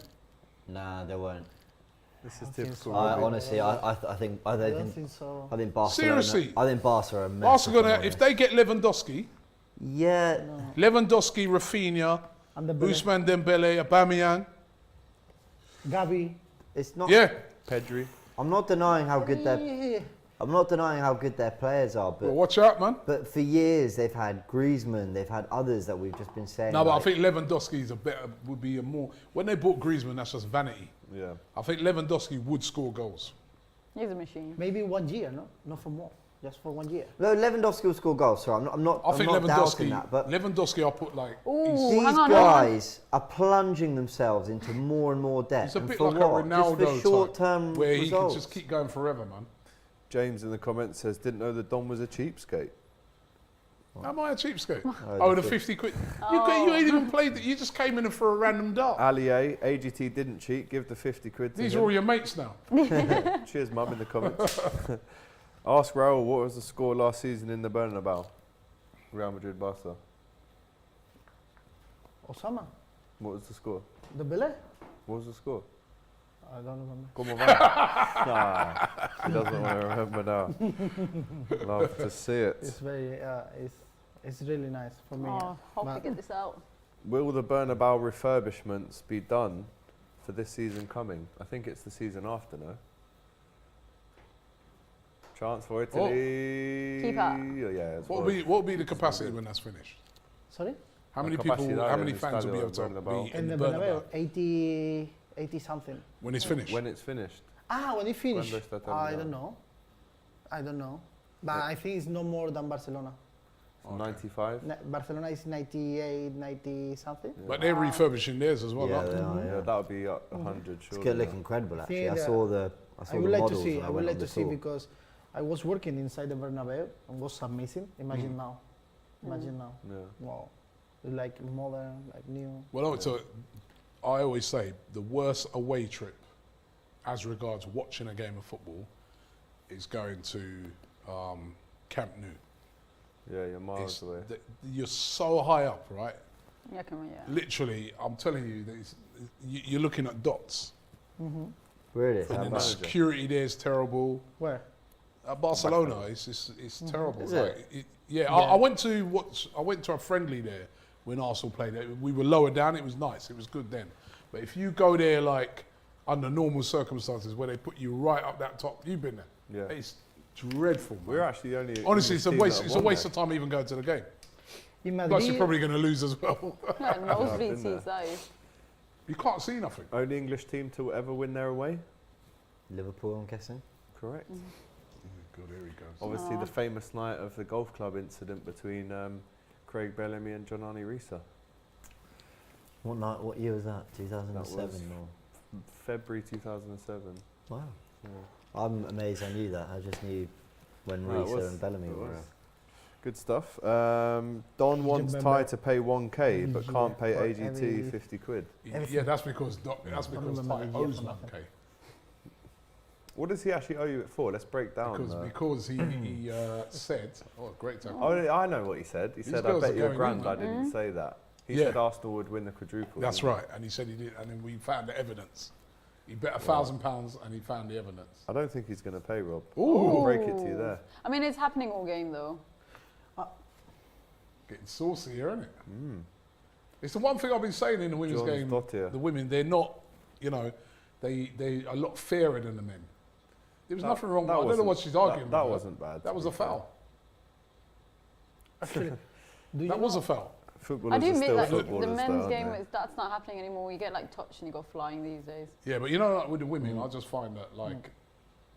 Nah, they won't. This is I think typical. so. Robbie. Honestly, I think I don't think so. I think Barcelona. Seriously? I think Barca are a mess. Barcelona, if they get Lewandowski, Yeah. Lewandowski, Rafinha, And the Ousmane Dembele, Aubameyang, Gavi. It's not. yeah. Pedri. I'm not denying how good their. Yeah. I'm not denying how good their players are, Well, but watch out, man. for years they've had Griezmann, they've had others that we've just been saying. No, but I like- think Lewandowski is would be a more. When they bought Griezmann, that's just vanity. Yeah. I think Lewandowski would score goals. He's a machine. Maybe 1 year, no? Not for more. Just for 1 year. No, Lewandowski will score goals. So I'm not. I I'm think not doubting Lewandowski. that, but Lewandowski, I'll put like. Ooh, these hang on, guys are plunging themselves into more and more debt. He's a and bit for like a what? Ronaldo Just for type, short-term where he results. can just keep going forever, man. James in the comments says, didn't know the Don was a cheapskate. Am I a cheapskate? Oh, Oh, the the 50 quid. You ain't even played it. You just came in for a random dart. Ali A, AGT didn't cheat, give the 50 quid to These him. are all your mates now. Cheers, mum, in the comments. Ask Raul, what was the score last season in the Bernabeu? Real Madrid, Barca. Osama. What was the score? Dembele. What was the score? I don't remember. Como va? Nah, he doesn't want to remember now. Love to see it. It's very, it's really nice for me. Oh, hope But- to get this out. Will the Bernabeu refurbishments be done for this season coming? I think it's the season after, no? Chance for Italy. Keep up. Yeah, it's What will be the capacity when that's finished? Sorry? How many Capacidad people? How en many el fans will be able to Bernabéu. be In in the the Bernabeu, Bernabéu 80 something. when it's finished? When it's finished. When it finished, Cuando está I terminado. don't know. I don't know. But I think it's no more than Barcelona. Okay. 95. Barcelona is 98, 90 something. But they're refurbishing theirs as well. Yeah, aren't they they? are, Yeah, that would be 100. It's Surely. good, look incredible actually. I that- saw the I would like to models see. when I I would went like on to the see tour. because I was working inside the Bernabeu and was amazing. Imagine now. Imagine now. Yeah. Wow. Like modern, like new. Well, so I always say the worst away trip, as regards watching a game of football, is going to Camp Nou. Yeah, you're miles It's away. you're so high up, right? Yeah, come on, yeah. Literally, I'm telling you, that you're looking at dots. Really? And How then the bad? security there is terrible. Where? At Barcelona, it's terrible. Is Like, it? yeah, I went to a friendly there when Arsenal played there. We were lower down. It was nice. It was good then. But if you go there like under normal circumstances where they put you right up that top, you've been there. Yeah. It's dreadful. Man. We're actually the only. Honestly, it's a team that waste. have It's a won waste there. of time even going to the game. In Plus, Madrid. you're probably going to lose as well. Yeah, nosebleed been there. seats, that is. You can't see nothing. Only English team to ever win their away. Liverpool, I'm guessing. Correct. God, here he goes. Obviously, the famous night of the golf club incident between Craig Bellamy and Jonani Risa. What night? What year was that? 2007 was- or? February 2007. Wow. Yeah. I'm amazed I knew that. I just knew when No, it Risa was- and Bellamy it were. was. Good stuff. Don wants remember- Ty to pay 1k but can't pay for AGT every- 50 quid. Yeah, that's because remember Ty the owes year. 1k. What does he actually owe you it for? Let's break down. Because he said, oh, great time. Oh, I know what he said. He These said, I girls bet are you a going grand. in, I man. didn't say that. He Yeah. said Arsenal would win the quadruple. That's didn't he? right, and he said he did, and then we found the evidence. He bet £1,000 and he found the evidence. I don't think he's going to pay, Rob. Ooh. I'll break it to you there. I mean, it's happening all game though. Getting saucy here, isn't it? It's the one thing I've been saying in the women's John's game. Dottir. The women, they're not, they a lot fairer than the men. There was nothing wrong. I don't know what she's arguing That about. wasn't bad. That was a foul. Actually, do you That was know- a foul. Footballers I do are admit still that footballers, the though, men's aren't game, they? that's not happening anymore. You get like touched and you go flying these days. Yeah, but like with the women, I just find that like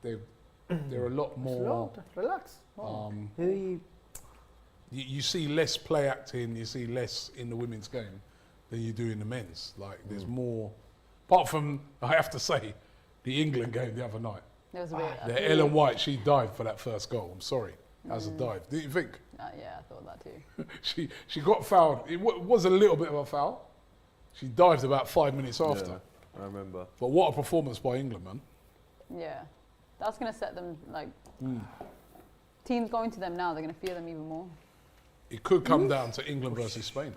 they're a lot more. Slow, relax. Oh. Who are you? You see less play acting, you see less in the women's game than you do in the men's. Like there's more. Apart from, I have to say, the England game the other night. There was a bit. The Ellen White, she dived for that first goal. I'm sorry, as a dive. Didn't you think? Yeah, I thought that too. She got fouled. It was a little bit of a foul. She dived about 5 minutes after. Yeah, I remember. But what a performance by England, man. Yeah, that's gonna set them like. Teams going to them now, they're gonna fear them even more. It could come down to England versus Spain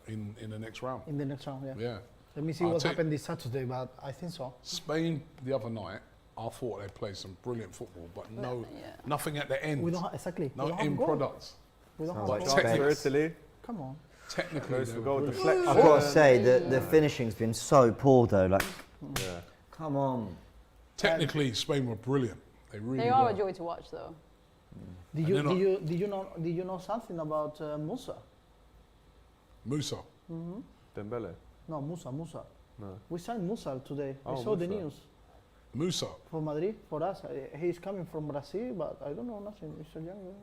in the next round. In the next round, yeah. Yeah. Let me see I'll what take- happened this Saturday, but I think so. Spain the other night, I thought they played some brilliant football, but Yeah. nothing at the end. We don't have, exactly. we No don't have end goal. products. We don't Sounds have like goal. Chance for Techniques. Italy. Come on. Technically, Goes they for were goal brilliant. deflection. I've got to say the finishing's been so poor though. Like, Yeah. come on. Technically, Spain were brilliant. They really They are were. a joy to watch though. Did And you, they're not- did you know something about Musa? Musa. Dembele. No, Musa. No. We signed Musa today. I Oh, saw the Musa. news Musa. for Madrid, for us. He's coming from Brazil, but I don't know nothing. He's so young.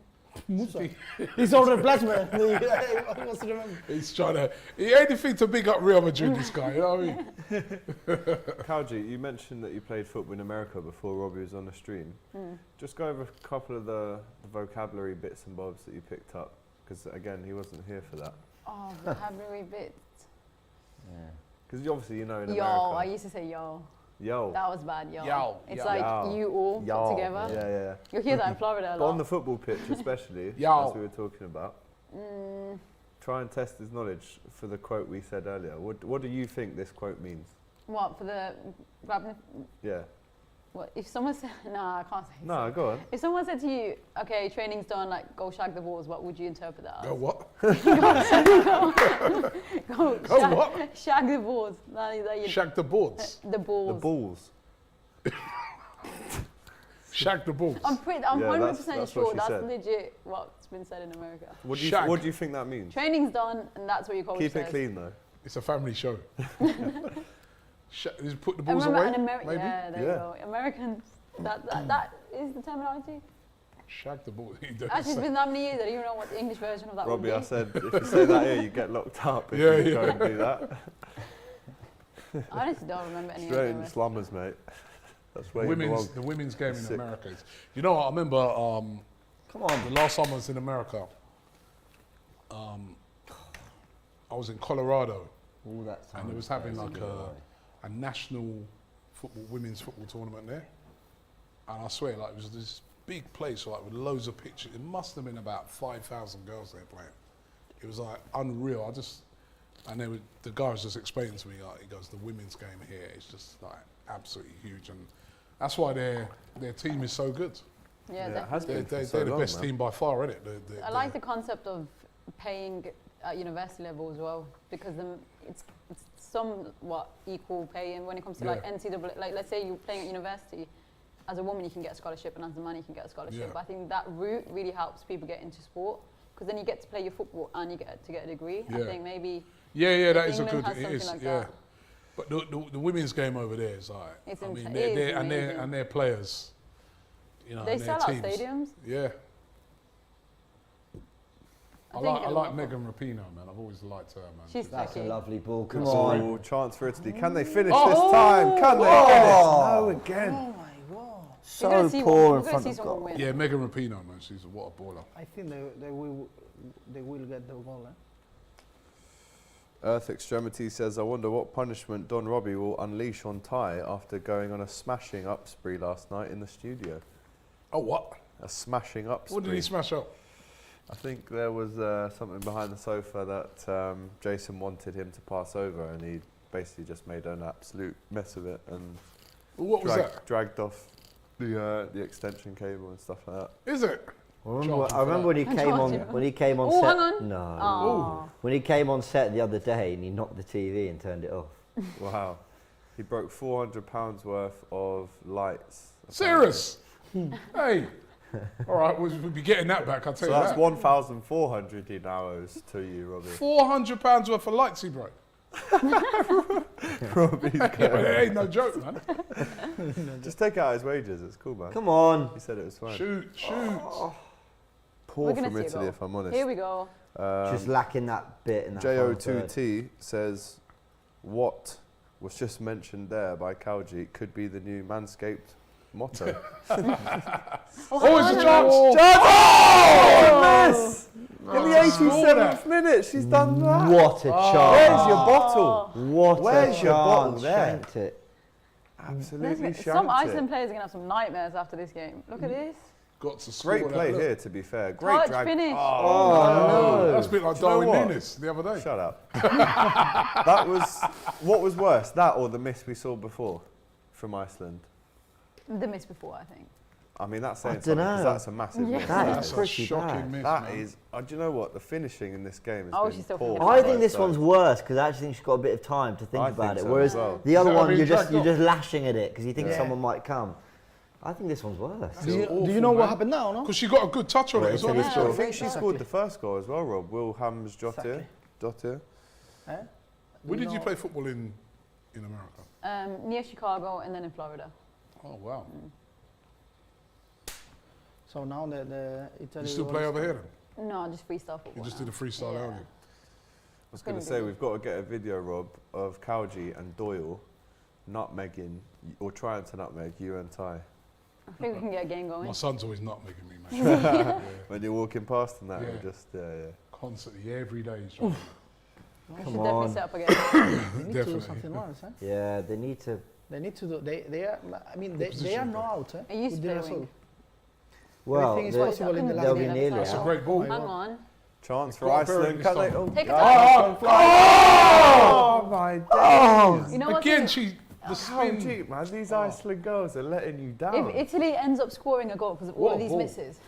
Musa. He's our replacement. I must remember. He's trying to. He anything to big up Real Madrid. This guy, you know what I mean? Kaljit, you mentioned that you played football in America before Robbie was on the stream. Just go over a couple of the vocabulary bits and bobs that you picked up, because again, he wasn't here for that. Oh, vocabulary bits. Yeah. Because obviously, you know, in Yo, I America. used to say yo. Yo. That was bad, yo. Yo, It's yo. like Yo. you all Yo. put together. Yeah, yeah. You'll hear that in Florida a But on lot. the football pitch, especially, Yo. as we were talking about, try and test his knowledge for the quote we said earlier. What do you think this quote means? What, for the grabbing the, Yeah. what, if someone said, nah, I can't say No, go on. If someone said to you, okay, training's done, like, go shag the balls, what would you interpret that as? Go what? Go Go what? Shag the balls. That you, Shag the boards. the balls. The balls. Shag the balls. I'm Yeah, 100% that's what sure she that's said. legit what what's been said in America. What Shag. do you think that means? Training's done, and that's what your coach Keep says. it clean though. It's a family show. Just put the I balls remember away, an maybe? yeah, there you go. Americans, that is the terminology. Shag the ball. Actually, it's been that many years, I don't even know what the English version of that Robbie, I would be. said if you say that here, you get locked up if Yeah, you yeah. go and do that. I honestly don't remember any Straight of in the them. slummers, mate. That's where you belong. The women's game in Sick. America is. You know what? I remember Come on. the last time I was in America. I was in Colorado, All that time. and they was having like goes away. a national women's football tournament there. And I swear, like it was this big place, like with loads of pictures. It must have been about 5,000 girls there playing. It was like unreal. And the guy was just explaining to me, like, he goes, the women's game here is just like absolutely huge, and that's why their team is so good. Yeah, it has definitely. been for They're so the long, best man. team by far, isn't it? I like the concept of paying at university level as well, because it's somewhat equal pay, and when it comes to like Yeah. NCAA, like let's say you're playing at university, as a woman you can get a scholarship, and as a man you can get a scholarship. Yeah. I think that route really helps people get into sport, because then you get to play your football and you get to get a degree. I Yeah. think maybe Yeah, that is a England good. has It something is, like yeah. that. But the women's game over there is like, It's I mean, it they're, is they're, and amazing. their players, you know, They and their sell out teams. stadiums. Yeah. I think like a lot. Megan Rapinoe, man. I've always liked her, man. She's That's a tricky. lovely ball. Come That's a on. great Oh, chance for Italy. Can they finish Oh! this time? Can they Oh! finish? No, again. Oh my God. We're gonna So see poor one, in we're gonna front see of someone goal. win. Yeah, Megan Rapinoe, man. She's what a baller. I think they will get the goal. Earth Extremity says, I wonder what punishment Don Robbie will unleash on Ty after going on a smashing up spree last night in the studio. Oh, what? A smashing up spree. What did he smash up? I think there was something behind the sofa that Jason wanted him to pass over, and he basically just made an absolute mess of it and What was that? dragged off the extension cable and stuff like that. Is it? I remember when he I'm came on charging. when he came on Oh, set. hang on. No. Aw. When he came on set the other day and he knocked the TV and turned it off. Wow. He broke £400 worth of lights. Serious? Hey. All right, we'll be getting that back, I'll tell So you that's that. 1,400 he now owes to you, Robbie. £400 worth of lights he broke. Robbie's It ain't no joke, man. Just take out his wages, it's cool, man. Come on. He said it was fine. Shoot. Poor We're gonna from see a Italy, goal. if I'm honest. Here we go. Just lacking that bit in that final third. JO2T says, what was just mentioned there by Kaljit could be the new Manscaped motto. Oh, it's a chance. Goodness! In the Score 87th minute, she's done that. What a chance. Where's your bottle? What Where's a your bottle chance. there? Shanked it. Absolutely Some shanked Iceland it. players are going to have some nightmares after this game. Look at this. Got to score Great that, play look. here, to be fair. Great Touch drag. finish. Oh, That's a bit like Do you know Darwin what? Nunes the other day. Shut up. That was, what was worse, that or the miss we saw before from Iceland? The miss before, I think. I mean, that's saying I something, dunno. 'cause that's a massive Yeah. miss. That That's is a pretty shocking bad. miss, That man. is, do you know what? The finishing in this game has Oh, been she's still poor. thinking from I about think both this one's sides. worse because I actually think she's got a bit of time to think I about think it. so Whereas as well. the other Is that one, being you're dragged just lashing at it because you think Yeah. someone might come. I think this one's worse. That's Do you awful, know what man. happened now? No. Because she got a good touch on Well, it as well. it's didn't I she? think she Exactly. scored the first goal as well, Rob. Wilhelm's Exactly. Dottir. Eh? Where did you know- play football in America? Near Chicago and then in Florida. Oh, wow. So now the Italy. You still play over here then? No, just freestyle football. You just now. did a freestyle Yeah. only? I was going to Couldn't say, do. we've got to get a video, Rob, of Kaljit and Doyle nutmegging, or trying to nutmeg you and Ty. I think we can get a game going. My son's always nutmegging me, man. Yeah. When you're walking past and that, Yeah. we just, yeah. Constantly, every day. He's trying. We Come should on. definitely set up a game. They need to do Definitely. something else. Eh? Yeah, they need to. They need to do. They are. I mean, they position are is not out. Are you with the spinning? result. Well, Everything is they- possible in the they'll last be game. nearly That's a out. great ball. Hang on. Chance for Got a bird Iceland. this Can they? time. Oh, Take a oh, oh my days. You know what? Again, though? she the How spin. deep, man. These Iceland girls are letting you down. If Italy ends up scoring a goal because of all What of a these ball. misses,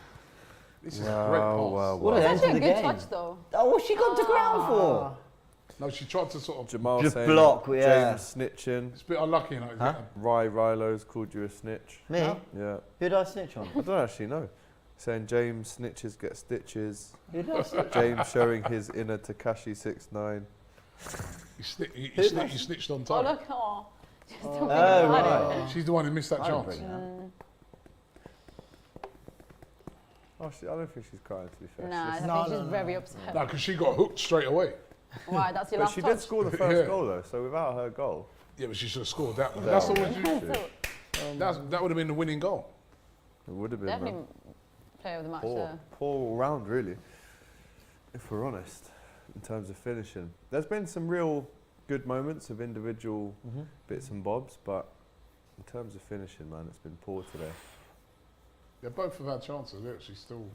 This is a great pass. wow, What wow. an it's end to actually the a good game. touch though. Oh, what's she gone to ground for? No, she tried to sort of. Jamal Just saying block, yeah. James snitching. It's a bit unlucky, you know. Huh? Rylo's called you a snitch. Me? No. Yeah. Who did I snitch on? I don't actually know. Saying James snitches get stitches. Who does? James showing his inner Takashi 69. You snitched on Oh, time. look. Oh. Just Oh. talking Oh, about right. it. She's the one who missed that I didn't chance. bring that. Oh, I don't think she's crying, to be fair. Nah, I She's No, think no, she's no, very no. upset. No, because she got hooked straight away. Why? That's your but last she touch. did score the first Yeah. goal, though, so without her goal. Yeah, but she should have scored that one. Yeah. That's the one. That would have been the winning goal. It would have been Definitely player of the match there. poor all round, really, if we're honest, in terms of finishing. There's been some real good moments of individual bits and bobs, but in terms of finishing, man, it's been poor today. They both have had chances. They're actually still.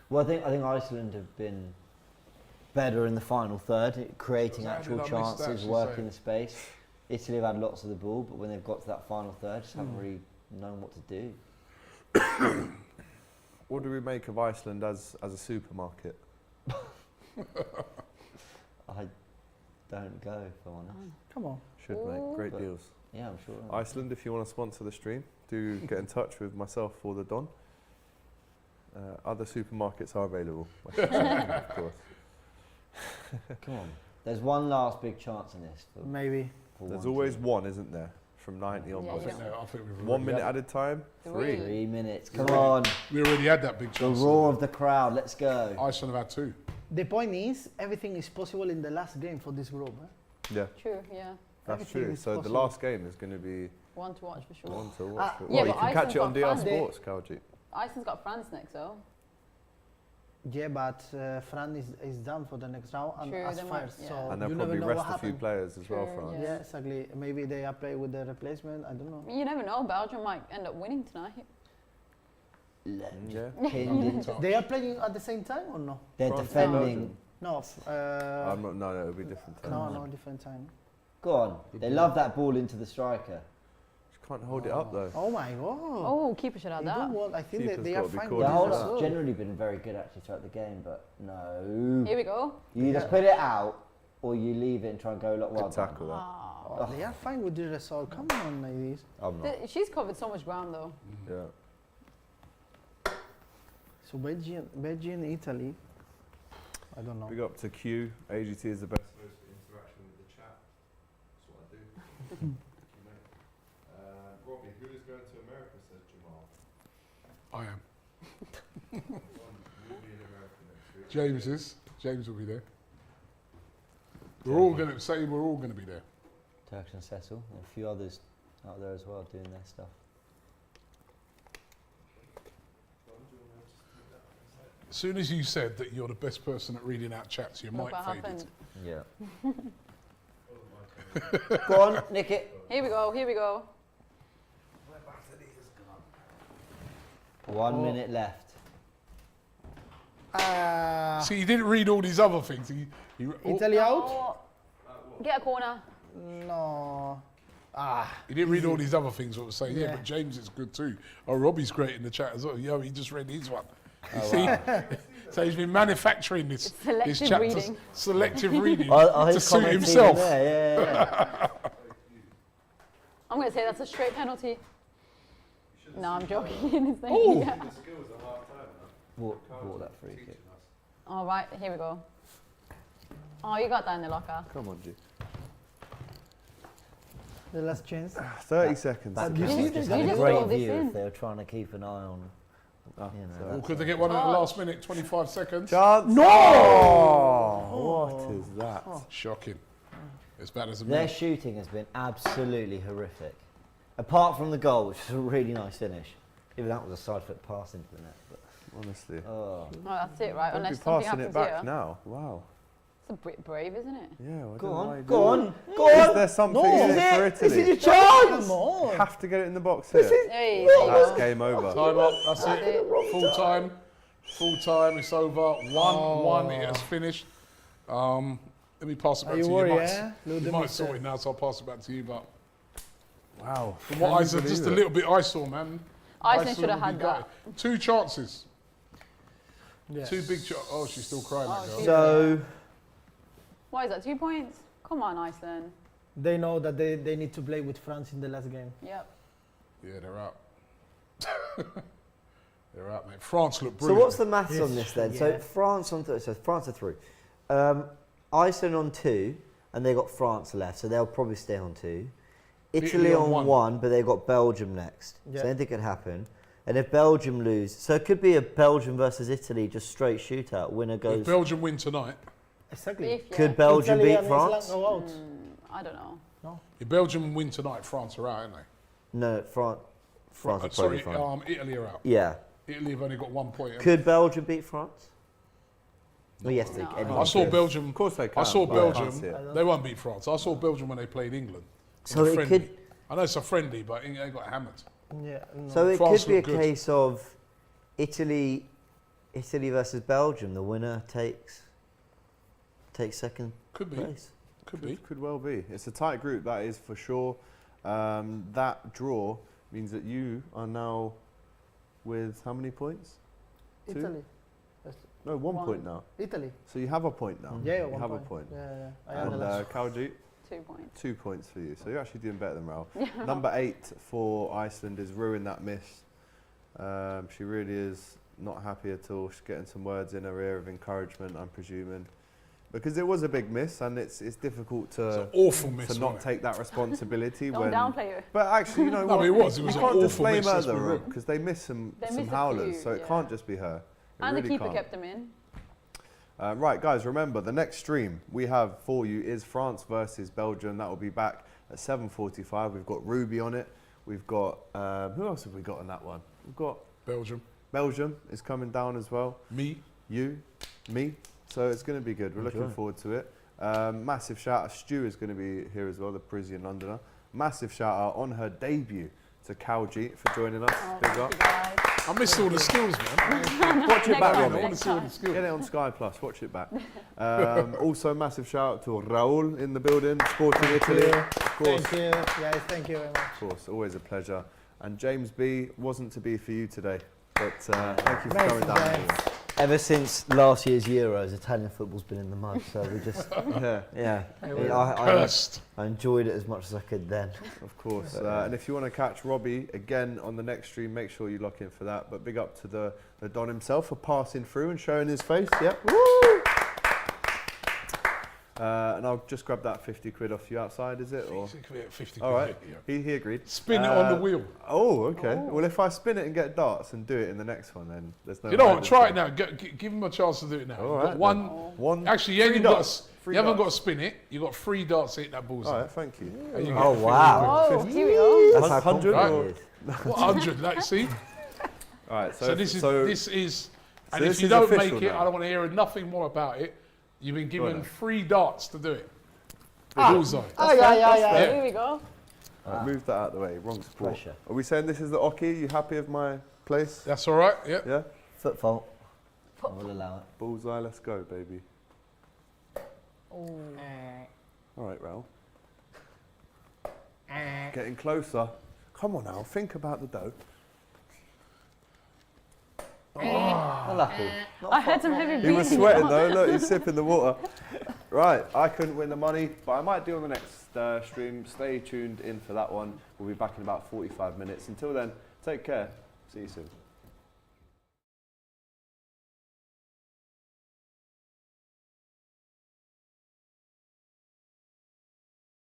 Well, I think Iceland have been better in the final third, creating How actual did I miss that, chances, she's working saying? the space. Italy have had lots of the ball, but when they've got to that final third, just haven't really known what to do. What do we make of Iceland as a supermarket? I don't go, if I'm honest. Come on. Should make great But- deals. Yeah, I'm sure. Iceland, if you want to sponsor the stream, do get in touch with myself or the Don. Other supermarkets are available, I should say, of course. Come on. There's one last big chance in this. Maybe. For There's one always team. one, isn't there? From 90 Yeah, onwards. yeah. I think we've 1 already minute had- added time, Three. 3 minutes. Come on. We already had that big The chance. roar of the crowd. Let's go. Iceland have had 2. The point is, everything is possible in the last game for this group. Yeah, True, yeah. that's Everything true. is So the possible. last game is going to be One to watch for sure. one to watch. Yeah, Well, you but can catch it on Iceland's DR got Sports, Kaljit. Iceland's got France next, though. Yeah, but France is done for the next round and True, as they might- first. yeah. So And they'll you never probably know rest what a few happened. players as well, True, France. Yeah, exactly. Maybe they are playing with the replacement. I don't know. You never know. Belgium might end up winning tonight. Yeah. Pinned. They are playing at the same time or no? They're France and defending. Belgium. No. I'm not, no, it'll be different time. No, different time. Go on. They love that ball into the striker. Just can't hold it up though. Oh my god. Oh, keeper should have They do that. well. I think Keeper's they are gotta be fine. called with The What this is hold result. up's generally been very good actually throughout the game, but no. Here we go. You either put it out or you leave it and try and go well Good done. tackle that. Ah. Oh, they are fine with the result. Come on, ladies. I'm not. She's covered so much ground, though. Yeah. So Belgium, Italy. I don't know. Big up to Q. AGT is the best host for interaction with the chat. That's what I do. Thank you, mate. Robbie, who is going to America, says Jamal. I am. We'll be in America next week. James will be there. We're all going to say we're all going to be there. Turks and Cecil and a few others out there as well doing their stuff. As soon as you said that you're the best person at reading out chats, your Look mic what faded. happened. Yeah. Go on, nick it. Here we go. Here we go. 1 minute left. See, he didn't read all these other things. Italy out? Oh, get a corner. No. He didn't read all these other things. What was saying, yeah, Yeah. but James is good too. Oh, Robbie's great in the chat as well. Yeah, he just read his one. You Oh, see, wow. so he's been manufacturing this Selective chat reading. selective reading Oh, to he's suit commenting himself. There. Yeah. I'm going to say that's a straight penalty. No, I'm joking. It's not- Oh. yeah. Bought that free kick. All right, here we go. Oh, you got that in the locker. Come on, G. The last chance. 30 seconds. That You could see have this- just had you a just great roll this view in. if they were trying to keep an eye on. Ah, You know, sorry. Or could they get one at the last minute, 25 seconds? Chance. No! What is that? Shocking. It's bad as a Their man. shooting has been absolutely horrific. Apart from the goal, which was a really nice finish. Even that was a side foot pass into the net. But, Honestly. oh. Oh, that's it, right? Don't be Unless something passing happens it back here. now. Wow. It's a bit brave, isn't it? Yeah, I Go don't know why on, you go do on, that. go Is on. there something No, in this it for This is Italy? your chance! Come on. Have to get it in the box here. Hey, there you That's go. game over. Time up, that's That's it. it. Full time. Full time, it's over. 1-1, it has finished. Let me pass it Are back you to you. worried, Mike. yeah? Look, You the might mixer. sort it now, so I'll pass it back to you. But Wow. from what I said, just a little bit I saw, man. Iceland should have would had be that. gutted. 2 chances. Yes. 2 big chances. Oh, she's still crying, Oh, that girl. she- So, Why is that? 2 points? Come on, Iceland. They know that they need to play with France in the last game. Yep. Yeah, they're out. They're out, mate. France look So brilliant. what's the maths on this then? So Yeah. France on so France are through. Iceland on 2, and they got France left, so they'll probably stay on 2. Italy on 1, but they've got Belgium next. Yeah. So anything could happen. And if Belgium lose, so it could be a Belgium versus Italy, just straight shootout. Winner If goes. Belgium win tonight, Exactly. If, yeah. Could Belgium Italy beat and France? Iceland go out. I don't know. if Belgium win tonight, France are out, aren't they? No, France are probably Sorry, fine. Italy are out. Yeah. Italy have only got 1 point. Could Belgium beat France? Well, yes, they No. can. I saw Belgium. Of course they can. I saw but I can't Belgium. see it. They won't beat France. I saw Belgium when they played England. in So a it friendly. could. I know it's a friendly, but they got hammered. Yeah. No. So it France could be a look good. case of Italy versus Belgium. The winner takes second Could be. place. Could be. Could well be. It's a tight group, that is for sure. That draw means that you are now with how many points? Two? Italy. No, 1 One. point now. Italy. So you have a point now. Yeah, you 1 have point. a point. Yeah. I am the And last. Kaljit, 2 points. 2 points for you. So you're actually doing better than Raul. Number 8 for Iceland is ruined that miss. She really is not happy at all. She's getting some words in her ear of encouragement, I'm presuming. Because it was a big miss and it's difficult It's an to awful miss. not wasn't it? take that responsibility Don't when. downplay her. But actually, you know No, what? but it was. It You was an can't just awful blame miss. her let's be though, real. because they missed some They missed a howlers, few, so it yeah. can't just be her. It And really the keeper can't. kept them in. Right, guys, remember the next stream we have for you is France versus Belgium. That will be back at 7:45. We've got Rubi on it. We've got who else have we got on that one? We've got Belgium. Belgium is coming down as well. Me. You, me. So it's going to be good. We're looking Enjoy. forward to it. Massive shout out. Stu is going to be here as well, the Parisian Londoner. Massive shout out on her debut to Kaljit for joining us. Oh, Big thank up. you guys. I missed all the skills, man. Watch it Next back, time, Robbie. I want to next see all time. the skills. Get it on Sky Plus. Watch it back. Also, massive shout out to Raul in the building, Sporting Italy. Of course, Thank you, guys. Thank you very much. of course, always a pleasure. And James B wasn't to be for you today, but thank you for Amazing, coming down. guys. Ever since last year's Euros, Italian football's been in the mud, so we just, Yeah, yeah. Yeah. Cursed. I enjoyed it as much as I could then. of course. And if you want to catch Robbie again on the next stream, make sure you lock in for that. But big up to the Don himself for passing through and showing his face. Yep. Woo! And I'll just grab that 50 quid off you outside, is it? Or 50 all right, quid, yeah. he agreed. Spin it on the wheel. Oh, okay. Oh. Well, if I spin it and get darts and do it in the next one, then there's no. You know what? hiding Try it from now. Give him a chance to do it now. All You've right got one. One. Actually, you Three ain't got. darts. Three You haven't got to darts. spin it. You got 3 darts to hit that bullseye. All right, thank you. And you Oh, get 50 wow. quid. Oh, here we go. That's how 100 confident or- he is. What 100? Like, see. All right. So this is. And this if you is don't official make it, now. I don't want to hear nothing more about it. You've been given then. 3 darts to do it. Bullseye. Yeah. Here we go. All right, move that out of the way. Wrong sport. Pressure. Are we saying this is the Oki? You happy with my place? That's all right. Yeah. Yeah. Foot fault. I will allow it. Bullseye. Let's go, baby. Oh. All right, Raul. Getting closer. Come on now. Think about the dough. Not lucky. I had some heavy breathing. He was sweating though. Look, he's sipping the water. Right, I couldn't win the money, but I might do on the next stream. Stay tuned in for that one. We'll be back in about 45 minutes. Until then, take care. See you soon.